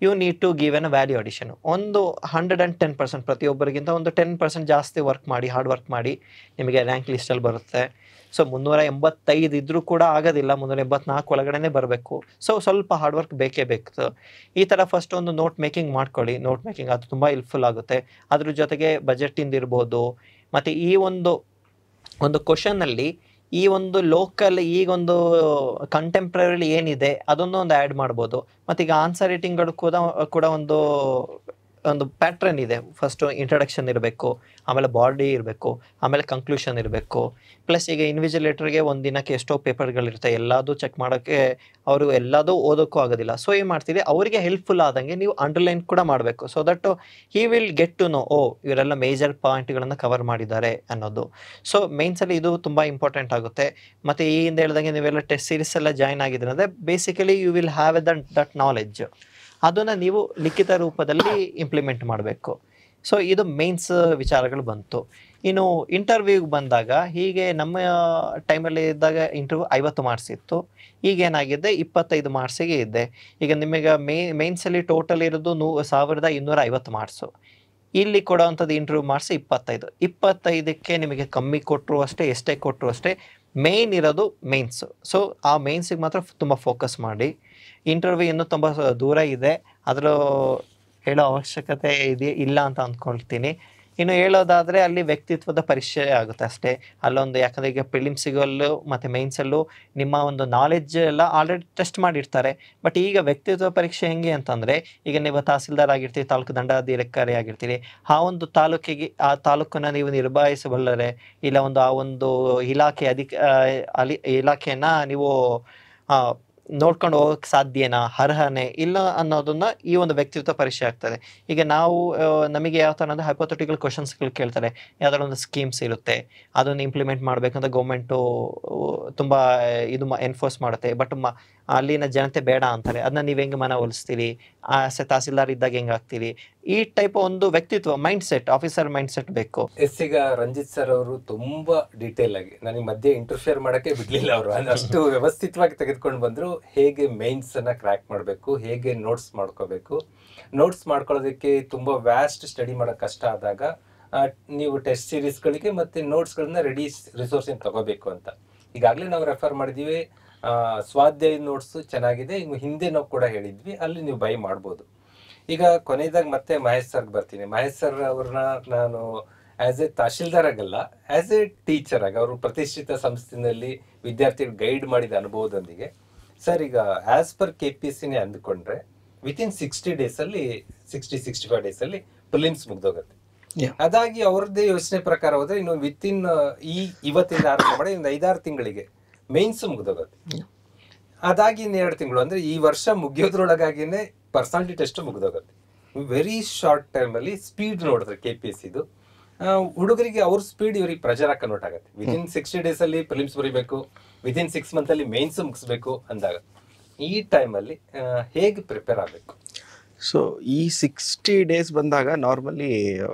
You need to give an value addition. ಒಂದು 110% ಪ್ರತಿಯೊಬ್ಬರಿಗಿಂತ ಒಂದು 10% ಜಾಸ್ತಿ ವರ್ಕ್ ಮಾಡಿ, ಹಾರ್ಡ್ ವರ್ಕ್ ಮಾಡಿ, ನಿಮಗೆ ರ್ಯಾಂಕ್ ಲಿಸ್ಟಲ್ಲಿ ಬರುತ್ತೆ. ಸೊ 385 ಇದ್ದರೂ ಕೂಡ ಆಗೋದಿಲ್ಲ, 384 ಒಳಗಡೆ ಬರಬೇಕು. ಸೊ ಸ್ವಲ್ಪ ಹಾರ್ಡ್ ವರ್ಕ್ ಬೇಕೇ ಬೇಕು. ಈ ಥರ ಫಸ್ಟ್ ಒಂದು ನೋಟ್ ಮೇಕಿಂಗ್ ಮಾಡ್ಕೊಳ್ಳಿ. ನೋಟ್ ಮೇಕಿಂಗ್ ಅದು ತುಂಬ ಹೆಲ್ಪ್ಫುಲ್ ಆಗುತ್ತೆ. ಅದ್ರ ಜೊತೆಗೆ ಬಜೆಟಿಂದ ಇರ್ಬೋದು, ಮತ್ತು ಈ ಒಂದು ಕ್ವಶನ್ನಲ್ಲಿ ಈ ಒಂದು ಲೋಕಲ್ ಈಗೊಂದು ಕಂಟೆಂಪ್ರರಿ ಏನಿದೆ ಅದನ್ನು ಒಂದು ಆ್ಯಡ್ ಮಾಡ್ಬೋದು. ಮತ್ತು ಈಗ ಆನ್ಸರ್ ರೇಟಿಂಗ್ಗಳು ಕೂಡ ಒಂದು ಒಂದು ಪ್ಯಾಟ್ರನ್ ಇದೆ. ಫಸ್ಟು ಇಂಟ್ರಡಕ್ಷನ್ ಇರಬೇಕು, ಆಮೇಲೆ ಬಾಡಿ ಇರಬೇಕು, ಆಮೇಲೆ ಕನ್ಕ್ಲೂಷನ್ ಇರಬೇಕು. ಪ್ಲಸ್ ಈಗ ಇನ್ವಿಜಿಲೇಟರ್ಗೆ ಒಂದು ದಿನಕ್ಕೆ ಎಷ್ಟೋ ಪೇಪರ್ಗಳಿರುತ್ತೆ, ಎಲ್ಲದೂ ಚೆಕ್ ಮಾಡೋಕ್ಕೆ ಅವರು ಎಲ್ಲದೂ ಓದೋಕ್ಕೂ ಆಗೋದಿಲ್ಲ. ಸೊ ಏನು ಮಾಡ್ತೀರಿ, ಅವರಿಗೆ ಹೆಲ್ಪ್ಫುಲ್ ಆದಂಗೆ ನೀವು ಅಂಡರ್ಲೈನ್ ಕೂಡ ಮಾಡಬೇಕು. So that he will get to know, oh ಇವರೆಲ್ಲ ಮೇಜರ್ ಪಾಯಿಂಟ್ಗಳನ್ನು ಕವರ್ ಮಾಡಿದ್ದಾರೆ ಅನ್ನೋದು. ಸೊ ಮೇನ್ಸಲ್ಲಿ ಇದು ತುಂಬ ಇಂಪಾರ್ಟೆಂಟ್ ಆಗುತ್ತೆ. ಮತ್ತು ಈ ಹಿಂದೆ ಹೇಳ್ದಂಗೆ ನೀವೆಲ್ಲ ಟೆಸ್ಟ್ ಸೀರೀಸ್ ಎಲ್ಲ ಜಾಯ್ನ್ ಆಗಿದ್ರೆ ಅಂದರೆ basically you will have that knowledge. ಅದನ್ನು ನೀವು ಲಿಖಿತ ರೂಪದಲ್ಲಿ ಇಂಪ್ಲಿಮೆಂಟ್ ಮಾಡಬೇಕು. ಸೊ ಇದು ಮೇನ್ಸ್ ವಿಚಾರಗಳು ಬಂತು. ಇನ್ನು ಇಂಟರ್ವ್ಯೂಗೆ ಬಂದಾಗ ಹೀಗೆ ನಮ್ಮ ಟೈಮಲ್ಲಿ ಇದ್ದಾಗ ಇಂಟರ್ವ್ಯೂ 50 ಮಾರ್ಕ್ಸ್ ಇತ್ತು. ಈಗೇನಾಗಿದೆ 25 ಮಾರ್ಕ್ಸಿಗೆ ಇದೆ. ಈಗ ನಿಮಗೆ ಮೇನ್ಸಲ್ಲಿ ಟೋಟಲ್ ಇರೋದು 1250 ಮಾರ್ಕ್ಸು. ಇಲ್ಲಿ ಕೊಡೋವಂಥದ್ದು ಇಂಟರ್ವ್ಯೂ ಮಾರ್ಕ್ಸ್ 25ಕ್ಕೆ ನಿಮಗೆ ಕಮ್ಮಿ ಕೊಟ್ಟರು ಅಷ್ಟೇ, ಎಷ್ಟೇ ಕೊಟ್ಟರು ಅಷ್ಟೇ, ಮೇಯ್ನ್ ಇರೋದು ಮೇನ್ಸು. ಸೊ ಆ ಮೇನ್ಸಿಗೆ ಮಾತ್ರ ತುಂಬ ಫೋಕಸ್ ಮಾಡಿ. ಇಂಟರ್ವ್ಯೂ ಇನ್ನೂ ತುಂಬ ದೂರ ಇದೆ, ಅದರ ಹೇಳೋ ಅವಶ್ಯಕತೆ ಇಲ್ಲ ಅಂತ ಅಂದ್ಕೊಳ್ತೀನಿ. ಇನ್ನು ಹೇಳೋದಾದರೆ ಅಲ್ಲಿ ವ್ಯಕ್ತಿತ್ವದ ಪರೀಕ್ಷೆ ಆಗುತ್ತೆ ಅಷ್ಟೇ. ಅಲ್ಲೊಂದು ಯಾಕಂದರೆ ಈಗ ಪ್ರಿಲಿಮ್ಸಿಗಲ್ಲೂ ಮತ್ತು ಮೇನ್ಸಲ್ಲೂ ನಿಮ್ಮ ಒಂದು ನಾಲೆಡ್ಜ್ ಎಲ್ಲ ಆಲ್ರೆಡಿ ಟೆಸ್ಟ್ ಮಾಡಿರ್ತಾರೆ. ಬಟ್ ಈಗ ವ್ಯಕ್ತಿತ್ವ ಪರೀಕ್ಷೆ ಹೆಂಗೆ ಅಂತಂದರೆ, ಈಗ ನೀವು ತಹಸೀಲ್ದಾರ್ ಆಗಿರ್ತೀರಿ, ತಾಲೂಕು ದಂಡಾಧಿಕಾರಿ ಆಗಿರ್ತೀರಿ, ಆ ಒಂದು ತಾಲೂಕಿಗೆ ಆ ತಾಲೂಕನ್ನು ನೀವು ನಿರ್ಭಾಯಿಸಬಲ್ಲರೆ, ಇಲ್ಲ ಆ ಒಂದು ಇಲಾಖೆಯನ್ನು ನೀವು ನೋಡ್ಕೊಂಡು ಹೋಗೋಕ್ಕೆ ಸಾಧ್ಯನಾ, ಅರ್ಹನೆ ಇಲ್ಲ ಅನ್ನೋದನ್ನ ಈ ಒಂದು ವ್ಯಕ್ತಿತ್ವ ಪರೀಕ್ಷೆ ಆಗ್ತದೆ. ಈಗ ನಾವು ನಮಗೆ ಯಾವ ಥರ ಅಂದರೆ ಹೈಪೋಥೆಟಿಕಲ್ ಕ್ವಶನ್ಸ್ಗಳು ಕೇಳ್ತಾರೆ. ಯಾವ್ದಾರ ಒಂದು ಸ್ಕೀಮ್ಸ್ ಇರುತ್ತೆ, ಅದನ್ನು ಇಂಪ್ಲಿಮೆಂಟ್ ಮಾಡಬೇಕಂತ ಗೌರ್ಮೆಂಟು ತುಂಬ ಇದು ಎನ್ಫೋರ್ಸ್ ಮಾಡುತ್ತೆ. ಬಟ್ ಅಲ್ಲಿನ ಜನತೆ ಬೇಡ ಅಂತಾರೆ. ಅದನ್ನ ನೀವು ಹೆಂಗೆ ಮನವೊಲಿಸ್ತೀರಿ, ತಹಸೀಲ್ದಾರ್ ಇದ್ದಾಗ ಹೆಂಗೆ ಆಗ್ತೀರಿ, ಈ ಟೈಪ್ ಒಂದು ವ್ಯಕ್ತಿತ್ವ ಮೈಂಡ್ಸೆಟ್, ಆಫೀಸರ್ ಮೈಂಡ್ಸೆಟ್ ಬೇಕು. ಈಗ ರಂಜಿತ್ ಸರ್ ಅವರು ತುಂಬಾ ಡೀಟೇಲ್ ಆಗಿ ನನಗೆ ಮಧ್ಯೆ ಇಂಟರ್ಫಿಯರ್ ಮಾಡಕ್ಕೆ ಬಿಡ್ಲಿಲ್ಲ. ಅವರು ಅಷ್ಟು ವ್ಯವಸ್ಥಿತವಾಗಿ ತೆಗೆದುಕೊಂಡು ಬಂದ್ರು. ಹೇಗೆ ಮೇನ್ಸ್ ಅನ್ನ ಕ್ರ್ಯಾಕ್ ಮಾಡಬೇಕು, ಹೇಗೆ ನೋಟ್ಸ್ ಮಾಡ್ಕೋಬೇಕು, ನೋಟ್ಸ್ ಮಾಡ್ಕೊಳ್ಳೋದಕ್ಕೆ ತುಂಬಾ ವ್ಯಾಸ್ಟ್ ಸ್ಟಡಿ ಮಾಡೋಕೆ ಕಷ್ಟ ಆದಾಗ ನೀವು ಟೆಸ್ಟ್ ಸೀರೀಸ್ಗಳಿಗೆ ಮತ್ತೆ ನೋಟ್ಸ್ಗಳನ್ನ ರೆಡಿ ರಿಸೋರ್ಸ್ ತಗೋಬೇಕು ಅಂತ ಈಗಾಗಲೇ ನಾವು ರೆಫರ್ ಮಾಡಿದೀವಿ. ಸ್ವಾಧ್ಯಾಯ ನೋಟ್ಸ್ ಚೆನ್ನಾಗಿದೆ, ಈಗ ಹಿಂದೆ ನಾವು ಕೂಡ ಹೇಳಿದ್ವಿ, ಅಲ್ಲಿ ನೀವು ಬೈ ಮಾಡ್ಬೋದು. ಈಗ ಕೊನೆಯದಾಗ ಮತ್ತೆ ಮಹೇಶ್ ಸರ್ಗೆ ಬರ್ತೀನಿ. ಮಹೇಶ್ ಸರ್ ಅವ್ರನ್ನ ನಾನು ಆಸ್ ಎ ತಹಶೀಲ್ದಾರ್ ಆಗಲ್ಲ, ಆಸ್ ಎ ಟೀಚರ್ ಆಗಿ ಅವರು ಪ್ರತಿಷ್ಠಿತ ಸಂಸ್ಥೆಯಲ್ಲಿ ವಿದ್ಯಾರ್ಥಿಗಳು ಗೈಡ್ ಮಾಡಿದ ಅನುಭವದೊಂದಿಗೆ ಸರ್, ಈಗ ಆಸ್ ಪರ್ KPSC ಅಂದ್ಕೊಂಡ್ರೆ ವಿತಿನ್ 60 ಡೇಸಲ್ಲಿ 65 ಡೇಸಲ್ಲಿ ಪ್ರಿಲಿಮ್ಸ್ ಮುಗ್ದೋಗುತ್ತೆ. ಅದಾಗಿ ಅವ್ರದ್ದೇ ಯೋಚನೆ ಪ್ರಕಾರ ಹೋದ್ರೆ ಇನ್ನು ವಿತಿನ್ ಇವತ್ತಿಂದ ಆರಂಭ ಮಾಡಿ ಒಂದು 5-6 ತಿಂಗಳಿಗೆ ಮೇನ್ಸ್ ಮುಗ್ದೋಗುತ್ತೆ. ಅದಾಗಿ 2 ತಿಂಗಳು ಅಂದ್ರೆ ಈ ವರ್ಷ ಮುಗಿಯೋದ್ರೊಳಗಾಗಿನೇ ಪರ್ಸನಾಲಿಟಿ ಟೆಸ್ಟ್ ಮುಗ್ದೋಗುತ್ತೆ. ವೆರಿ ಶಾರ್ಟ್ ಟೈಮಲ್ಲಿ ಸ್ಪೀಡ್ ನೋಡಿದ್ರೆ KPSCದು ಹುಡುಗರಿಗೆ ಅವ್ರ ಸ್ಪೀಡ್ ಇವ್ರಿಗೆ ಪ್ರೆಷರ್ ಕನ್ವರ್ಟ್ ಆಗುತ್ತೆ. ವಿತಿನ್ 60 ಡೇಸಲ್ಲಿ ಪ್ರಿಲಿಮ್ಸ್ ಬರೀಬೇಕು, ವಿತಿನ್ 6 ಮಂತಲ್ಲಿ ಮೇನ್ಸ್ ಮುಗಿಸ್ಬೇಕು ಅಂದಾಗ ಈ ಟೈಮಲ್ಲಿ ಹೇಗೆ ಪ್ರಿಪೇರ್ ಆಗಬೇಕು? ಸೊ ಈ 60 ಡೇಸ್ ಬಂದಾಗ ನಾರ್ಮಲಿ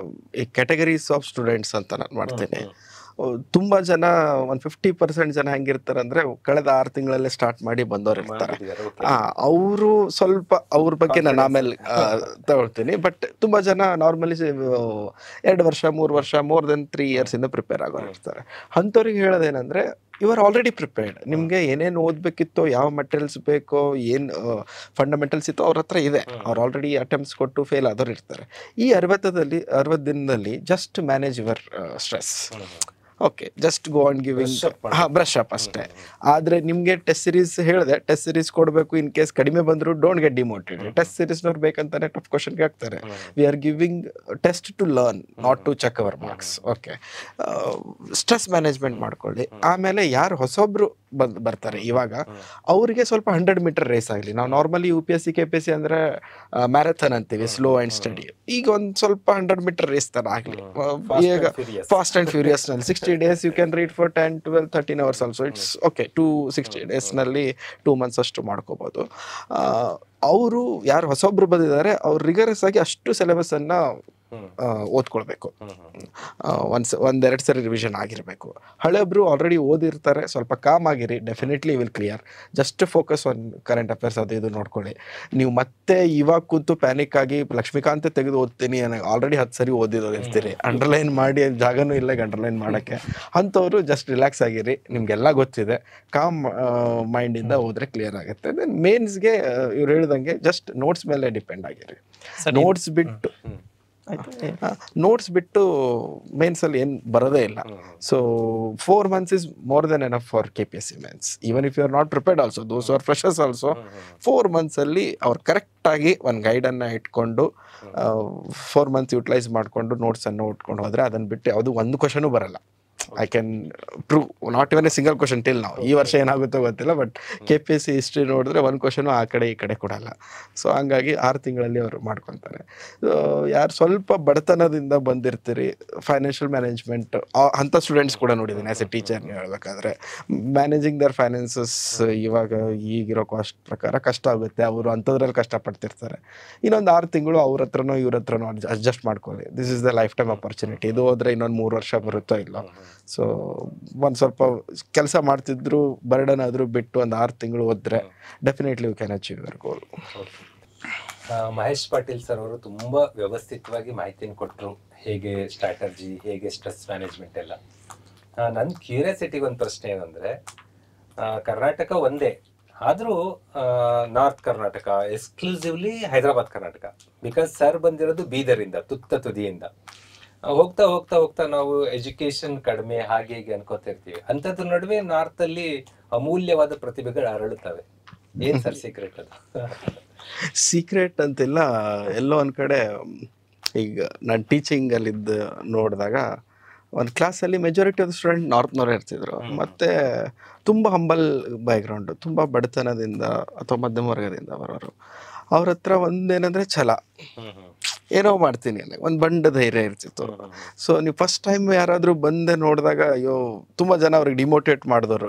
ಈ ಕ್ಯಾಟಗರೀಸ್ ಆಫ್ ಸ್ಟೂಡೆಂಟ್ಸ್ ಅಂತ ನಾನು ಮಾಡ್ತೇನೆ. ತುಂಬ ಜನ 50% ಜನ ಹೆಂಗಿರ್ತಾರೆ ಅಂದರೆ ಕಳೆದ 6 ತಿಂಗಳಲ್ಲೇ ಸ್ಟಾರ್ಟ್ ಮಾಡಿ ಬಂದವ್ರು ಇರ್ತಾರೆ. ಅವರು ಸ್ವಲ್ಪ ಅವ್ರ ಬಗ್ಗೆ ನಾನು ಆಮೇಲೆ ತಗೊಳ್ತೀನಿ. ಬಟ್ ತುಂಬ ಜನ ನಾರ್ಮಲಿ 2 ವರ್ಷ 3 ವರ್ಷ ಮೋರ್ ದೆನ್ 3 ಇಯರ್ಸಿಂದ ಪ್ರಿಪೇರ್ ಆಗೋರು ಇರ್ತಾರೆ. ಅಂಥವ್ರಿಗೆ ಹೇಳೋದೇನೆಂದರೆ, ಯು ಆರ್ ಆಲ್ರೆಡಿ ಪ್ರಿಪೇರ್ಡ್. ನಿಮಗೆ ಏನೇನು ಓದಬೇಕಿತ್ತೋ, ಯಾವ ಮೆಟೀರಿಯಲ್ಸ್ ಬೇಕೋ, ಏನು ಫಂಡಮೆಂಟಲ್ಸ್ ಇತ್ತೋ ಅವ್ರ ಹತ್ರ ಇದೆ. ಅವ್ರು ಆಲ್ರೆಡಿ ಅಟೆಂಪ್ಟ್ಸ್ ಕೊಟ್ಟು ಫೇಲ್ ಆದವ್ರು ಇರ್ತಾರೆ. ಈ 60 ದಿನದಲ್ಲಿ just manage your stress. Okay, just go on giving brush up ಅಷ್ಟೇ. ಆದರೆ ನಿಮಗೆ ಟೆಸ್ಟ್ ಸೀರೀಸ್ ಹೇಳಿದೆ, ಟೆಸ್ಟ್ ಸೀರೀಸ್ ಕೊಡಬೇಕು. ಇನ್ ಕೇಸ್ ಕಡಿಮೆ ಬಂದರೂ ಡೋಂಟ್ ಗೆಟ್ ಡಿಮೋಟಿವೇಟೆಡ್. ಟೆಸ್ಟ್ ಸೀರೀಸ್ನವ್ರು ಬೇಕಂತಾನೆ ಟಫ್ ಕ್ವಶನ್ಗೆ ಹಾಕ್ತಾರೆ. We are giving test to learn, not to check our marks. Okay, stress management ಮಾಡ್ಕೊಳ್ಳಿ. ಆಮೇಲೆ ಯಾರು ಹೊಸೊಬ್ರು ಬರ್ತಾರೆ ಇವಾಗ, ಅವರಿಗೆ ಸ್ವಲ್ಪ 100 ಮೀಟರ್ ರೇಸ್ ಆಗಲಿ. ನಾವು ನಾರ್ಮಲಿ UPSC KPSC ಅಂದರೆ ಮ್ಯಾರಥಾನ್ ಅಂತೀವಿ, ಸ್ಲೋ ಆ್ಯಂಡ್ ಸ್ಟಡಿ. ಈಗ ಒಂದು ಸ್ವಲ್ಪ 100 ಮೀಟರ್ ರೇಸ್ ಥರ ಆಗಲಿ. ಈಗ fast and ಫ್ಯೂರಿಯಸ್ನಲ್ಲಿ 60 days you can read for 10, 12, 13 hours also. It's okay. 60 daysನಲ್ಲಿ 2 months ಅಷ್ಟು ಮಾಡ್ಕೋಬೋದು. ಅವರು ಯಾರು ಹೊಸೊಬ್ರು ಬಂದಿದ್ದಾರೆ, ಅವ್ರು ರಿಗರಸ್ ಆಗಿ ಅಷ್ಟು ಸಿಲೆಬಸ್ಸನ್ನು ಓದ್ಕೊಳ್ಬೇಕು. 1-2 ಸರಿ ರಿವಿಷನ್ ಆಗಿರಬೇಕು. ಹಳೆಬ್ರು ಆಲ್ರೆಡಿ ಓದಿರ್ತಾರೆ, ಸ್ವಲ್ಪ ಕಾಮ್ ಆಗಿರಿ, definitely will clear. Just focus on current affairs, ಅದು ಇದು ನೋಡ್ಕೊಳ್ಳಿ. ನೀವು ಮತ್ತೆ ಇವಾಗ ಕೂತು ಪ್ಯಾನಿಕ್ ಆಗಿ ಲಕ್ಷ್ಮೀಕಾಂತ್ ತೆಗೆದು ಓದ್ತೀನಿ, ಆಲ್ರೆಡಿ 10 ಸರಿ ಓದಿದವ್ರು ಇರ್ತೀರಿ, ಅಂಡರ್ಲೈನ್ ಮಾಡಿ ಜಾಗನೂ ಇಲ್ಲ ಅಂಡರ್ಲೈನ್ ಮಾಡೋಕ್ಕೆ. ಅಂಥವ್ರು ಜಸ್ಟ್ ರಿಲ್ಯಾಕ್ಸ್ ಆಗಿರಿ, ನಿಮ್ಗೆಲ್ಲ ಗೊತ್ತಿದೆ, ಕಾಮ್ ಮೈಂಡಿಂದ ಹೋದ್ರೆ ಕ್ಲಿಯರ್ ಆಗುತ್ತೆ. ದೆನ್ ಮೇನ್ಸ್ಗೆ ಇವ್ರು ಹೇಳ್ದಂಗೆ ಜಸ್ಟ್ ನೋಟ್ಸ್ ಮೇಲೆ ಡಿಪೆಂಡ್ ಆಗಿರಿ. ನೋಟ್ಸ್ ಬಿಟ್ಟು ನೋಟ್ಸ್ ಬಿಟ್ಟು ಮೇನ್ಸಲ್ಲಿ ಏನು ಬರೋದೇ ಇಲ್ಲ. So 4 months is more than enough for KPSC mains. Even if you are not prepared also, those are freshers also, 4 months ಅಲ್ಲಿ ಅವ್ರು ಕರೆಕ್ಟಾಗಿ ಒಂದು ಗೈಡನ್ನು ಇಟ್ಕೊಂಡು 4 months ಯುಟಿಲೈಸ್ ಮಾಡಿಕೊಂಡು ನೋಟ್ಸನ್ನು ಉಟ್ಕೊಂಡು ಹೋದರೆ ಅದನ್ನು ಬಿಟ್ಟು ಯಾವುದು ಒಂದು ಕ್ವಶನೂ ಬರಲ್ಲ. I can prove, not even A single question till ನಾವು. ಈ ವರ್ಷ ಏನಾಗುತ್ತೋ ಗೊತ್ತಿಲ್ಲ, ಬಟ್ KPSC ಹಿಸ್ಟ್ರಿ ನೋಡಿದ್ರೆ ಒಂದು ಕ್ವಶನು ಆ ಕಡೆ ಈ ಕಡೆ ಕೊಡಲ್ಲ. ಸೊ ಹಂಗಾಗಿ 6 ತಿಂಗಳಲ್ಲಿ ಅವರು ಮಾಡ್ಕೊತಾರೆ. ಯಾರು ಸ್ವಲ್ಪ ಬಡತನದಿಂದ ಬಂದಿರ್ತೀರಿ, ಫೈನಾನ್ಷಿಯಲ್ ಮ್ಯಾನೇಜ್ಮೆಂಟ್ ಅಂಥ ಸ್ಟೂಡೆಂಟ್ಸ್ ಕೂಡ ನೋಡಿದ್ದೀನಿ ಆ್ಯಸ್ ಎ ಟೀಚರ್ ಹೇಳ್ಬೇಕಾದ್ರೆ. ಮ್ಯಾನೇಜಿಂಗ್ ದರ್ ಫೈನಾನ್ಸಸ್ ಇವಾಗ ಈಗಿರೋ ಕಾಸ್ಟ್ ಪ್ರಕಾರ ಕಷ್ಟ ಆಗುತ್ತೆ, ಅವರು ಅಂಥದ್ರಲ್ಲಿ ಕಷ್ಟಪಡ್ತಿರ್ತಾರೆ. ಇನ್ನೊಂದು 6 ತಿಂಗಳು ಅವ್ರ ಹತ್ರನೋ ಇವ್ರ ಹತ್ರನೋ ಅಡ್ಜಸ್ಟ್ ಮಾಡ್ಕೊಳ್ಳಿ. This is the life time opportunity. ಇದು ಹೋದರೆ ಇನ್ನೊಂದು 3 ವರ್ಷ ಬರುತ್ತೋ ಇಲ್ಲ. ಸೊ ಒಂದು ಸ್ವಲ್ಪ ಕೆಲಸ ಮಾಡ್ತಿದ್ರು, ಬರ್ಡನ್ ಆದರೂ ಬಿಟ್ಟು ಒಂದು 6 ತಿಂಗಳು ಹೋದ್ರೆ definitely you can achieve your goal. Mahesh Patil sir ಅವರು ತುಂಬಾ ವ್ಯವಸ್ಥಿತವಾಗಿ ಮಾಹಿತಿಯನ್ನು ಕೊಟ್ಟರು, ಹೇಗೆ ಸ್ಟ್ರಾಟರ್ಜಿ, ಹೇಗೆ ಸ್ಟ್ರೆಸ್ ಮ್ಯಾನೇಜ್ಮೆಂಟ್ ಎಲ್ಲ. ನನ್ನ ಕ್ಯೂರಿಯಾಸಿಟಿಗೆ ಒಂದು ಪ್ರಶ್ನೆ ಏನಂದ್ರೆ, ಕರ್ನಾಟಕ ಒಂದೇ ಆದರೂ north Karnataka, exclusively Hyderabad Karnataka, because sir ಬಂದಿರೋದು ಬೀದರಿಂದ, ತುತ್ತ ತುದಿಯಿಂದ. ಹೋಗ್ತಾ ಹೋಗ್ತಾ ಹೋಗ್ತಾ ನಾವು ಎಜುಕೇಶನ್ ಕಡಿಮೆ ಹಾಗೆ ಹೀಗೆ ಅನ್ಕೋತಿರ್ತೀವಿ. ಅಂಥದ್ರ ನಡುವೆ ನಾರ್ತ್ ಅಲ್ಲಿ ಅಮೂಲ್ಯವಾದ ಪ್ರತಿಭೆಗಳು ಅರಳುತ್ತವೆ. ಏನ್ ಸರ್ ಸೀಕ್ರೆಟ್ ಅದು? ಸೀಕ್ರೆಟ್ ಅಂತಿಲ್ಲ. ಎಲ್ಲೋ ಒಂದು ಕಡೆ ಈಗ ನಾನು ಟೀಚಿಂಗಲ್ಲಿದ್ದು ನೋಡಿದಾಗ ಒಂದು ಕ್ಲಾಸಲ್ಲಿ ಮೆಜಾರಿಟಿ ಆಫ್ ಸ್ಟೂಡೆಂಟ್ ನಾರ್ತ್ನವರೇ ಇರ್ತಿದ್ರು. ಮತ್ತು ತುಂಬ ಹಂಬಲ್ ಬ್ಯಾಕ್ಗ್ರೌಂಡು, ತುಂಬ ಬಡತನದಿಂದ ಅಥವಾ ಮಧ್ಯಮ ವರ್ಗದಿಂದ ಬರೋರು. ಅವ್ರ ಹತ್ರ ಒಂದೇನಂದರೆ ಛಲ, ಏನೋ ಮಾಡ್ತೀನಿ ಅನ್ನೋ ಒಂದು ಬಂಡ ಧೈರ್ಯ ಇರ್ತಿತ್ತು. ಸೊ ನೀವು ಫಸ್ಟ್ ಟೈಮ್ ಯಾರಾದರೂ ಬಂದೆ ನೋಡಿದಾಗ ಅಯ್ಯೋ ತುಂಬ ಜನ ಅವ್ರಿಗೆ ಡಿಮೋಟಿವೇಟ್ ಮಾಡಿದವರು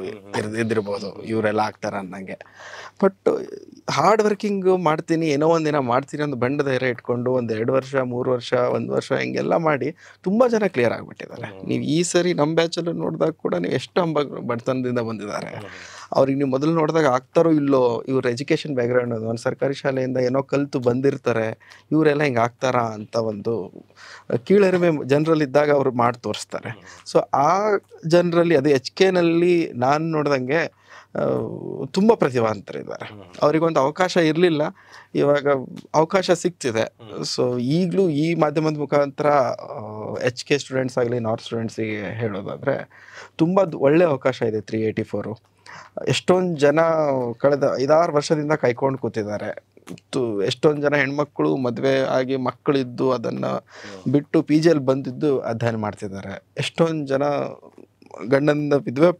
ಇದ್ದಿರ್ಬೋದು, ಇವರೆಲ್ಲ ಆಗ್ತಾರ ಅನ್ನಂಗೆ. ಬಟ್ ಹಾರ್ಡ್ ವರ್ಕಿಂಗ್ ಮಾಡ್ತೀನಿ, ಏನೋ ಒಂದಿನ ಮಾಡ್ತೀನಿ ಒಂದು ಬಂಡ ಧೈರ್ಯ ಇಟ್ಕೊಂಡು 1-2 ವರ್ಷ 3 ವರ್ಷ 1 ವರ್ಷ ಹಿಂಗೆಲ್ಲ ಮಾಡಿ ತುಂಬ ಜನ ಕ್ಲಿಯರ್ ಆಗಿಬಿಟ್ಟಿದ್ದಾರೆ. ನೀವು ಈ ಸರಿ ನಮ್ಮ ಬ್ಯಾಚಲ್ಲೂ ನೋಡಿದಾಗ ಕೂಡ ನೀವು ಎಷ್ಟು ಬಡತನದಿಂದ ಬಂದಿದ್ದಾರೆ. ಅವ್ರಿಗೆ ನೀವು ಮೊದಲು ನೋಡಿದಾಗ ಆಗ್ತಾರೋ ಇಲ್ಲೋ, ಇವ್ರ ಎಜುಕೇಷನ್ ಬ್ಯಾಕ್ಗ್ರೌಂಡ್ ಅದು ಒಂದು ಸರ್ಕಾರಿ ಶಾಲೆಯಿಂದ ಏನೋ ಕಲಿತು ಬಂದಿರ್ತಾರೆ, ಇವರೆಲ್ಲ ಹಿಂಗೆ ಆಗ್ತಾರಾ ಅಂತ ಒಂದು ಕೀಳರಿಮೆ ಜನರಲ್ಲಿದ್ದಾಗ ಅವರು ಮಾಡಿ ತೋರಿಸ್ತಾರೆ. ಸೊ ಆ ಜನರಲ್ಲಿ ಅದು HKನಲ್ಲಿ ನಾನು ನೋಡ್ದಂಗೆ ತುಂಬ ಪ್ರತಿಭಾವಂತರಿದ್ದಾರೆ. ಅವರಿಗೊಂದು ಅವಕಾಶ ಇರಲಿಲ್ಲ, ಇವಾಗ ಅವಕಾಶ ಸಿಗ್ತಿದೆ. ಸೊ ಈಗಲೂ ಈ ಮಾಧ್ಯಮದ ಮುಖಾಂತರ HK ಸ್ಟೂಡೆಂಟ್ಸ್ ಆಗಲಿ ನಾರ್ತ್ ಸ್ಟೂಡೆಂಟ್ಸಿಗೆ ಹೇಳೋದಾದರೆ ತುಂಬ ಒಳ್ಳೆ ಅವಕಾಶ ಇದೆ 384. ಎಷ್ಟೊಂದು ಜನ ಕಳೆದ 5-6 ವರ್ಷದಿಂದ ಕಾಯ್ಕೊಂಡು ಕೂತಿದ್ದಾರೆ. ಎಷ್ಟೊಂದು ಜನ ಹೆಣ್ಮಕ್ಳು ಮದುವೆ ಆಗಿ ಮಕ್ಕಳಿದ್ದು ಅದನ್ನು ಬಿಟ್ಟು PGಯಲ್ಲಿ ಬಂದಿದ್ದು ಅಧ್ಯಯನ ಮಾಡ್ತಿದ್ದಾರೆ. ಎಷ್ಟೊಂದು ಜನ ಗಂಡನಿಂದ ವಿಧವೆ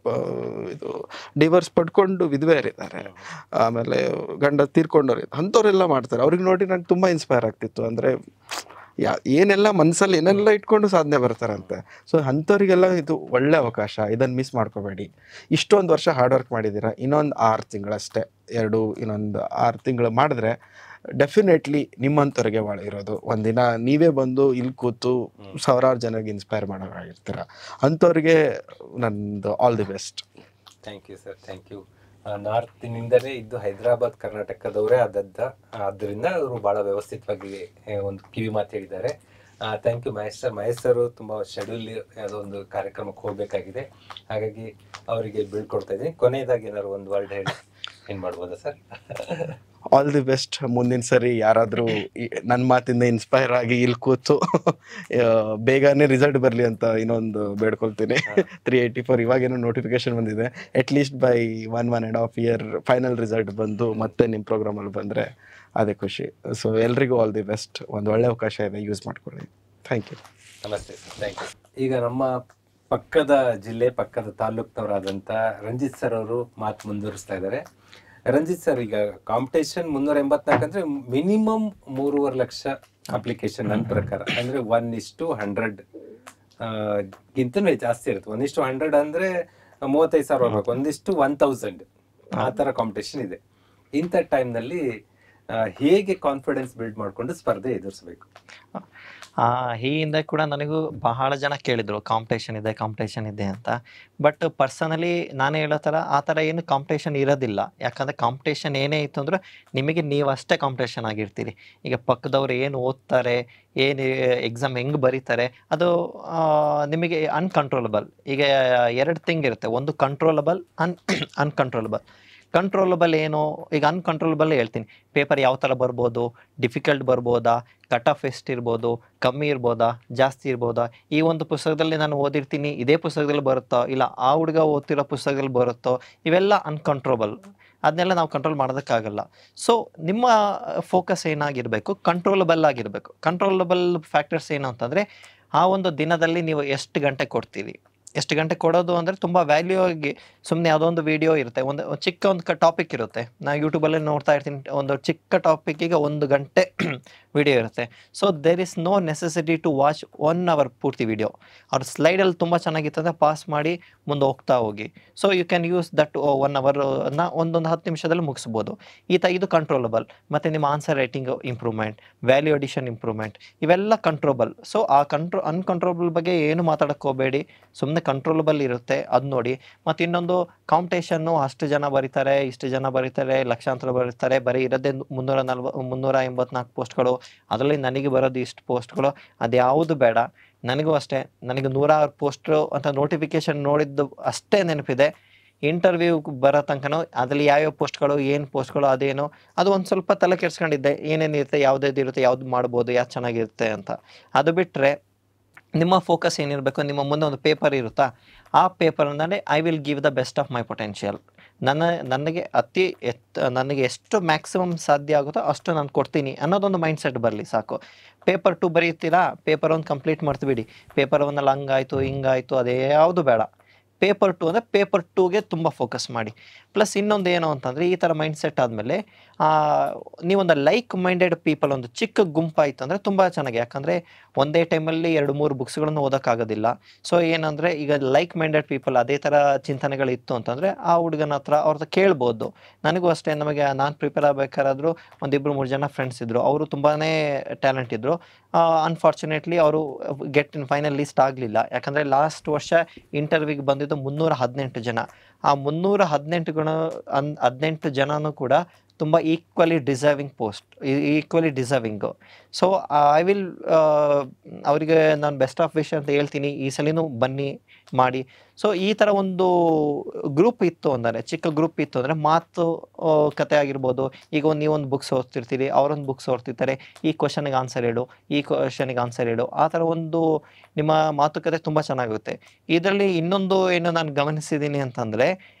ಇದು ಡಿವೋರ್ಸ್ ಪಡ್ಕೊಂಡು ವಿಧವೆಯರಿದ್ದಾರೆ, ಆಮೇಲೆ ಗಂಡ ತೀರ್ಕೊಂಡವ್ರು, ಅಂಥವ್ರೆಲ್ಲ ಮಾಡ್ತಾರೆ. ಅವ್ರಿಗೆ ನೋಡಿ ನಂಗೆ ತುಂಬ ಇನ್ಸ್ಪೈರ್ ಆಗ್ತಿತ್ತು. ಅಂದರೆ ಏನೆಲ್ಲ ಮನಸ್ಸಲ್ಲಿ ಏನೆಲ್ಲ ಇಟ್ಕೊಂಡು ಸಾಧನೆ ಬರ್ತಾರಂತೆ. ಸೊ ಅಂಥವ್ರಿಗೆಲ್ಲ ಇದು ಒಳ್ಳೆ ಅವಕಾಶ, ಇದನ್ನು ಮಿಸ್ ಮಾಡ್ಕೋಬೇಡಿ. ಇಷ್ಟೊಂದು ವರ್ಷ ಹಾರ್ಡ್ ವರ್ಕ್ ಮಾಡಿದ್ದೀರಾ, ಇನ್ನೊಂದು 6 ತಿಂಗಳಷ್ಟೇ, ಇನ್ನೊಂದು 6 ತಿಂಗಳು ಮಾಡಿದ್ರೆ ಡೆಫಿನೆಟ್ಲಿ ನಿಮ್ಮಂಥವ್ರಿಗೆ ಭಾಳ ಇರೋದು. ಒಂದಿನ ನೀವೇ ಬಂದು ಇಲ್ಲಿ ಕೂತು ಸಾವಿರಾರು ಜನರಿಗೆ ಇನ್ಸ್ಪೈರ್ ಮಾಡೋರಾಗಿರ್ತೀರ. ಅಂಥವ್ರಿಗೆ ನಂದು all the best. Thank you sir, thank you. ನಾರ್ತಿನಿಂದಲೇ ಇದ್ದು ಹೈದರಾಬಾದ್ ಕರ್ನಾಟಕದವರೇ ಆದ್ದರಿಂದ ಅವರು ಭಾಳ ವ್ಯವಸ್ಥಿತವಾಗಿ ಒಂದು ಕಿವಿ ಮಾತು ಹೇಳಿದ್ದಾರೆ. Thank you Mahesh sir. Mahesh sir ತುಂಬ ಶೆಡ್ಯೂಲ್ ಯಾವುದೋ ಒಂದು ಕಾರ್ಯಕ್ರಮಕ್ಕೆ ಹೋಗಬೇಕಾಗಿದೆ, ಹಾಗಾಗಿ ಅವರಿಗೆ ಬೀಳ್ಕೊಡ್ತಾ ಇದ್ದೀನಿ. ಕೊನೆಯದಾಗಿ ಏನಾದ್ರು ಒಂದು ವರ್ಡ್ ಹೇಳಿ ಏನು ಮಾಡ್ಬೋದಾ ಸರ್? All the best. ಮುಂದಿನ ಸರಿ ಯಾರಾದರೂ ನನ್ನ ಮಾತಿಂದ ಇನ್ಸ್ಪೈರ್ ಆಗಿ ಇಲ್ಲಿ ಕೂತು ಬೇಗನೆ ರಿಸಲ್ಟ್ ಬರಲಿ ಅಂತ ಇನ್ನೊಂದು ಬೇಡ್ಕೊಳ್ತೀನಿ. 384 ಇವಾಗೇನೋ ನೋಟಿಫಿಕೇಶನ್ ಬಂದಿದೆ, at least by 1.5 year final result ಬಂದು ಮತ್ತೆ ನಿಮ್ಮ ಪ್ರೋಗ್ರಾಮಲ್ಲಿ ಬಂದರೆ ಅದೇ ಖುಷಿ. ಸೊ ಎಲ್ರಿಗೂ ಆಲ್ ದಿ ಬೆಸ್ಟ್. ಒಂದು ಒಳ್ಳೆ ಅವಕಾಶ ಇದೆ, ಯೂಸ್ ಮಾಡ್ಕೊಳ್ಳಿ. Thank you. ನಮಸ್ತೆ ಸರ್, ಥ್ಯಾಂಕ್ ಯು. ಈಗ ನಮ್ಮ ಪಕ್ಕದ ಜಿಲ್ಲೆ, ಪಕ್ಕದ ತಾಲೂಕ್ನವರಾದಂಥ ರಂಜಿತ್ ಸರ್ ಅವರು ಮಾತು ಮುಂದುವರಿಸ್ತಾ ಇದ್ದಾರೆ. ರಂಜಿತ್ ಸರ್, ಈಗ ಕಾಂಪಿಟೇಷನ್ 384 ಅಂದರೆ ಮಿನಿಮಮ್ 3.5 ಲಕ್ಷ ಅಪ್ಲಿಕೇಶನ್ ನನ್ನ ಪ್ರಕಾರ. ಅಂದರೆ 1:100 ಗಿಂತನೂ ಜಾಸ್ತಿ ಇರುತ್ತೆ. 1:100 ಅಂದರೆ 35,000 ಹೋಗ್ಬೇಕು, 1:1000 ಆ ಥರ ಕಾಂಪಿಟೇಷನ್ ಇದೆ. ಇಂಥ ಟೈಮ್ನಲ್ಲಿ ಹೇಗೆ ಕಾನ್ಫಿಡೆನ್ಸ್ ಬಿಲ್ಡ್ ಮಾಡಿಕೊಂಡು ಸ್ಪರ್ಧೆ ಎದುರಿಸಬೇಕು? ಈ ಹಿಂದೆ ಕೂಡ ನನಗೂ ಬಹಳ ಜನ ಕೇಳಿದರು ಕಾಂಪಿಟೇಷನ್ ಇದೆ ಅಂತ. ಬಟ್ ಪರ್ಸನಲಿ ನಾನು ಹೇಳೋ ಥರ ಆ ಥರ ಏನು ಕಾಂಪಿಟೇಷನ್ ಇರೋದಿಲ್ಲ. ಯಾಕಂದರೆ ಕಾಂಪಿಟೇಷನ್ ಏನೇ ಇತ್ತು ಅಂದರೆ ನಿಮಗೆ ನೀವು ಅಷ್ಟೇ ಕಾಂಪಿಟೇಷನ್ ಆಗಿರ್ತೀರಿ. ಈಗ ಪಕ್ಕದವ್ರು ಏನು ಓದ್ತಾರೆ, ಏನು ಎಕ್ಸಾಮ್ ಹೆಂಗೆ ಬರೀತಾರೆ, ಅದು ನಿಮಗೆ ಅನ್ಕಂಟ್ರೋಲಬಲ್. ಈಗ 2 ಥಿಂಗ್ ಇರುತ್ತೆ, ಒಂದು ಕಂಟ್ರೋಲಬಲ್, ಅನ್ಕಂಟ್ರೋಲಬಲ್. ಕಂಟ್ರೋಲಬಲ್ ಏನು, ಈಗ ಅನ್ಕಂಟ್ರೋಲಬಲ್ ಹೇಳ್ತೀನಿ. ಪೇಪರ್ ಯಾವ ಥರ ಬರ್ಬೋದು, ಡಿಫಿಕಲ್ಟ್ ಬರ್ಬೋದಾ, ಕಟ್ ಆಫ್ ಎಷ್ಟು ಇರ್ಬೋದು, ಕಮ್ಮಿ ಇರ್ಬೋದಾ, ಜಾಸ್ತಿ ಇರ್ಬೋದಾ, ಈ ಒಂದು ಪುಸ್ತಕದಲ್ಲಿ ನಾನು ಓದಿರ್ತೀನಿ ಇದೇ ಪುಸ್ತಕದಲ್ಲಿ ಬರುತ್ತೋ, ಇಲ್ಲ ಆ ಹುಡುಗ ಓದ್ತಿರೋ ಪುಸ್ತಕದಲ್ಲಿ ಬರುತ್ತೋ, ಇವೆಲ್ಲ ಅನ್ಕಂಟ್ರೋಬಲ್. ಅದನ್ನೆಲ್ಲ ನಾವು ಕಂಟ್ರೋಲ್ ಮಾಡೋದಕ್ಕಾಗಲ್ಲ. ಸೊ ನಿಮ್ಮ ಫೋಕಸ್ ಏನಾಗಿರಬೇಕು, ಕಂಟ್ರೋಲಬಲ್ ಆಗಿರಬೇಕು. ಕಂಟ್ರೋಲಬಲ್ ಫ್ಯಾಕ್ಟರ್ಸ್ ಏನು ಅಂತಂದರೆ, ಆ ಒಂದು ದಿನದಲ್ಲಿ ನೀವು ಎಷ್ಟು ಗಂಟೆ ಕೊಡ್ತೀರಿ. ಎಷ್ಟು ಗಂಟೆ ಕೊಡೋದು ಅಂದರೆ ತುಂಬ ವ್ಯಾಲ್ಯೂ ಆಗಿ, ಸುಮ್ಮನೆ ಯಾವುದೋ ಒಂದು ವೀಡಿಯೋ ಇರುತ್ತೆ, ಒಂದು ಚಿಕ್ಕ ಒಂದು ಟಾಪಿಕ್ ಇರುತ್ತೆ, ನಾನು ಯೂಟ್ಯೂಬಲ್ಲಿ ನೋಡ್ತಾ ಇರ್ತೀನಿ, ಒಂದು ಚಿಕ್ಕ ಟಾಪಿಕ್ಕಿಗೆ 1 ಗಂಟೆ ವಿಡಿಯೋ ಇರುತ್ತೆ. So there is no necessity to watch 1 hour ಪೂರ್ತಿ ವಿಡಿಯೋ. ಅವ್ರ ಸ್ಲೈಡಲ್ಲಿ ತುಂಬ ಚೆನ್ನಾಗಿತ್ತಂದರೆ ಪಾಸ್ ಮಾಡಿ ಮುಂದೆ ಹೋಗ್ತಾ ಹೋಗಿ. So you can use that 1 hourನ ಒಂದೊಂದು 10 ನಿಮಿಷದಲ್ಲಿ ಮುಗಿಸ್ಬೋದು. ಇದು ಕಂಟ್ರೋಲಬಲ್. ಮತ್ತು ನಿಮ್ಮ answer writing improvement, value addition improvement, ಇವೆಲ್ಲ ಕಂಟ್ರೋಬಲ್. ಸೊ ಆ ಅನ್ಕಂಟ್ರೋಲಬಲ್ ಬಗ್ಗೆ ಏನು ಮಾತಾಡಕ್ಕೆ ಹೋಗಬೇಡಿ, ಸುಮ್ಮನೆ ಕಂಟ್ರೋಲಬಲ್ ಇರುತ್ತೆ ಅದು ನೋಡಿ. ಮತ್ತು ಇನ್ನೊಂದು ಕಾಂಪಿಟೇಷನ್ನು, ಅಷ್ಟು ಜನ ಬರೀತಾರೆ, ಇಷ್ಟು ಜನ ಬರೀತಾರೆ, ಲಕ್ಷಾಂತರ ಬರೀತಾರೆ, ಬರೀ ಇರೋದೇ 384 ಪೋಸ್ಟ್ಗಳು, ಅದರಲ್ಲಿ ನನಗೆ ಬರೋದು ಇಷ್ಟು ಪೋಸ್ಟ್ಗಳು, ಅದ್ಯಾವುದು ಬೇಡ. ನನಗೂ ಅಷ್ಟೇ, ನನಗೆ 106 ಪೋಸ್ಟು ಅಂತ ನೋಟಿಫಿಕೇಶನ್ ನೋಡಿದ್ದು ಅಷ್ಟೇ ನೆನಪಿದೆ. ಇಂಟರ್ವ್ಯೂ ಬರೋ ತನಕನೂ ಅದರಲ್ಲಿ ಯಾವ್ಯಾವ ಪೋಸ್ಟ್ಗಳು, ಏನು ಪೋಸ್ಟ್ಗಳು, ಅದೇನು, ಅದು ಒಂದು ಸ್ವಲ್ಪ ತಲೆ ಕೆಡ್ಸ್ಕೊಂಡಿದ್ದೆ, ಏನೇನಿರುತ್ತೆ, ಯಾವುದೇದು ಇರುತ್ತೆ, ಯಾವ್ದು ಮಾಡ್ಬೋದು, ಯಾವ್ದು ಚೆನ್ನಾಗಿರುತ್ತೆ ಅಂತ. ಅದು ಬಿಟ್ಟರೆ ನಿಮ್ಮ ಫೋಕಸ್ ಏನಿರಬೇಕು, ನಿಮ್ಮ ಮುಂದೆ ಒಂದು ಪೇಪರ್ ಇರುತ್ತಾ, ಆ ಪೇಪರ್ನಲ್ಲಿ I will give the best of my potential. ನನಗೆ ಎಷ್ಟು ಮ್ಯಾಕ್ಸಿಮಮ್ ಸಾಧ್ಯ ಆಗುತ್ತೋ ಅಷ್ಟು ನಾನು ಕೊಡ್ತೀನಿ ಅನ್ನೋದೊಂದು ಮೈಂಡ್ ಸೆಟ್ ಬರಲಿ ಸಾಕು. ಪೇಪರ್ 2 ಬರೀತೀರಾ, ಪೇಪರ್ 1 ಕಂಪ್ಲೀಟ್ ಮಾಡ್ತೀಬಿಡಿ. ಪೇಪರ್ 1ಅಲ್ಲಿ ಹಂಗಾಯಿತು ಹಿಂಗಾಯಿತು ಅದೇ ಯಾವುದು ಬೇಡ. ಪೇಪರ್ 2 ಅಂದರೆ ಪೇಪರ್ 2ಗೆ ತುಂಬ ಫೋಕಸ್ ಮಾಡಿ. ಪ್ಲಸ್ ಇನ್ನೊಂದು ಏನು ಅಂತಂದರೆ, ಈ ಥರ ಮೈಂಡ್ ಸೆಟ್ ಆದಮೇಲೆ ನೀವೊಂದು ಲೈಕ್ ಮೈಂಡೆಡ್ ಪೀಪಲ್ ಒಂದು ಚಿಕ್ಕ ಗುಂಪಾಯಿತು ಅಂದರೆ ತುಂಬ ಚೆನ್ನಾಗಿ. ಯಾಕಂದರೆ ಒಂದೇ ಟೈಮಲ್ಲಿ 2-3 ಬುಕ್ಸ್ಗಳನ್ನು ಓದೋಕ್ಕಾಗೋದಿಲ್ಲ. ಸೊ ಏನಂದರೆ, ಈಗ ಲೈಕ್ ಮೈಂಡೆಡ್ ಪೀಪಲ್ ಅದೇ ಥರ ಚಿಂತನೆಗಳಿತ್ತು ಅಂತಂದರೆ ಆ ಹುಡುಗನ ಹತ್ರ ಅವ್ರದ್ದು ಕೇಳ್ಬೋದು. ನನಗೂ ಅಷ್ಟೇ, ನಾನು ಪ್ರಿಪೇರ್ ಆಗಬೇಕಾದ್ರೂ 1-2-3 ಜನ ಫ್ರೆಂಡ್ಸ್ ಇದ್ದರು, ಅವರು ತುಂಬಾ ಟ್ಯಾಲೆಂಟ್ ಇದ್ದರು. ಅನ್ಫಾರ್ಚುನೇಟ್ಲಿ ಅವರು ಗೆಟ್ ಇನ್ ಫೈನಲ್ ಲಿಸ್ಟ್ ಆಗಲಿಲ್ಲ. ಯಾಕಂದರೆ ಲಾಸ್ಟ್ ವರ್ಷ ಇಂಟರ್ವ್ಯೂಗೆ ಬಂದಿದ್ದು 318 ಜನ. ಆ 318 ಜನನೂ ಕೂಡ ತುಂಬ ಈಕ್ವಲಿ ಡಿಸರ್ವಿಂಗು. ಸೊ ಐ ವಿಲ್ ಅವರಿಗೆ ನಾನು ಬೆಸ್ಟ್ ಆಫ್ ವಿಶ್ ಅಂತ ಹೇಳ್ತೀನಿ, ಈ ಸಲಿನೂ ಬನ್ನಿ ಮಾಡಿ. ಸೊ ಈ ಥರ ಒಂದು ಗ್ರೂಪ್ ಇತ್ತು ಅಂದರೆ, ಚಿಕ್ಕ ಗ್ರೂಪ್ ಇತ್ತು ಅಂದರೆ, ಮಾತು ಕತೆ ಆಗಿರ್ಬೋದು. ಈಗ ನೀವೊಂದು ಬುಕ್ಸ್ ಓದ್ತಿರ್ತೀರಿ, ಅವರೊಂದು ಬುಕ್ಸ್ ಓದ್ತಿರ್ತಾರೆ, ಈ ಕ್ವಶನಿಗೆ ಆನ್ಸರ್ ಹೇಳು, ಈ ಕ್ವಶನಿಗೆ ಆನ್ಸರ್ ಹೇಳು, ಆ ಥರ ಒಂದು ನಿಮ್ಮ ಮಾತುಕತೆ ತುಂಬ ಚೆನ್ನಾಗುತ್ತೆ. ಇದರಲ್ಲಿ ಇನ್ನೊಂದು ಏನು ನಾನು ಗಮನಿಸಿದ್ದೀನಿ ಅಂತಂದರೆ,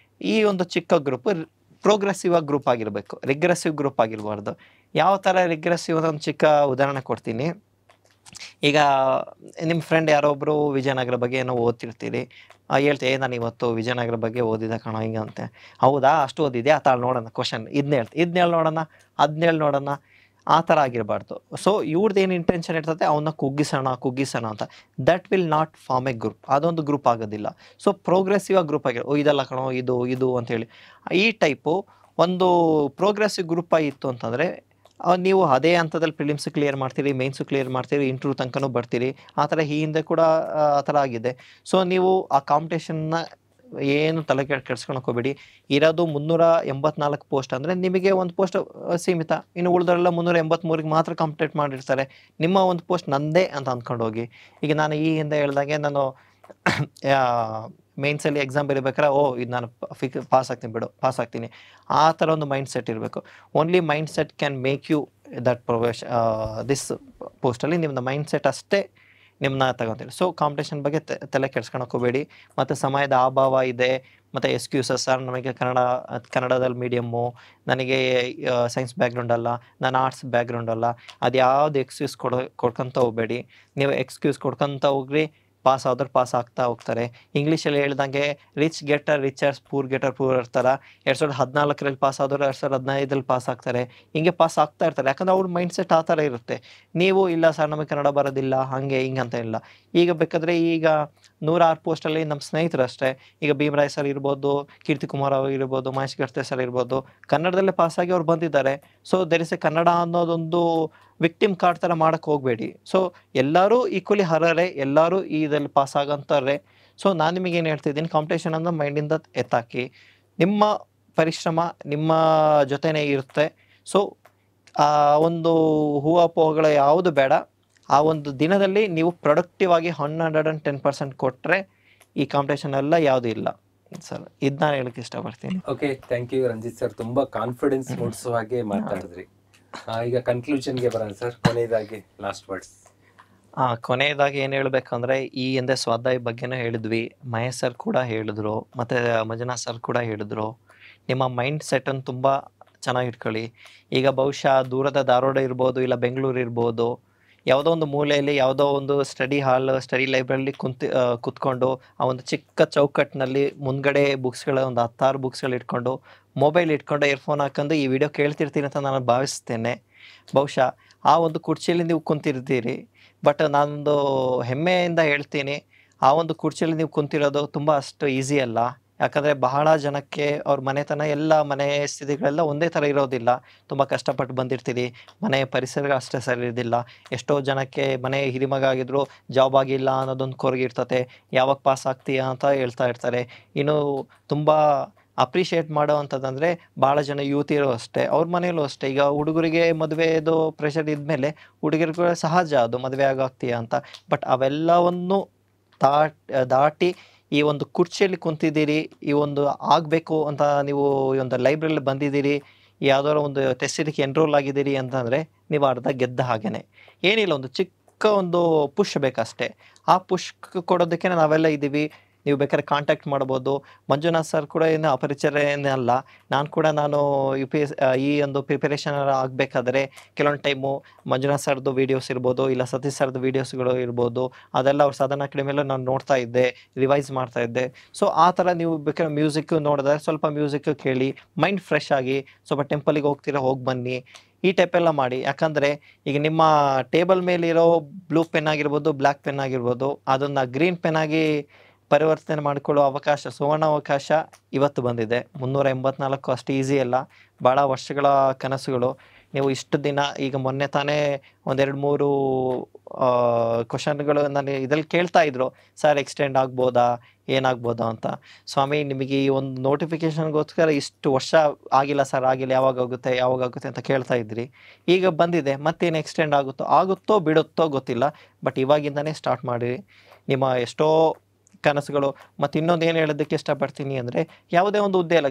ಈ ಒಂದು ಚಿಕ್ಕ ಗ್ರೂಪ್ ಪ್ರೋಗ್ರೆಸಿವ್ ಆಗಿ ಗ್ರೂಪ್ ಆಗಿರಬೇಕು, ರಿಗ್ರೆಸಿವ್ ಗ್ರೂಪ್ ಆಗಿರಬಾರ್ದು. ಯಾವ ಥರ ರಿಗ್ರೆಸಿವ್ ಒಂದು ಚಿಕ್ಕ ಉದಾಹರಣೆ ಕೊಡ್ತೀನಿ. ಈಗ ನಿಮ್ಮ ಫ್ರೆಂಡ್ ಯಾರೊಬ್ಬರು ವಿಜಯನಗರ ಬಗ್ಗೆ ಏನೋ ಓದ್ತಿರ್ತೀರಿ, ಹೇಳ್ತೀವಿ, ನಾನು ಇವತ್ತು ವಿಜಯನಗರ ಬಗ್ಗೆ ಓದಿದೆ ಕಣೋ ಹಿಂಗೆ ಅಂತೆ. ಹೌದಾ, ಅಷ್ಟು ಓದಿದೆ, ಆ ಥರ ನೋಡೋಣ ಕ್ವಶನ್, ಇದನ್ನೇಳಿ ನೋಡೋಣ, ಅದನ್ನೇಳಿ ನೋಡೋಣ, ಆ ಥರ ಆಗಿರಬಾರ್ದು. ಸೊ ಇವ್ರದ್ದು ಏನು ಇಂಟೆನ್ಷನ್ ಇರ್ತದೆ, ಅವನ್ನ ಕುಗ್ಗಿಸೋಣ ಅಂತ. That will not form a group, ಅದೊಂದು ಗ್ರೂಪ್ ಆಗೋದಿಲ್ಲ. ಸೊ ಪ್ರೋಗ್ರೆಸಿವ್ ಆಗಿ ಗ್ರೂಪ್ ಆಗಿರೋ, ಇದೆಲ್ಲ ಕಣೋ ಇದು ಅಂತೇಳಿ, ಈ ಟೈಪು ಒಂದು ಪ್ರೋಗ್ರೆಸಿವ್ ಗ್ರೂಪ್ ಆಗಿತ್ತು ಅಂತಂದರೆ, ನೀವು ಅದೇ ಹಂತದಲ್ಲಿ ಪ್ರಿಲಿಮ್ಸ್ ಕ್ಲಿಯರ್ ಮಾಡ್ತೀರಿ, ಮೇನ್ಸು ಕ್ಲಿಯರ್ ಮಾಡ್ತೀರಿ, ಇಂಟರ್ವ್ಯೂ ತನಕನೂ ಬರ್ತೀರಿ. ಆ ಥರ ಈ ಹಿಂದೆ ಕೂಡ ಆ ಥರ ಆಗಿದೆ. ಸೊ ನೀವು ಆ ಕಾಂಪಿಟೇಷನ್ನ ಏನು ತಲೆ ಕೆಡ್ಸ್ಕೊಳಕ್ಕೆ ಹೋಗ್ಬೇಡಿ. ಇರೋದು 384 ಪೋಸ್ಟ್ ಅಂದರೆ ನಿಮಗೆ ಒಂದು ಪೋಸ್ಟ್ ಸೀಮಿತ, ಇನ್ನು ಉಳಿದರೆಲ್ಲ 383ಗೆ ಮಾತ್ರ ಕಂಪ್ಲೀಟ್ ಮಾಡಿರ್ತಾರೆ. ನಿಮ್ಮ ಒಂದು ಪೋಸ್ಟ್ ನಂದೇ ಅಂತ ಅಂದ್ಕೊಂಡು ಹೋಗಿ. ಈಗ ನಾನು ಈ ಹಿಂದೆ ಹೇಳ್ದಾಗೆ, ನಾನು ಮೇನ್ಸಲ್ಲಿ ಎಕ್ಸಾಮ್ ಬರೀಬೇಕಾದ್ರೆ ಇದು ನಾನು ಪಾಸ್ ಆಗ್ತೀನಿ, ಆ ಥರ ಒಂದು ಮೈಂಡ್ ಸೆಟ್ ಇರಬೇಕು. Only mind set can make you that this ಪೋಸ್ಟಲ್ಲಿ ನಿಮ್ಮದು ಮೈಂಡ್ ಸೆಟ್ ಅಷ್ಟೇ ನಿಮ್ಮನ್ನ ತಗೊತೀರಿ. ಸೊ ಕಾಂಪಿಟೇಷನ್ ಬಗ್ಗೆ ತಲೆ ಕೆಡ್ಸ್ಕೊಳಕ್ಕೆ ಹೋಗಬೇಡಿ. ಮತ್ತು ಸಮಯದ ಅಭಾವ ಇದೆ, ಮತ್ತು ಎಕ್ಸ್ಕ್ಯೂಸಸ್, ಸರ್ ನಮಗೆ ಕನ್ನಡದಲ್ಲಿ ಮೀಡಿಯಮ್ಮು, ನನಗೆ ಸೈನ್ಸ್ ಬ್ಯಾಕ್ಗ್ರೌಂಡ್ ಅಲ್ಲ, ನಾನು ಆರ್ಟ್ಸ್ ಬ್ಯಾಕ್ಗ್ರೌಂಡ್ ಅಲ್ಲ, ಅದು ಯಾವುದು ಎಕ್ಸ್ಕ್ಯೂಸ್ ಕೊಡ್ಕೊತ ಹೋಗಬೇಡಿ. ನೀವು ಎಕ್ಸ್ಕ್ಯೂಸ್ ಕೊಡ್ಕೊತ ಹೋಗ್ರಿ, ಪಾಸ್ ಆಗ್ತಾ ಹೋಗ್ತಾರೆ. ಇಂಗ್ಲೀಷಲ್ಲಿ ಹೇಳ್ದಂಗೆ rich getter richers, poor getter poor ಥರ 2014ರಲ್ಲಿ ಪಾಸ್ ಆದವರು 2015ರಲ್ಲಿ ಪಾಸ್ ಆಗ್ತಾರೆ. ಹಿಂಗೆ ಪಾಸ್ ಆಗ್ತಾ ಇರ್ತಾರೆ, ಯಾಕಂದರೆ ಅವ್ರ ಮೈಂಡ್ ಸೆಟ್ ಆ ಥರ ಇರುತ್ತೆ. ನೀವು ಇಲ್ಲ ಸರ್ ನಮಗೆ ಕನ್ನಡ ಬರೋದಿಲ್ಲ ಹಾಗೆ ಹಿಂಗೆ ಅಂತ ಇಲ್ಲ. ಈಗ ಬೇಕಾದರೆ ಈಗ 106 ಪೋಸ್ಟಲ್ಲಿ ನಮ್ಮ ಸ್ನೇಹಿತರು ಅಷ್ಟೇ, ಈಗ ಭೀಮರಾಯ್ ಸರ್ ಇರ್ಬೋದು, ಕೀರ್ತಿ ಕುಮಾರ್ ಅವರು ಇರ್ಬೋದು, ಮಹೇಶ್ ಗಡ್ತೆ ಸರ್ ಇರ್ಬೋದು, ಕನ್ನಡದಲ್ಲೇ ಪಾಸಾಗಿ ಅವ್ರು ಬಂದಿದ್ದಾರೆ. So there is A Kannada ಅನ್ನೋದೊಂದು ವಿಕ್ಟಿಮ್ ಕಾರ್ಡ್ ಥರ ಮಾಡೋಕ್ಕೆ ಹೋಗಬೇಡಿ. ಸೊ ಎಲ್ಲರೂ ಈಕ್ವಲಿ ಹರರೆ, ಎಲ್ಲರೂ ಇದರಲ್ಲಿ ಪಾಸ್ ಆಗಂತಾರೆ. ಸೊ ನಾನು ನಿಮಗೇನು ಹೇಳ್ತಿದ್ದೀನಿ, ಕಾಂಪಿಟೇಷನ್ ಅನ್ನೋ ಮೈಂಡಿಂದ ಎತ್ತಾಕಿ, ನಿಮ್ಮ ಪರಿಶ್ರಮ ನಿಮ್ಮ ಜೊತೆನೇ ಇರುತ್ತೆ. ಸೊ ಆ ಒಂದು ಹೂವಪೋಹಗಳು ಯಾವುದು ಬೇಡ. ಆ ಒಂದು ದಿನದಲ್ಲಿ ನೀವು ಪ್ರೊಡಕ್ಟಿವ್ ಆಗಿ 110% ಕೊಟ್ಟರೆ ಈ ಕಾಂಪಿಟೇಷನ್ ಎಲ್ಲ ಯಾವುದೂ ಇಲ್ಲ. ಸರ್ ಇದು ನಾನು ಹೇಳಕ್ಕೆ ಇಷ್ಟಪಡ್ತೀನಿ. Okay, thank you Ranjith sir, ತುಂಬಾ ಕಾನ್ಫಿಡೆನ್ಸ್ ಮೂಡಿಸುವ ಹಾಗೆ ಮಾತಾಡಿದ್ರಿ. ಈಗ ಕನ್ಕ್ಲೂಷನ್ಗೆ ಬರೋಣ ಸರ್, ಕೊನೆಯದಾಗಿ ಲಾಸ್ಟ್ ವರ್ಡ್ಸ್. ಕೊನೆಯದಾಗಿ ಏನು ಹೇಳಬೇಕಂದ್ರೆ, ಈ ಹಿಂದೆ ಸ್ವಾಧ್ಯಾಯ ಬಗ್ಗೆನೂ ಹೇಳಿದ್ವಿ, ಮಹೇಶ್ ಸರ್ ಕೂಡ ಹೇಳಿದ್ರು, ಮತ್ತು ಮಂಜುನಾಥ್ ಸರ್ ಕೂಡ ಹೇಳಿದ್ರು. ನಿಮ್ಮ ಮೈಂಡ್ ಸೆಟ್ಟನ್ನು ತುಂಬ ಚೆನ್ನಾಗಿ ಇಟ್ಕೊಳ್ಳಿ. ಈಗ ಬಹುಶಃ ದೂರದ ಧಾರವಾಡ ಇರ್ಬೋದು, ಇಲ್ಲ ಬೆಂಗಳೂರು ಇರ್ಬೋದು, ಯಾವುದೋ ಒಂದು ಮೂಲೆಯಲ್ಲಿ ಯಾವುದೋ ಒಂದು ಸ್ಟಡಿ ಹಾಲ್, ಸ್ಟಡಿ ಲೈಬ್ರರಿ ಕುತ್ಕೊಂಡು ಆ ಒಂದು ಚಿಕ್ಕ ಚೌಕಟ್ಟಿನಲ್ಲಿ ಮುಂದ್ಗಡೆ ಬುಕ್ಸ್ಗಳ ಒಂದು 10 ಬುಕ್ಸ್ಗಳು ಇಟ್ಕೊಂಡು, ಮೊಬೈಲ್ ಇಟ್ಕೊಂಡು, ಇಯರ್ಫೋನ್ ಹಾಕೊಂಡು ಈ ವಿಡಿಯೋ ಕೇಳ್ತಿರ್ತೀನಿ ಅಂತ ನಾನು ಭಾವಿಸ್ತೇನೆ. ಬಹುಶಃ ಆ ಒಂದು ಕುರ್ಚಿಯಲ್ಲಿ ನೀವು ಕುಂತಿರ್ತೀರಿ, ಬಟ್ ನಾನೊಂದು ಹೆಮ್ಮೆಯಿಂದ ಹೇಳ್ತೀನಿ, ಆ ಒಂದು ಕುರ್ಚಿಯಲ್ಲಿ ನೀವು ಕುಂತಿರೋದು ತುಂಬ ಅಷ್ಟು ಈಸಿ ಅಲ್ಲ. ಯಾಕಂದರೆ ಬಹಳ ಜನಕ್ಕೆ ಅವ್ರ ಮನೆತನ ಎಲ್ಲ ಮನೆ ಸ್ಥಿತಿಗಳೆಲ್ಲ ಒಂದೇ ಥರ ಇರೋದಿಲ್ಲ. ತುಂಬ ಕಷ್ಟಪಟ್ಟು ಬಂದಿರ್ತೀರಿ, ಮನೆ ಪರಿಸರ ಅಷ್ಟೇ ಸರಿ ಇರೋದಿಲ್ಲ. ಎಷ್ಟೋ ಜನಕ್ಕೆ ಮನೆ ಹಿರಿಮಗ ಆಗಿದ್ರು ಜಾಬ್ ಆಗಿಲ್ಲ ಅನ್ನೋದೊಂದು ಕೊರಗಿರ್ತತೆ, ಯಾವಾಗ ಪಾಸ್ ಆಗ್ತೀಯಾ ಅಂತ ಹೇಳ್ತಾ ಇರ್ತಾರೆ. ಇನ್ನು ತುಂಬ ಅಪ್ರಿಷಿಯೇಟ್ ಮಾಡೋ ಅಂಥದ್ದಂದರೆ ಭಾಳ ಜನ ಯುವತಿಯರು ಅಷ್ಟೇ, ಅವ್ರ ಮನೆಯಲ್ಲೂ ಅಷ್ಟೇ. ಈಗ ಹುಡುಗರಿಗೆ ಮದುವೆದು ಪ್ರೆಷರ್ ಇದ್ಮೇಲೆ ಹುಡುಗರಿಗೂ ಸಹಜ ಅದು ಮದುವೆ ಆಗಾಗ್ತೀಯಾ ಅಂತ. ಬಟ್ ಅವೆಲ್ಲವನ್ನು ದಾಟಿ ಈ ಒಂದು ಕುರ್ಚಿಯಲ್ಲಿ ಕುಂತಿದ್ದೀರಿ, ಈ ಒಂದು ಆಗಬೇಕು ಅಂತ ನೀವು ಈ ಒಂದು ಲೈಬ್ರರಿಲಿ ಬಂದಿದ್ದೀರಿ, ಯಾವುದಾದ್ರು ಒಂದು ಟೆಸ್ಟಿಗೆ ಎನ್ರೋಲ್ ಆಗಿದ್ದೀರಿ ಅಂತಂದರೆ ನೀವು ಅರ್ಧ ಗೆದ್ದ ಹಾಗೇ. ಏನಿಲ್ಲ, ಒಂದು ಚಿಕ್ಕ ಒಂದು ಪುಷ್ ಬೇಕಷ್ಟೇ. ಆ ಪುಷ್ ಕೊಡೋದಕ್ಕೆ ನಾವೆಲ್ಲ ಇದ್ದೀವಿ. ನೀವು ಬೇಕಾದ್ರೆ ಕಾಂಟ್ಯಾಕ್ಟ್ ಮಾಡ್ಬೋದು. ಮಂಜುನಾಥ್ ಸರ್ ಕೂಡ ಏನು ಅಪರಿಚಯನೇ ಅಲ್ಲ. ನಾನು UPS ಈ ಒಂದು ಪ್ರಿಪರೇಷನ್ ಆಗಬೇಕಾದ್ರೆ ಕೆಲವೊಂದು ಟೈಮು ಮಂಜುನಾಥ್ ಸರ್ದು ವೀಡಿಯೋಸ್ ಇರ್ಬೋದು, ಇಲ್ಲ ಸತೀಶ್ ಸರ್ದು ವೀಡಿಯೋಸ್ಗಳು ಇರ್ಬೋದು, ಅದೆಲ್ಲ ಅವ್ರ ಸಾಧನ ಅಕಾಡೆಮಿಯಲ್ಲೂ ನಾನು ನೋಡ್ತಾ ಇದ್ದೆ, ರಿವೈಸ್ ಮಾಡ್ತಾ ಇದ್ದೆ. ಸೊ ಆ ಥರ ನೀವು ಬೇಕಾದ್ರೆ ಮ್ಯೂಸಿಕ್ ನೋಡಿದ್ರೆ ಸ್ವಲ್ಪ ಮ್ಯೂಸಿಕ್ ಕೇಳಿ, ಮೈಂಡ್ ಫ್ರೆಶ್ ಆಗಿ, ಸ್ವಲ್ಪ ಟೆಂಪಲಿಗೆ ಹೋಗ್ತೀರಾ ಹೋಗಿ ಬನ್ನಿ, ಈ ಟೈಪೆಲ್ಲ ಮಾಡಿ. ಯಾಕಂದರೆ ಈಗ ನಿಮ್ಮ ಟೇಬಲ್ ಮೇಲಿರೋ ಬ್ಲೂ ಪೆನ್ ಆಗಿರ್ಬೋದು, ಬ್ಲ್ಯಾಕ್ ಪೆನ್ ಆಗಿರ್ಬೋದು, ಅದನ್ನು ಗ್ರೀನ್ ಪೆನ್ ಆಗಿ ಪರಿವರ್ತನೆ ಮಾಡಿಕೊಳ್ಳುವ ಅವಕಾಶ, ಸುವರ್ಣ ಅವಕಾಶ ಇವತ್ತು ಬಂದಿದೆ. 384 ಅಷ್ಟು ಈಸಿ ಅಲ್ಲ, ಭಾಳ ವರ್ಷಗಳ ಕನಸುಗಳು. ನೀವು ಇಷ್ಟು ದಿನ, ಈಗ ಮೊನ್ನೆ ತಾನೇ 1-2-3 ಕ್ವಶನ್ಗಳು ನಾನು ಇದ್ರಲ್ಲಿ ಕೇಳ್ತಾ ಇದ್ರು, ಸರ್ ಎಕ್ಸ್ಟೆಂಡ್ ಆಗ್ಬೋದಾ, ಏನಾಗ್ಬೋದಾ ಅಂತ. ಸ್ವಾಮಿ, ನಿಮಗೆ ಈ ಒಂದು ನೋಟಿಫಿಕೇಶನ್ಗೋಸ್ಕರ ಇಷ್ಟು ವರ್ಷ ಆಗಿಲ್ಲ ಸರ್, ಆಗಿಲ್ಲ, ಯಾವಾಗುತ್ತೆ ಅಂತ ಕೇಳ್ತಾ ಇದ್ರಿ. ಈಗ ಬಂದಿದೆ, ಮತ್ತೇನು ಎಕ್ಸ್ಟೆಂಡ್ ಆಗುತ್ತೋ ಬಿಡುತ್ತೋ ಗೊತ್ತಿಲ್ಲ, ಬಟ್ ಇವಾಗಿಂದನೇ ಸ್ಟಾರ್ಟ್ ಮಾಡಿರಿ ನಿಮ್ಮ ಎಷ್ಟೋ ಕನಸುಗಳು. ಮತ್ತು ಇನ್ನೊಂದು ಏನು ಹೇಳೋದಕ್ಕೆ ಇಷ್ಟಪಡ್ತೀನಿ ಅಂದರೆ, ಯಾವುದೇ ಒಂದು ಹುದ್ದೆ ಅಲ್ಲ,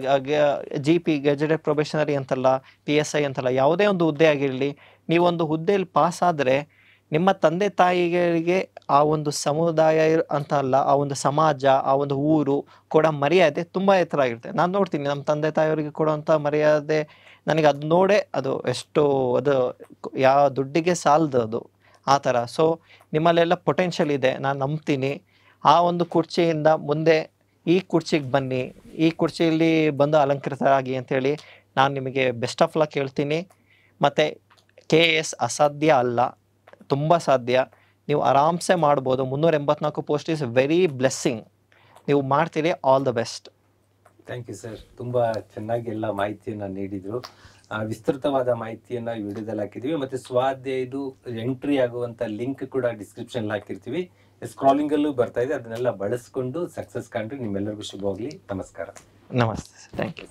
GP ಗೆಜೆಟೆಡ್ ಪ್ರೊಬೇಷನರಿ ಅಂತಲ್ಲ, PSI ಅಂತಲ್ಲ, ಯಾವುದೇ ಒಂದು ಹುದ್ದೆ ಆಗಿರಲಿ, ನೀವೊಂದು ಹುದ್ದೆಯಲ್ಲಿ ಪಾಸ್ ಆದರೆ ನಿಮ್ಮ ತಂದೆ ತಾಯಿಗಳಿಗೆ ಆ ಒಂದು ಸಮುದಾಯ ಅಂತ ಅಲ್ಲ, ಆ ಒಂದು ಸಮಾಜ, ಆ ಒಂದು ಊರು ಕೊಡೋ ಮರ್ಯಾದೆ ತುಂಬ ಎತ್ತರ ಆಗಿರುತ್ತೆ. ನಾನು ನೋಡ್ತೀನಿ ನಮ್ಮ ತಂದೆ ತಾಯಿಯವರಿಗೆ ಕೊಡೋವಂಥ ಮರ್ಯಾದೆ, ನನಗೆ ಅದು ನೋಡೇ ಅದು ಎಷ್ಟು, ಅದು ಯಾವ ದುಡ್ಡಿಗೆ ಸಾಲದು ಅದು, ಆ ಥರ. ಸೊ ನಿಮ್ಮಲ್ಲೆಲ್ಲ ಪೊಟೆನ್ಷಿಯಲ್ ಇದೆ, ನಾನು ನಂಬ್ತೀನಿ. ಆ ಒಂದು ಕುರ್ಚಿಯಿಂದ ಮುಂದೆ ಈ ಕುರ್ಚಿಗೆ ಬನ್ನಿ, ಈ ಕುರ್ಚಿಯಲ್ಲಿ ಬಂದು ಅಲಂಕೃತರಾಗಿ ಅಂತೇಳಿ ನಾನು ನಿಮಗೆ ಬೆಸ್ಟ್ ಆಫ್ ಲಕ್ ಹೇಳ್ತೀನಿ. ಮತ್ತು KS ಅಸಾಧ್ಯ ಅಲ್ಲ, ತುಂಬ ಸಾಧ್ಯ. ನೀವು ಆರಾಮ್ಸೆ ಮಾಡ್ಬೋದು. 384 ಪೋಸ್ಟ್ ಇಸ್ ವೆರಿ ಬ್ಲೆಸ್ಸಿಂಗ್. ನೀವು ಮಾಡ್ತೀರಿ. All the best. Thank you sir, ತುಂಬ ಚೆನ್ನಾಗಿ ಎಲ್ಲ ಮಾಹಿತಿಯನ್ನು ನೀಡಿದರು. ವಿಸ್ತೃತವಾದ ಮಾಹಿತಿಯನ್ನು ವಿಡಿಯೋದಲ್ಲಿ ಹಾಕಿದ್ದೀವಿ, ಮತ್ತು ಸ್ವಾಧ್ಯಾಯದು ಎಂಟ್ರಿ ಆಗುವಂಥ ಲಿಂಕ್ ಕೂಡ ಡಿಸ್ಕ್ರಿಪ್ಷನ್ ಹಾಕಿರ್ತೀವಿ. ಸ್ಕ್ರಾಲಿಂಗಲ್ಲೂ ಬರ್ತಾ ಇದೆ, ಅದನ್ನೆಲ್ಲ ಬಳಸ್ಕೊಂಡು ಸಕ್ಸಸ್ ಕಾಣ್ರಿ. ನಿಮ್ಮೆಲ್ಲರಿಗೂ ಶುಭವಾಗಲಿ. ನಮಸ್ಕಾರ. ನಮಸ್ತೆ ಸರ್, ಥ್ಯಾಂಕ್ ಯು.